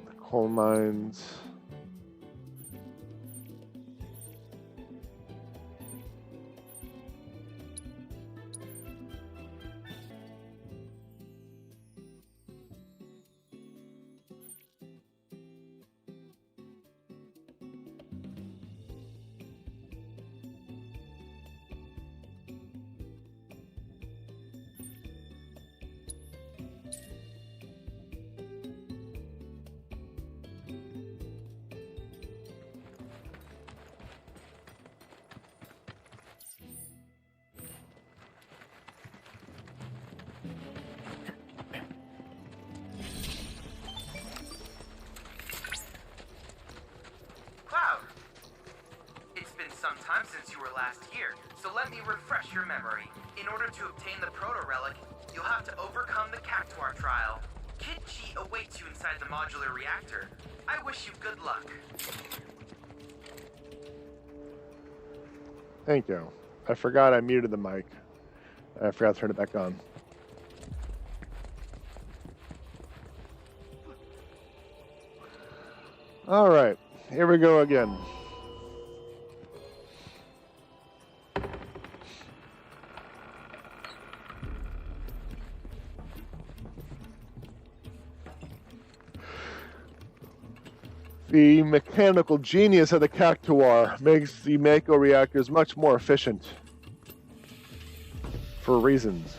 The coal mines. Cloud! It's been some time since you were last here, so let me refresh your memory. In order to obtain the proto-relic, you'll have to overcome the Cactuar trial. Kid Chi awaits you inside the modular reactor. I wish you good luck. Thank you. I forgot I muted the mic. I forgot to turn it back on. All right, here we go again. The mechanical genius of the Cactuar makes the Mako reactors much more efficient. For reasons.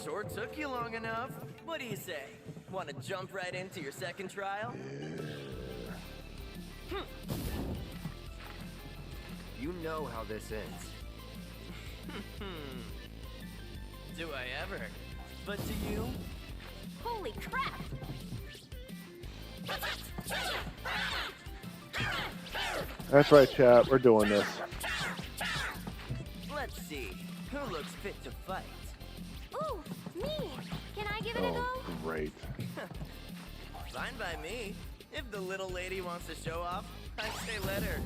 Sure took you long enough. What do you say? Want to jump right into your second trial? You know how this ends. Do I ever? But do you? Holy crap! That's right, chat. We're doing this. Let's see. Who looks fit to fight? Ooh, me! Can I give it a Oh, go? great. Fine by me. If the little lady wants to show off, I say let her.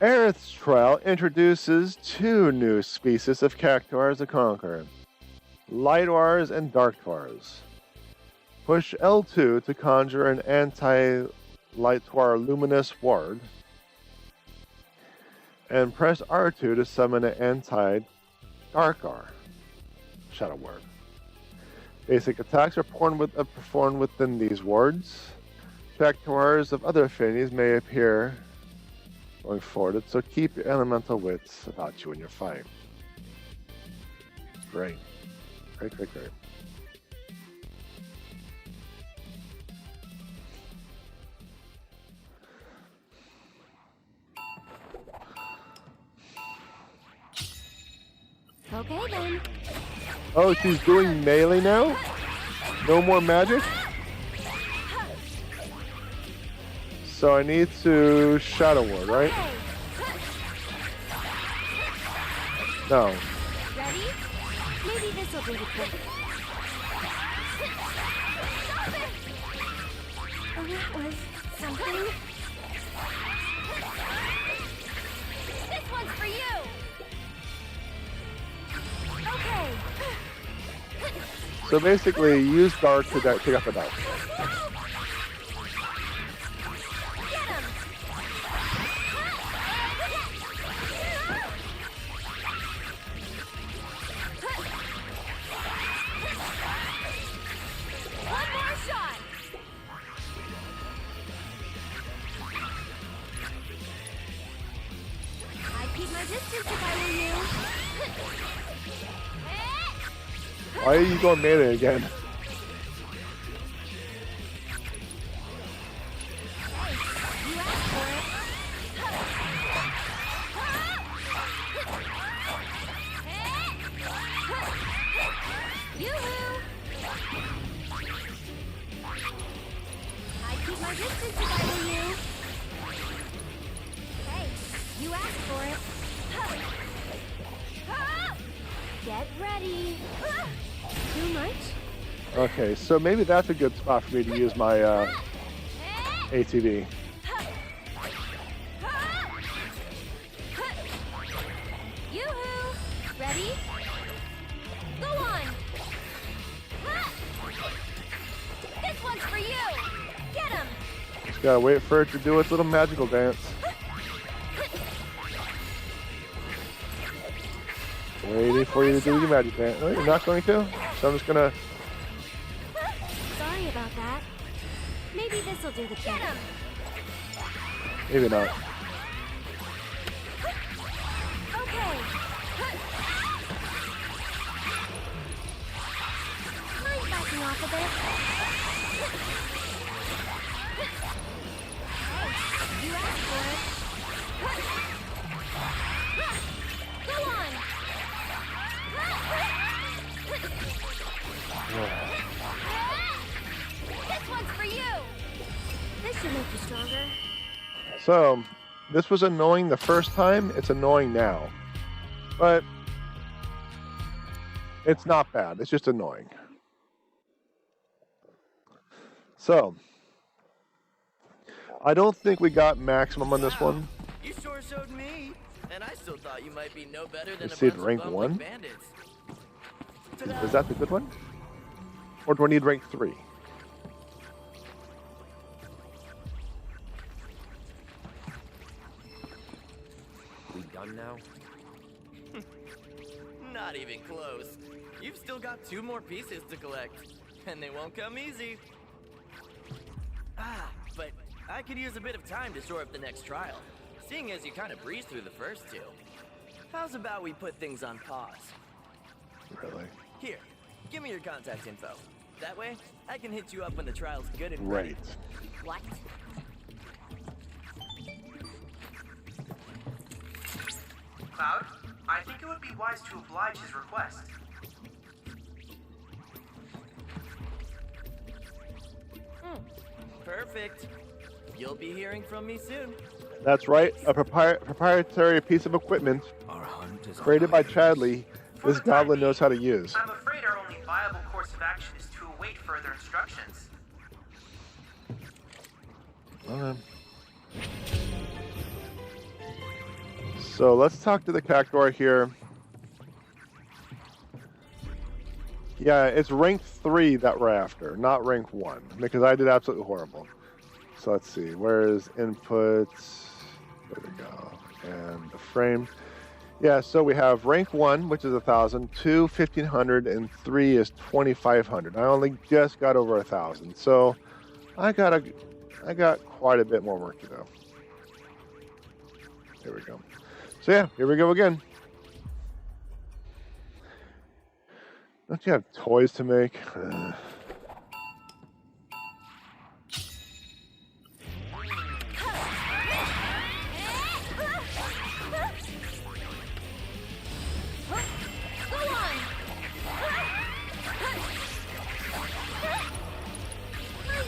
Aerith's trial introduces two new species of Cactuars to conquer. Lightwars and Darktwars. Push L2 to conjure an anti-Lightwar luminous ward. And press R2 to summon an anti-Darkwar shadow ward. Basic attacks are performed within these wards. Cactuars of other affinities may appear going forward, so keep your elemental wits about you in your fight. Great. Great, great, great. Okay then. Oh, she's doing melee now? No more magic? So I need to Shadow Ward, right? No. Ready? Maybe this'll do the trick. Oh, that was something. This one's for you! Okay. So basically, use Dark to pick up a Dark. Why are you going melee again? Okay, so maybe that's a good spot for me to use my ATV. Yoo-hoo! Ready? Go on! This one's for you! Get him! Just gotta wait for it to do its little magical dance. Waiting for you to do your magic dance. No, you're not going to? So I'm just gonna... Sorry about that. Maybe this'll do the trick. Maybe not. Okay. Mind backing off a bit? Hey, you asked for it. Go on. This one's for you. This should make you stronger. So, This was annoying the first time. It's annoying now. But it's not bad. It's just annoying. So, I don't think we got maximum on this one. You sure showed me. And I still thought you might be no better than Let's a see, bunch rank of bumbling 1? bandits. Is that the good one? Or do I need rank 3? We done now? Not even close. You've still got 2 more pieces to collect. And they won't come easy. But I could use a bit of time to shore up the next trial. Seeing as you kind of breezed through the first 2. How's about we put things on pause? Really? Here, give me your contact info. That way, I can hit you up when the trial's good and Right. ready. What? Cloud, I think it would be wise to oblige his request. Perfect. You'll be hearing from me soon. That's right. A proprietary piece of equipment created by Chadley. This goblin knows how to use. I'm afraid our only viable course of action is to await further instructions. Okay. So let's talk to the cactuar here. Yeah, it's rank 3 that we're after, not rank 1, because I did absolutely horrible. So let's see, where is inputs? There we go. And the frame. Yeah, so we have rank 1, which is 1,000, 2, 1,500, and 3 is 2,500. I only just got over 1,000, so I got quite a bit more work to do. Here we go. So yeah, here we go again. Don't you have toys to make?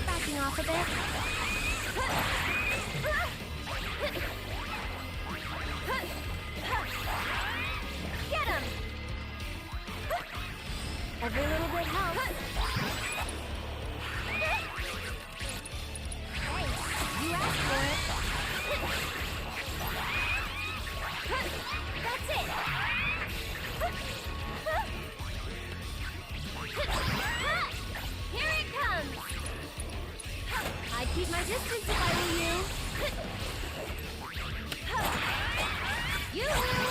Backing off a bit. Get him! Every little bit helps. Hey, you asked for it. That's it. Here it comes. I'd keep my distance if I were you. Yoo-hoo!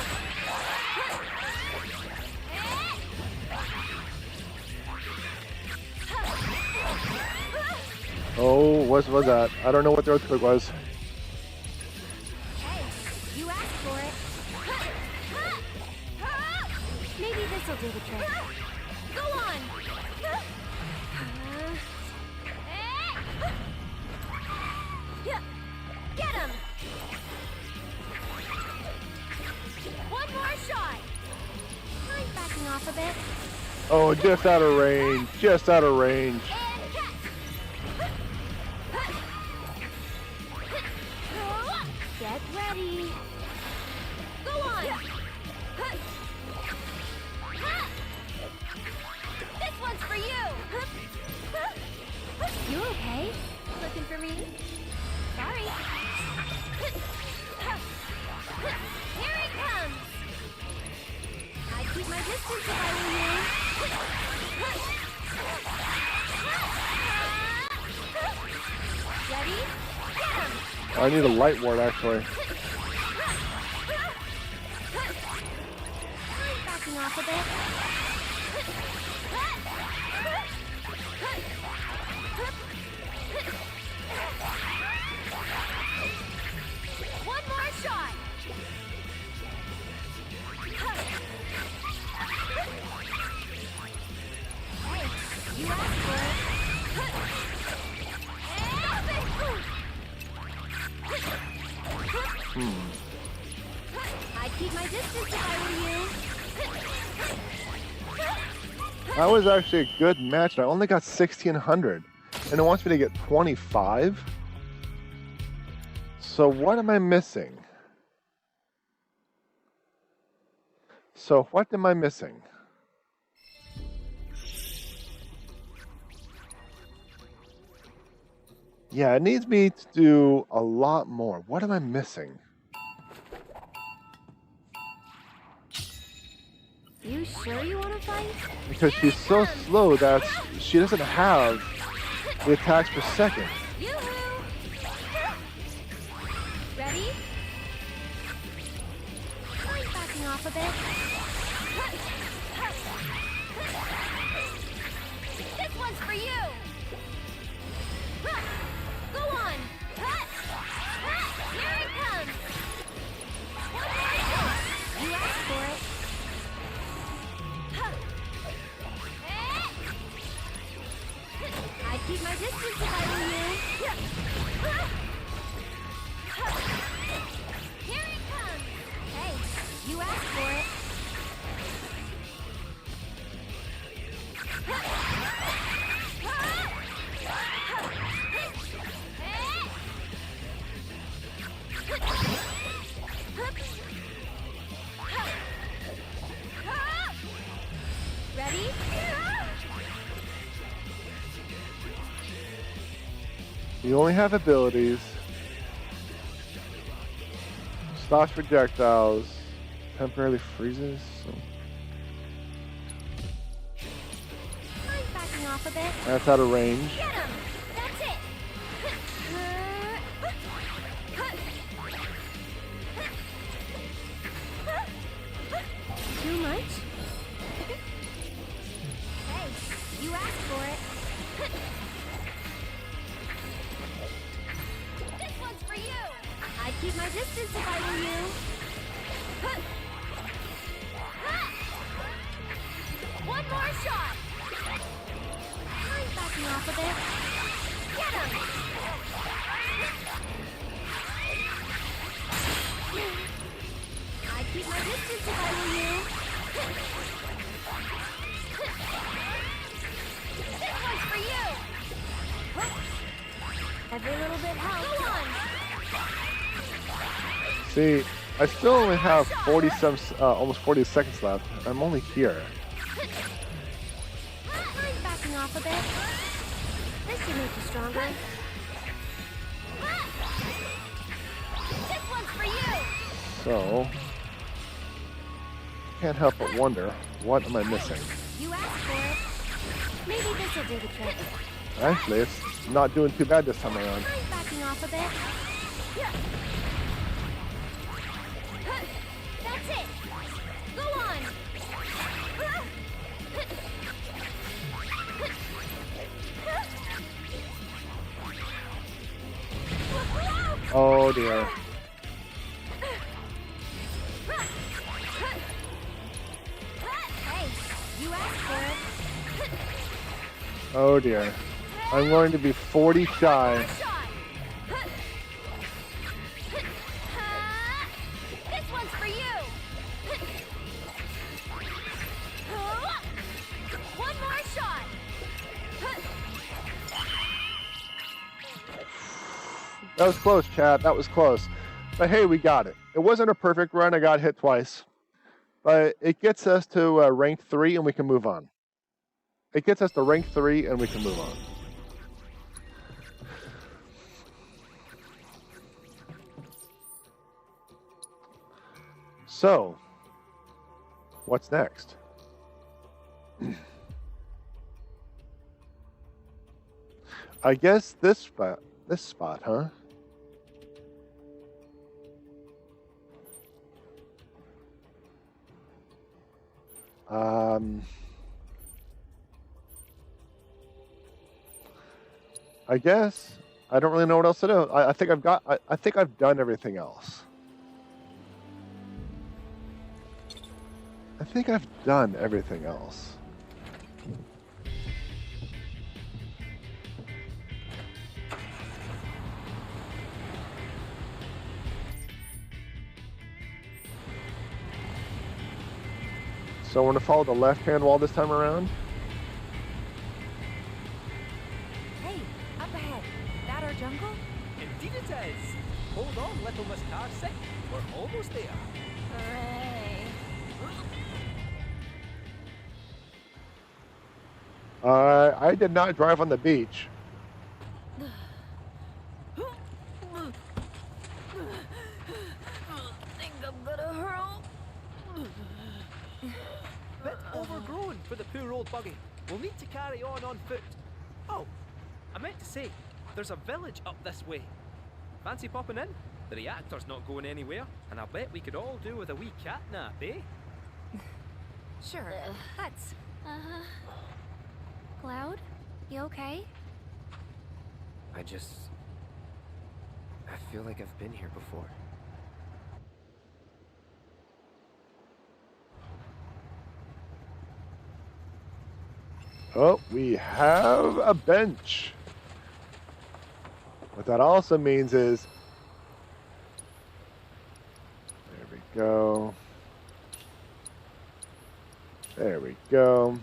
Oh, what was that? I don't know what the earthquake was. Hey, you asked for it. Maybe this'll do the trick. Go on! Get him! One more shot! I'm backing off a bit. Oh, just out of range. Just out of range. Get ready. Go on. This one's for you. You okay? Looking for me? Sorry. Here it comes. I'd keep my distance if I were you. Ready? Get him. I need a light ward, actually. I'm backing off a bit. One more shot. Hey, you asked for it. I'd keep my distance if I were you. That was actually a good match. I only got 1,600. And it wants me to get 25? So what am I missing? So what am I missing? Yeah, it needs me to do a lot more. What am I missing? You sure you want to fight? Because she's so slow that she doesn't have the attacks per second. Yoo-hoo! Ready? I'm backing off a bit. This one's for you! Go on! Here it comes! You asked for it. I'd keep my distance if I were you. Here it comes! Hey, you asked for it. Ready? You only have abilities. Stops projectiles. Temporarily freezes. So. I'm backing off a bit. That's out of range. Get him! That's it! Too much? Hey, you asked for it. This one's for you! I'd keep my distance if I were you. One more shot! I'm backing off a bit. Get him! I'd keep my distance if I were you. This one's for you! Every little bit helps. Go on! See, I still only have 40 some, almost 40 seconds left. I'm only here. I'm backing off a bit. This should make you stronger. This one's for you! So, can't help but wonder, what am I missing? You asked for it. Maybe this'll do the trick. Actually, it's not doing too bad this time around. I'm backing off a bit. That's it! Go on! Oh dear. Hey, you asked for it. Oh dear. I'm going to be 40 shy. This one's for you. One more shot. That was close, chat. That was close. But hey, we got it. It wasn't a perfect run. I got hit twice. But it gets us to rank 3 and we can move on. It gets us to rank 3 and we can move on. So, what's next? I guess this spot, huh? I guess I don't really know what else to do. I think I've done everything else. I think I've done everything else. So I'm going to follow the left-hand wall this time around. Hey, up ahead. That our jungle? Indeed it is. Hold on, little Miss Carsick. We're almost there. Hooray. I did not drive on the beach. Think I'm gonna hurl. Bit overgrown for the poor old buggy. We'll need to carry on foot. Oh, I meant to say, there's a village up this way. Fancy popping in? The reactor's not going anywhere, and I bet we could all do with a wee cat nap, eh? Sure, let's. Cloud, you okay? I feel like I've been here before. Oh, we have a bench. What that also means is, there we go. There we go.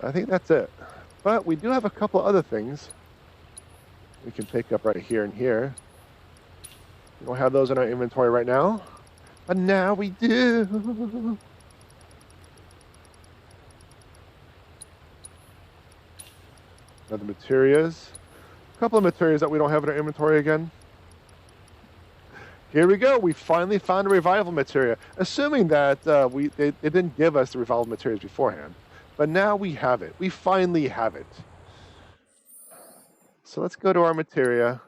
I think that's it. But we do have a couple other things we can pick up right here and here. We don't have those in our inventory right now, but now we do. Other materials. A couple of materials that we don't have in our inventory again. Here we go. We finally found a revival materia. Assuming that they didn't give us the revival materials beforehand. But now we have it. We finally have it. So let's go to our materia.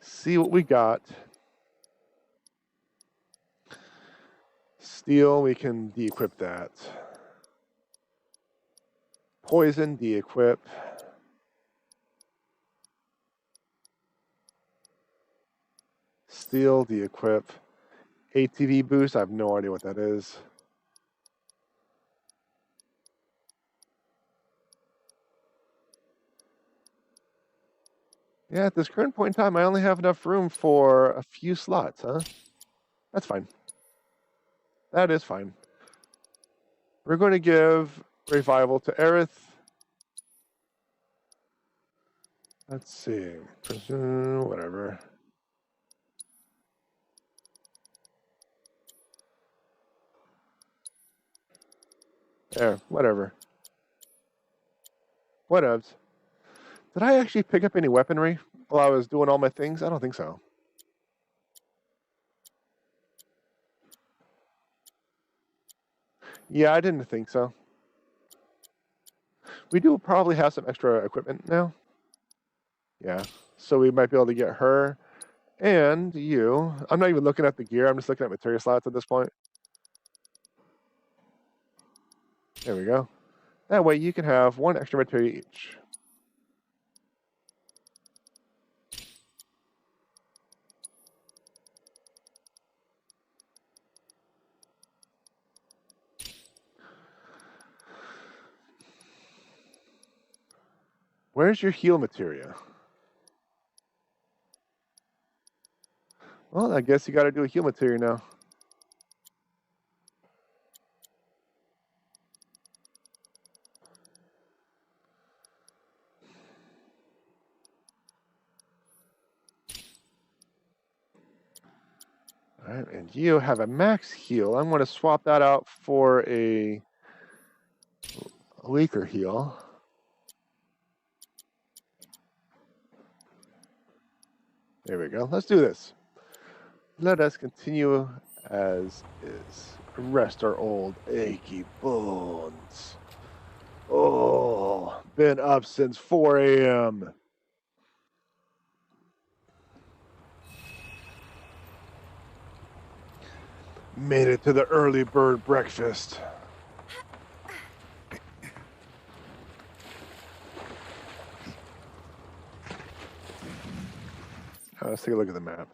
See what we got. Steel, we can de-equip that. Poison, de-equip. Steel, de-equip. ATV boost, I have no idea what that is. Yeah, at this current point in time, I only have enough room for a few slots, huh? That's fine. That is fine. We're going to give revival to Aerith. Let's see. Whatever. There, whatever. Whatevs. Did I actually pick up any weaponry while I was doing all my things? I don't think so. Yeah, I didn't think so. We do probably have some extra equipment now. Yeah, so we might be able to get her and you. I'm not even looking at the gear. I'm just looking at material slots at this point. There we go. That way you can have one extra material each. Where's your heal materia? Well, I guess you got to do a heal materia now. All right, and you have a max heal. I'm going to swap that out for a weaker heal. There we go. Let's do this. Let us continue as is. Rest our old achy bones. Oh, been up since 4 a.m. Made it to the early bird breakfast. Let's take a look at the map.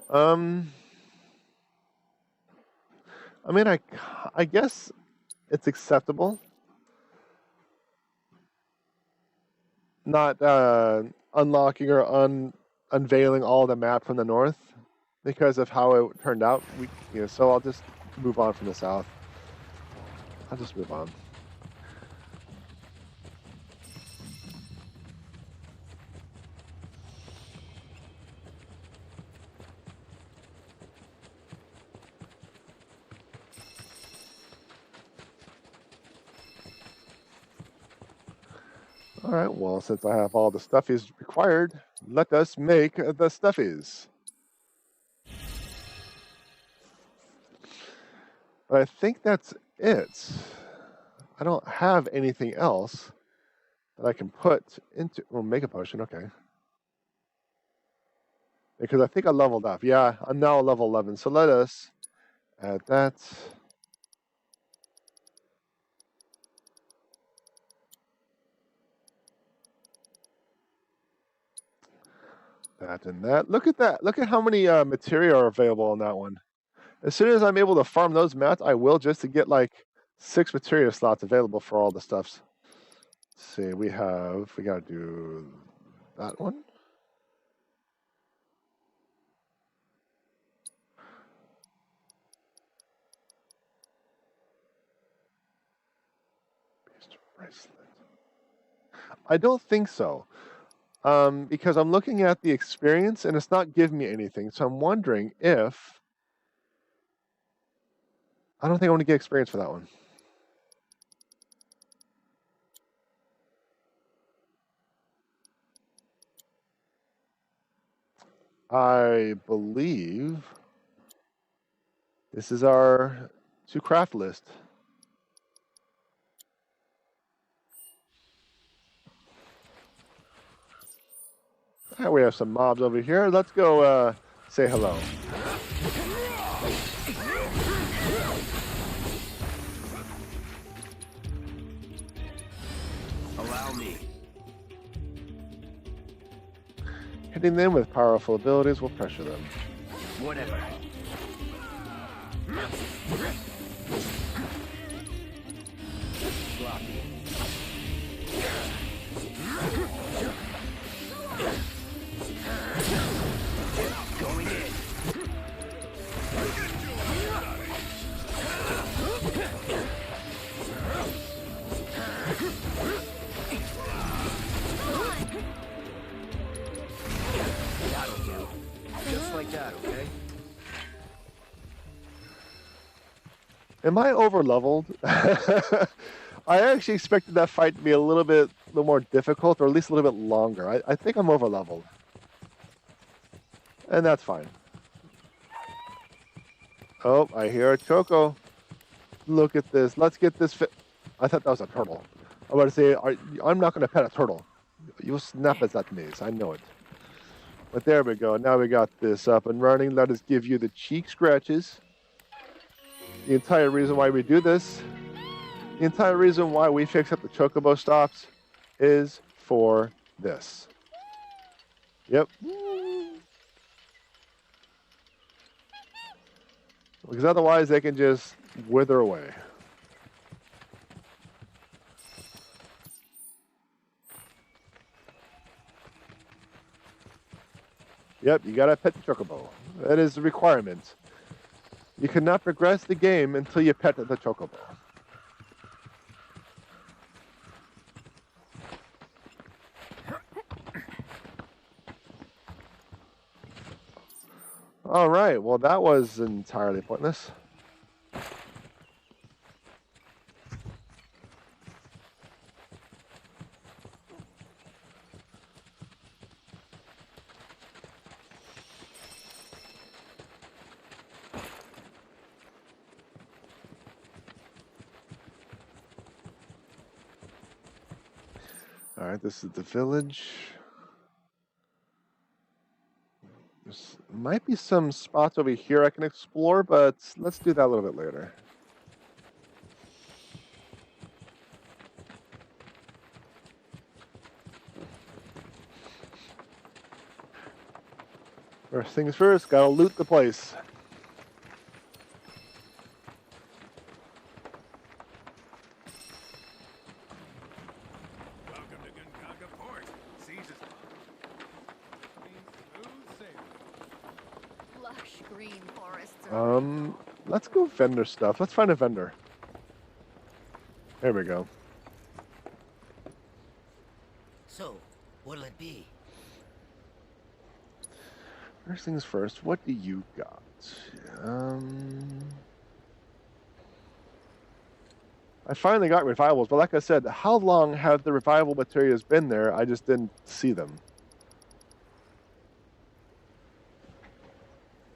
I mean, I guess it's acceptable. Not unlocking or unveiling all the map from the north because of how it turned out. So I'll just move on from the south. I'll just move on. All right, well, since I have all the stuffies required, let us make the stuffies. But I think that's it. I don't have anything else that I can put into... Well, make a potion, okay. Because I think I leveled up. Yeah, I'm now level 11. So let us add that. That and that. Look at that. Look at how many material are available on that one. As soon as I'm able to farm those mats, I will, just to get like 6 material slots available for all the stuffs. Let's see, we got to do that one. Bracelet. I don't think so. Because I'm looking at the experience and it's not giving me anything. So I'm wondering if... I don't think I want to get experience for that one. I believe this is our to craft list. All right, we have some mobs over here. Let's go say hello. Allow me. Hitting them with powerful abilities will pressure them. Whatever. Sloppy. Going in. That'll do. Just like that, okay? Am I over leveled? I actually expected that fight to be a little more difficult, or at least a little bit longer. I think I'm over leveled. And that's fine. Oh, I hear a Choco. Look at this. Let's get this fit. I thought that was a turtle. I'm about to say, I'm not going to pet a turtle. You'll snap at that maze. I know it. But there we go. Now we got this up and running. Let us give you the cheek scratches. The entire reason why we do this, the entire reason why we fix up the chocobo stops is for this. Yep. Because otherwise they can just wither away. Yep, you gotta pet the chocobo. That is the requirement. You cannot progress the game until you pet the chocobo. All right, well, that was entirely pointless. All right, this is the village. There might be some spots over here I can explore, but let's do that a little bit later. First things first, gotta loot the place. Let's go vendor stuff. Let's find a vendor. There we go. So, what'll it be? First things first, what do you got? I finally got revivals, but like I said, how long have the revival materials been there? I just didn't see them.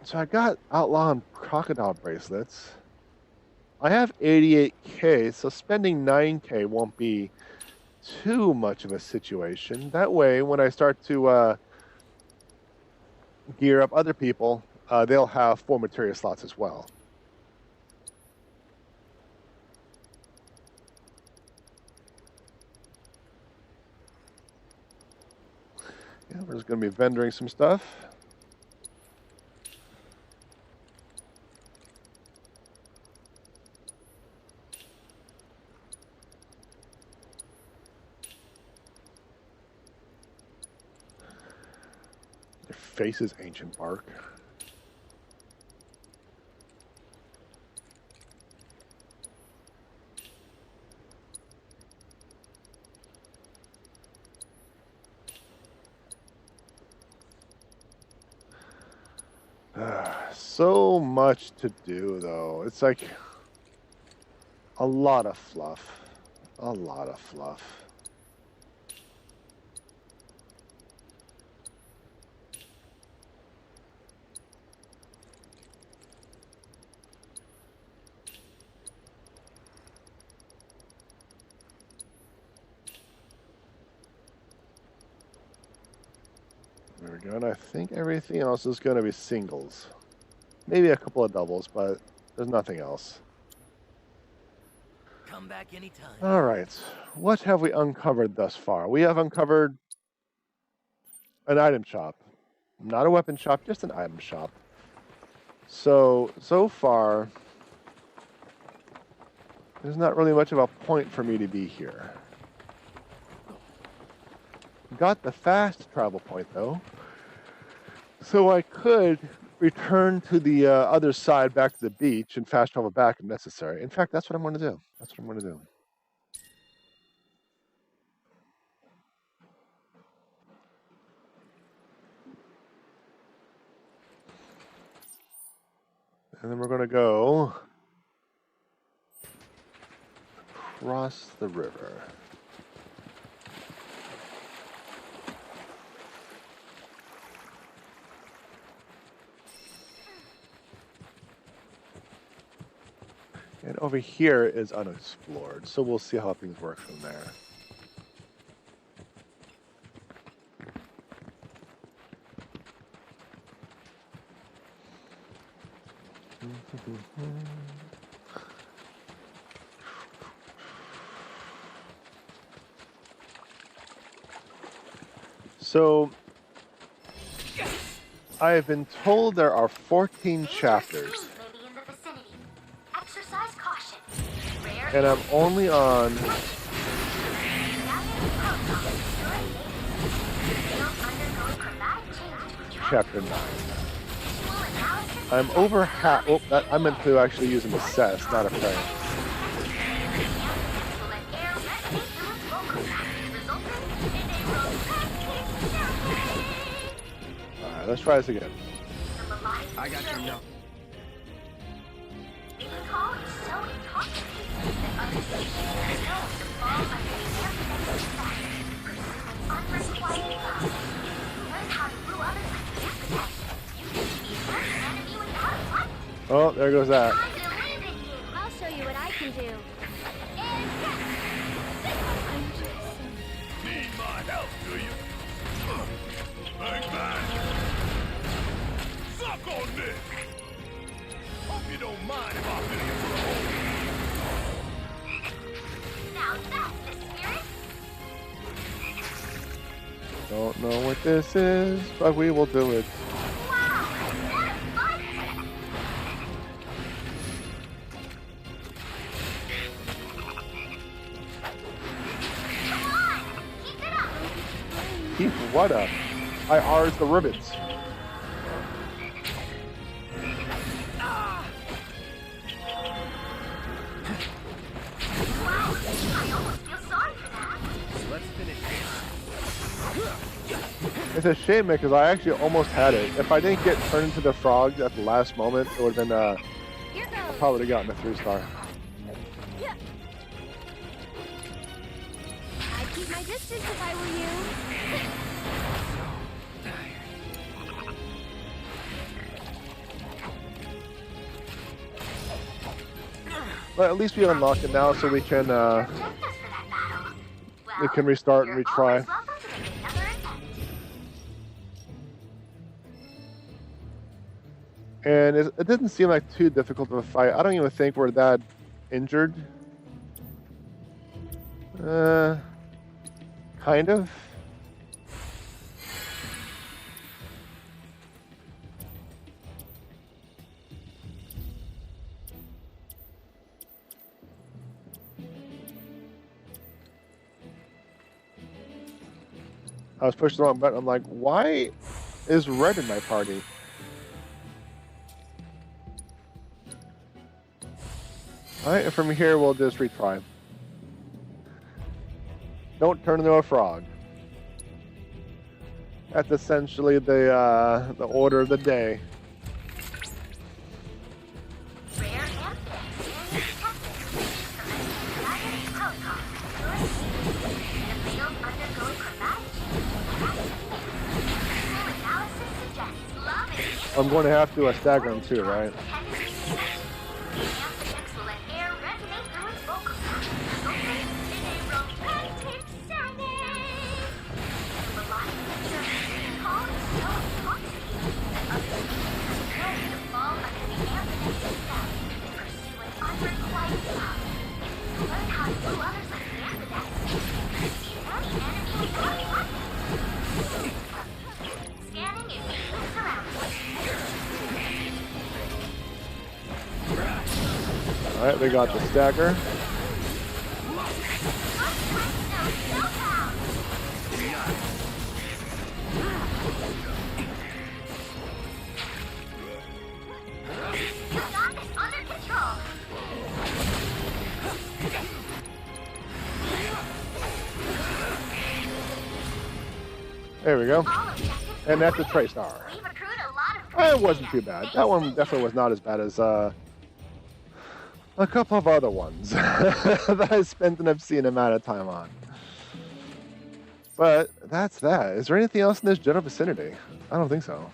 So I got Outlaw and Crocodile bracelets. I have 88k, so spending 9k won't be too much of a situation. That way, when I start to gear up other people, they'll have 4 materia slots as well. Yeah, we're just going to be vendoring some stuff. Their face is ancient bark. So much to do, though. It's like a lot of fluff. A lot of fluff. There we go, and I think everything else is going to be singles. Maybe a couple of doubles, but there's nothing else. Come back anytime. All right, what have we uncovered thus far? We have uncovered an item shop. Not a weapon shop, just an item shop. So far, there's not really much of a point for me to be here. Got the fast travel point, though. So I could return to the other side, back to the beach, and fast travel back if necessary. In fact, that's what I'm going to do. That's what I'm going to do. And then we're going to go across the river. And over here is unexplored, so we'll see how things work from there. So, I have been told there are 14 chapters. And I'm only on chapter 9. I'm over half. Oh, I meant to actually use an assess, not a frame. Alright, let's try this again. I got your note. Oh, there goes that. I'll show you what I can do. Need my help, do you? Bang, bang! Suck on this! Hope you don't mind if I fill you for a hole. Now that's the spirit. Don't know what this is, but we will do it. Keep what up? I R's the ribbons. It's a shame because I actually almost had it. If I didn't get turned into the frog at the last moment, it would have been I probably would have gotten a 3-star. keep my distance if I were you. But at least we unlocked it now, so we can restart and retry. And it didn't seem like too difficult of a fight. I don't even think we're that injured. Kind of. I was pushing the wrong button. I'm like, why is red in my party? Alright, and from here we'll just retry. Don't turn into a frog. That's essentially the order of the day. I'm going to have to stagger them too, right? Alright, we got the stagger. There we go. And that's a Trace Star. It wasn't too bad. That one definitely was not as bad as a couple of other ones that I spent an obscene amount of time on. But that's that. Is there anything else in this general vicinity? I don't think so.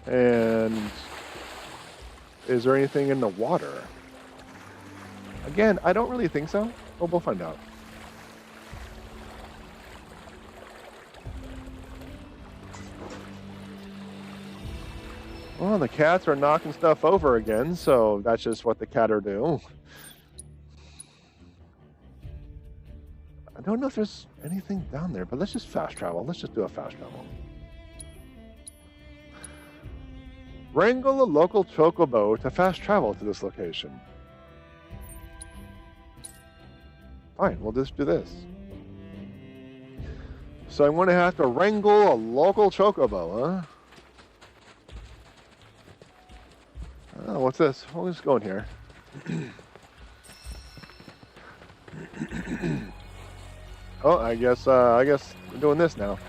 And is there anything in the water? Again, I don't really think so, but we'll find out. Well, the cats are knocking stuff over again, so that's just what the catter do. I don't know if there's anything down there, but let's just fast travel. Let's just do a fast travel. Wrangle a local chocobo to fast travel to this location. Fine, we'll just do this. So I'm going to have to wrangle a local chocobo, huh? Oh, what's this? We'll just go in here. Oh, I guess we're doing this now.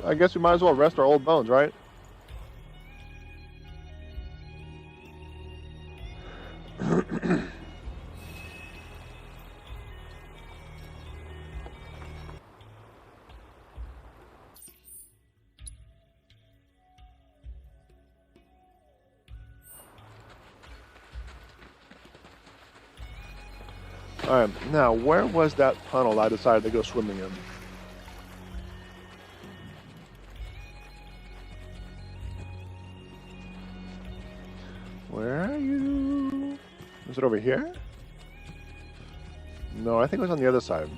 I guess we might as well rest our old bones, right? Alright, now where was that tunnel I decided to go swimming in? Where are you? Is it over here? No, I think it was on the other side.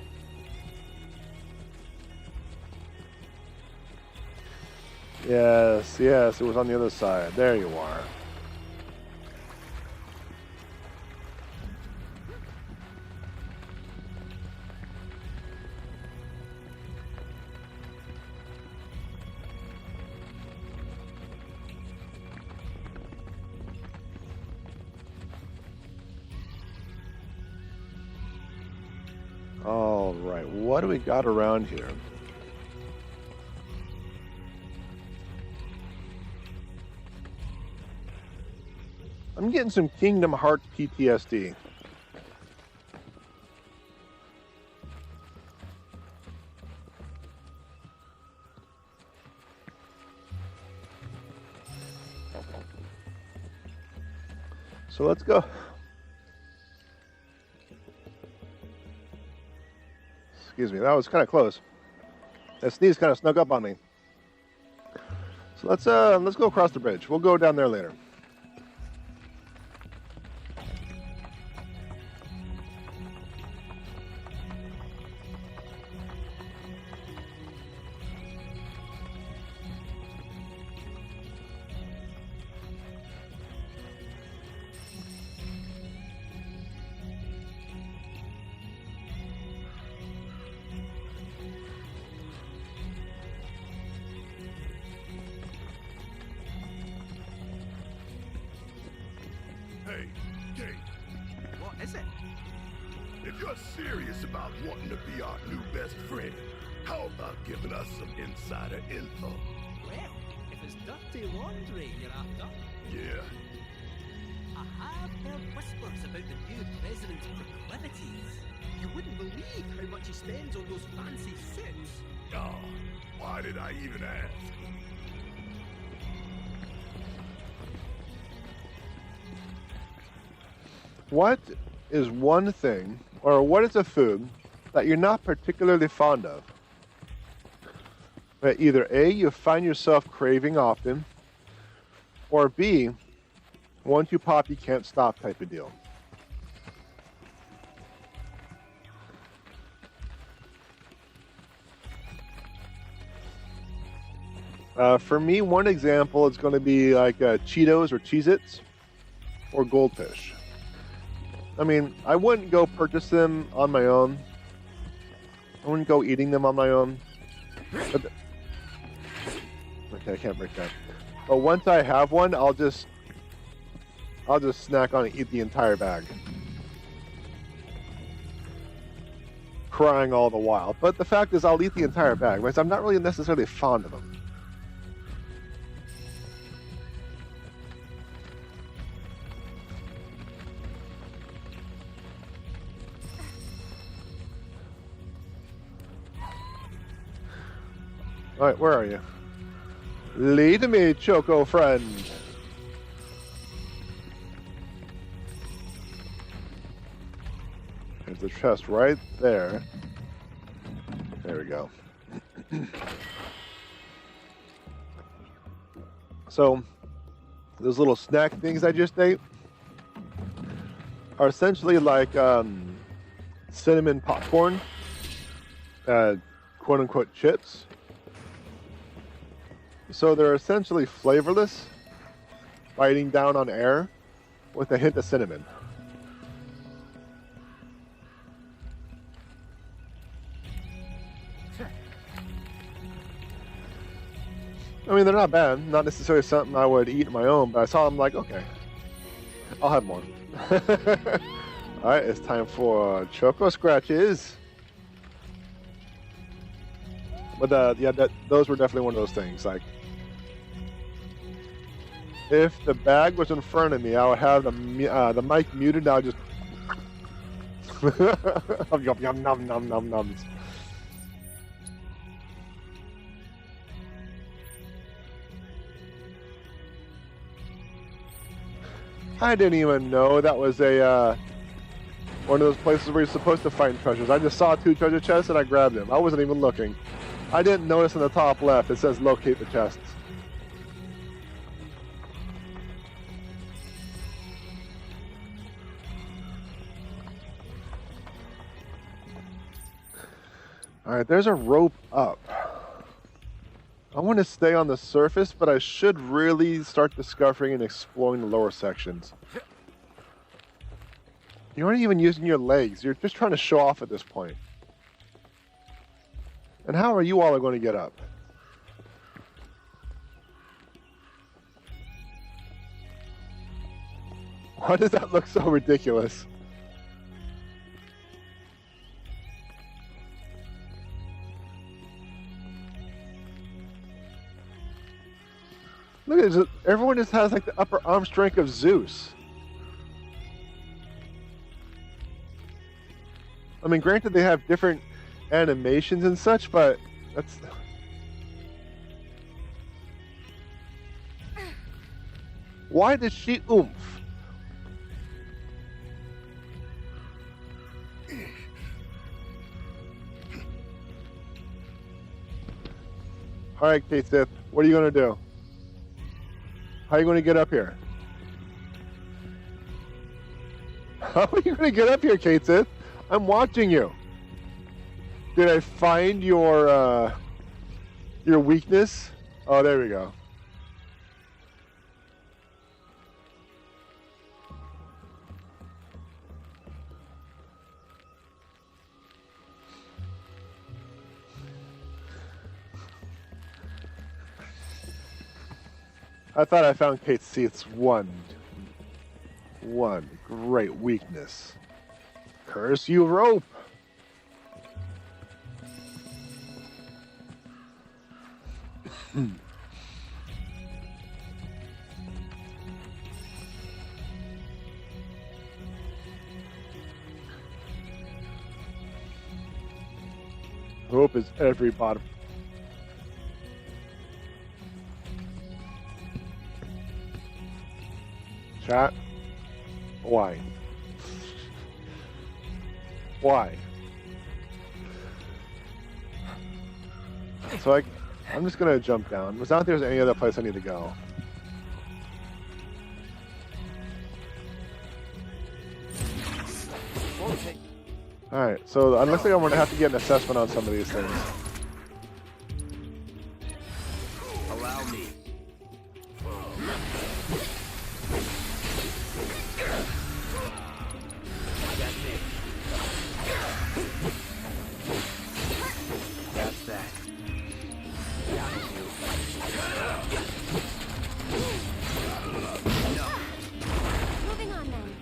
Yes, it was on the other side. There you are. All right, what do we got around here? I'm getting some Kingdom Hearts PTSD. So let's go. Excuse me, that was kind of close. That sneeze kind of snuck up on me. So let's go across the bridge. We'll go down there later. Hey, Kate. What is it? If you're serious about wanting to be our new best friend, how about giving us some insider info? Well, if it's dirty laundry you're after. Yeah. I have heard whispers about the new president's proclivities. You wouldn't believe how much he spends on those fancy suits. Oh, why did I even ask? What is one thing, or what is a food that you're not particularly fond of? That either A, you find yourself craving often, or B, once you pop, you can't stop type of deal. For me, one example is going to be like Cheetos or Cheez-Its or Goldfish. I mean, I wouldn't go purchase them on my own. I wouldn't go eating them on my own. But okay, I can't break that. But once I have one, I'll just snack on it, eat the entire bag. Crying all the while. But the fact is, I'll eat the entire bag because I'm not really necessarily fond of them. Alright, where are you? Lead me, Choco friend. There's the chest right there. There we go. So, those little snack things I just ate are essentially like cinnamon popcorn, quote-unquote chips. So they're essentially flavorless, biting down on air with a hint of cinnamon. I mean, they're not bad. Not necessarily something I would eat on my own, but I saw them like, okay, I'll have more. Alright, it's time for Choco Scratches. But yeah, those were definitely one of those things. Like, if the bag was in front of me, I would have the mic muted. I would just yum nom nom nom noms. I didn't even know that was a one of those places where you're supposed to find treasures. I just saw 2 treasure chests and I grabbed them. I wasn't even looking. I didn't notice in the top left it says locate the chests. Alright, there's a rope up. I want to stay on the surface, but I should really start discovering and exploring the lower sections. You aren't even using your legs. You're just trying to show off at this point. And how are you all going to get up? Why does that look so ridiculous? Look at this. Everyone just has like the upper arm strength of Zeus. I mean, granted, they have different animations and such, but that's... Why does she oomph? Alright, Kate Sith, what are you going to do? How are you going to get up here? How are you going to get up here, Kate Sith? I'm watching you. Did I find your weakness? Oh, there we go. I thought I found Kate Sith's one great weakness. Curse you, rope! Rope is every bottom. Chat. Why? Why? So I'm just gonna jump down. Was not there's any other place I need to go. Alright, so it looks like I'm gonna have to get an assessment on some of these things. Allow me. That's that. Moving on then.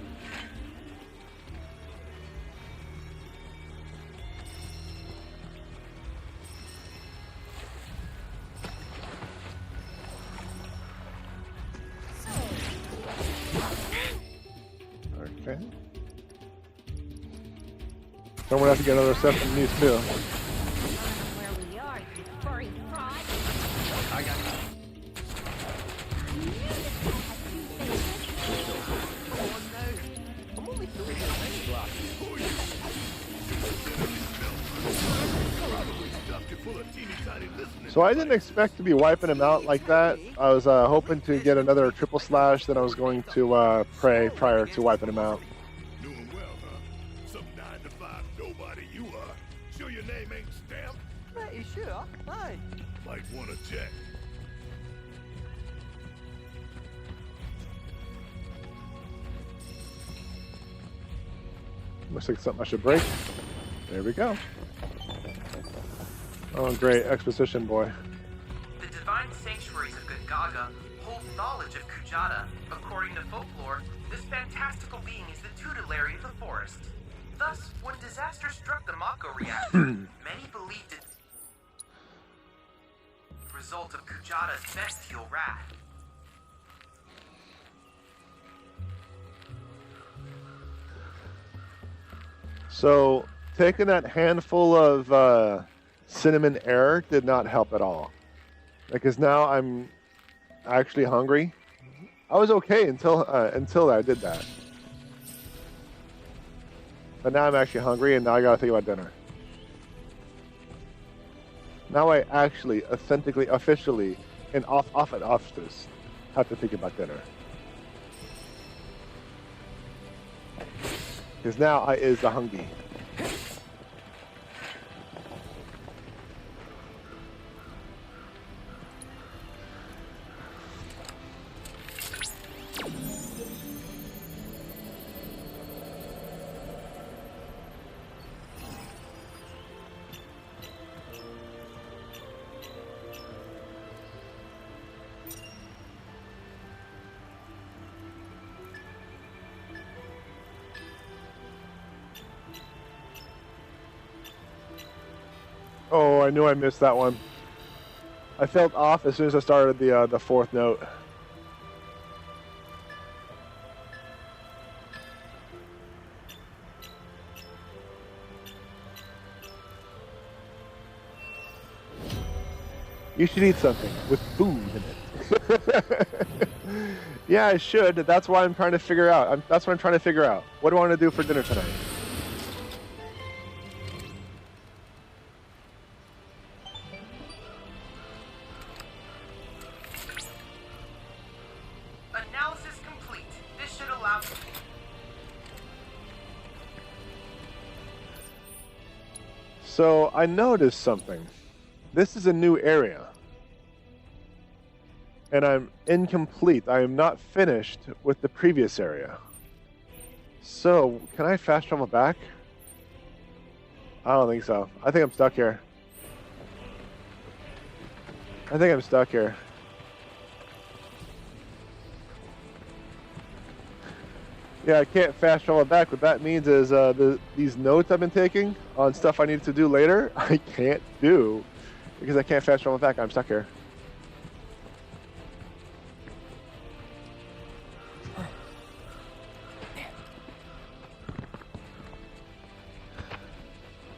Okay. So I'm gonna have to get another assessment from these too. Where we are, you furry fraud. I got you. I'm only filling your mini glasses. So I didn't expect to be wiping him out like that. I was hoping to get another triple slash that I was going to pray prior to wiping him out. Doing well, huh? Some 9-to-5 nobody you are. Sure your name ain't stamped? Pretty sure. Aye. Might wanna check. Looks like something I should break. There we go. Oh, great. Exposition, boy. The divine sanctuaries of Gungaga hold knowledge of Kujata. According to folklore, this fantastical being is the tutelary of the forest. Thus, when disaster struck the Mako reactor, many believed it the result of Kujata's bestial wrath. So, taking that handful of cinnamon air did not help at all. Because now I'm actually hungry. I was okay until I did that. But now I'm actually hungry, and now I gotta think about dinner. Now I actually, authentically, officially, and off and off this, have to think about dinner. Because now I is the hungry. Oh, I knew I missed that one. I felt off as soon as I started the fourth note. You should eat something with food in it. Yeah, I should. That's why I'm trying to figure out. That's what I'm trying to figure out. What do I want to do for dinner tonight? Analysis complete. This should allow... So I noticed something. This is a new area. And I'm incomplete. I am not finished with the previous area. So, can I fast travel back? I don't think so. I think I'm stuck here. I think I'm stuck here. Yeah, I can't fast travel back. What that means is these notes I've been taking on stuff I need to do later, I can't do because I can't fast travel back. I'm stuck here.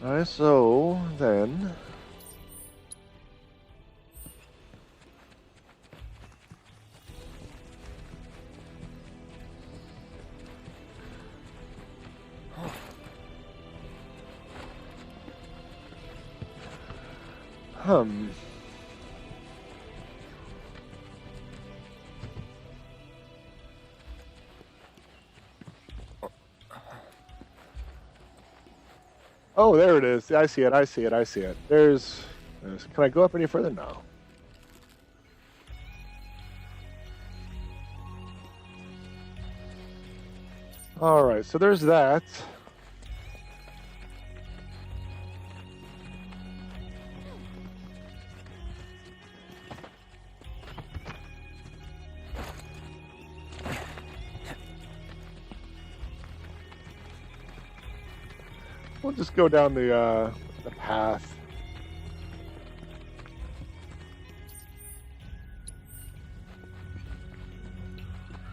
Alright, so then... Oh, there it is. I see it. I see it. I see it. There's... Can I go up any further? No. Alright, so there's that. We'll just go down the path.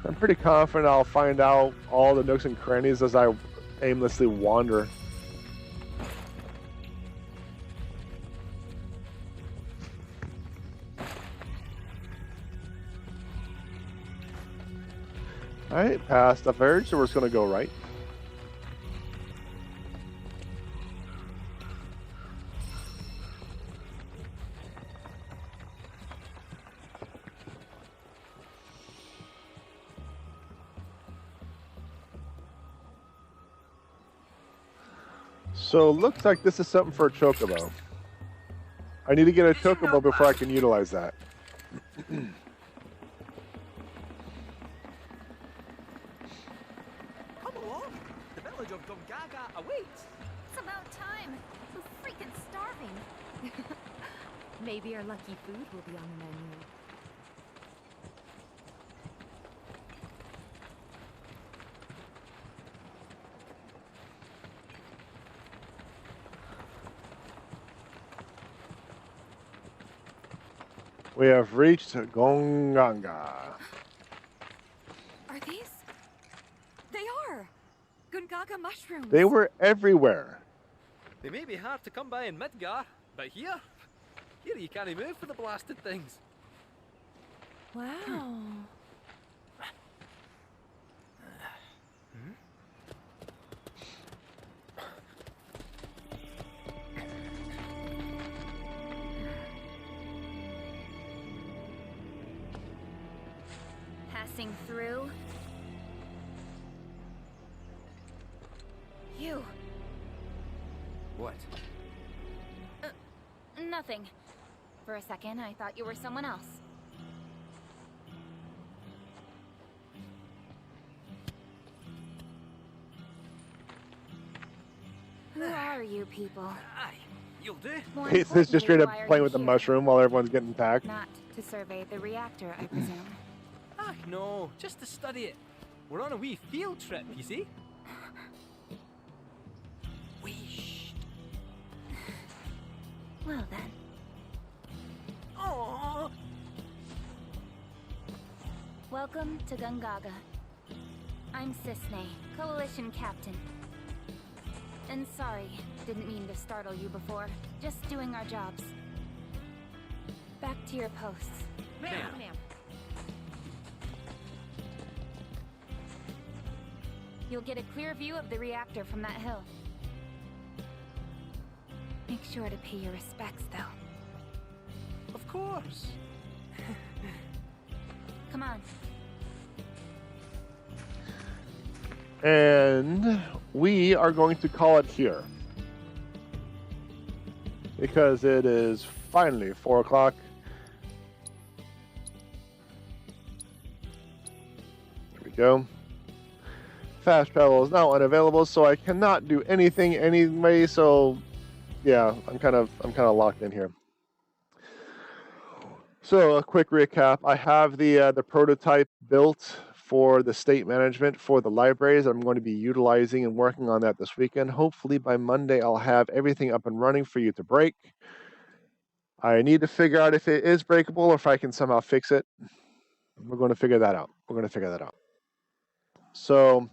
I'm pretty confident I'll find out all the nooks and crannies as I aimlessly wander. Alright, past up there, so we're just gonna go right. So looks like this is something for a chocobo. I need to get a chocobo before I can utilize that. Come along! The village of Gongaga awaits! It's about time. We're freaking starving. Maybe our lucky food will be on the menu. We have reached Gonganga. Are these? They are! Gungaga mushrooms! They were everywhere. They may be hard to come by in Midgar, but here you can't move for the blasted things. Wow. Passing through. You. What? Nothing. For a second, I thought you were someone else. Who are you people? Aye, you'll do. More It's just straight up importantly, why are playing you with the here? mushroom while everyone's getting attacked. Not to survey the reactor, I presume. Ah, no, just to study it. We're on a wee field trip, you see? Whee. Well then. Aww. Welcome to Gungaga. I'm Cisne, Coalition Captain. And sorry, didn't mean to startle you before. Just doing our jobs. Back to your posts. Ma'am. You'll get a clear view of the reactor from that hill. Make sure to pay your respects, though. Of course. Come on. And we are going to call it here. Because it is finally 4 o'clock. There we go. Fast travel is now unavailable, so I cannot do anything anyway, so yeah, I'm kind of locked in here. So a quick recap. I have the prototype built for the state management for the libraries. I'm going to be utilizing and working on that this weekend. Hopefully by Monday I'll have everything up and running for you to break. I need to figure out if it is breakable or if I can somehow fix it. We're going to figure that out. So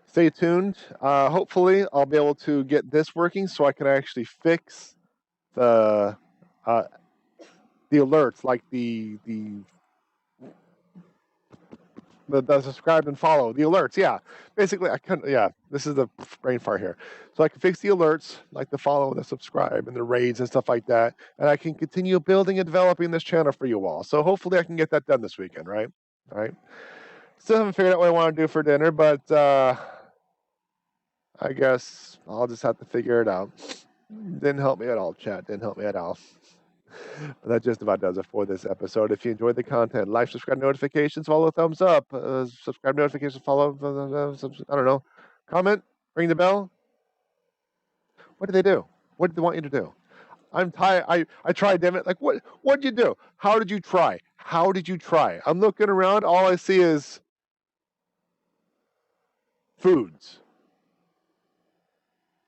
stay tuned. Hopefully I'll be able to get this working so I can actually fix the alerts, like the subscribe and follow, the alerts. Yeah, basically I couldn't. Yeah, this is the brain fart here. So I can fix the alerts, like the follow and the subscribe and the raids and stuff like that, and I can continue building and developing this channel for you all. So hopefully I can get that done this weekend, right? All right. Still haven't figured out what I want to do for dinner, but I guess I'll just have to figure it out. Didn't help me at all, chat. Didn't help me at all. But that just about does it for this episode. If you enjoyed the content, like, subscribe, notifications, follow, thumbs up, subscribe, notifications, follow, I don't know, comment, ring the bell. What do they do? What do they want you to do? I'm tired. I tried, damn it. Like, what did you do? How did you try? How did you try? I'm looking around. All I see is foods.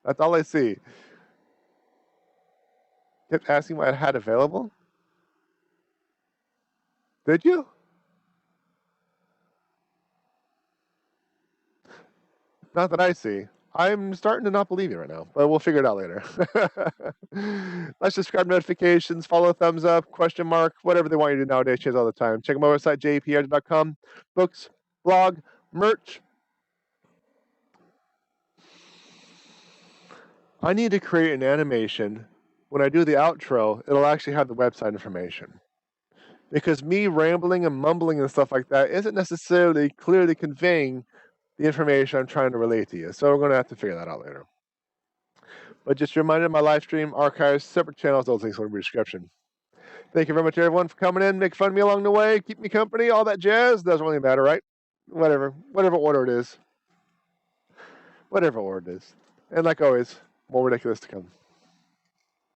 That's all I see. Kept asking what I had available. Did you? Not that I see. I'm starting to not believe you right now, but we'll figure it out later. Like, subscribe, notifications, follow, thumbs up, question mark, whatever they want you to do nowadays. Change all the time. Check my website, JPEdgar.com. Books, blog, merch. I need to create an animation. When I do the outro, it'll actually have the website information. Because me rambling and mumbling and stuff like that isn't necessarily clearly conveying the information I'm trying to relate to you. So we're going to have to figure that out later. But just a reminder, my live stream, archives, separate channels, those links will be in the description. Thank you very much, everyone, for coming in, make fun of me along the way, keep me company, all that jazz. Doesn't really matter, right? Whatever order it is. Whatever order it is. And like always, more ridiculous to come.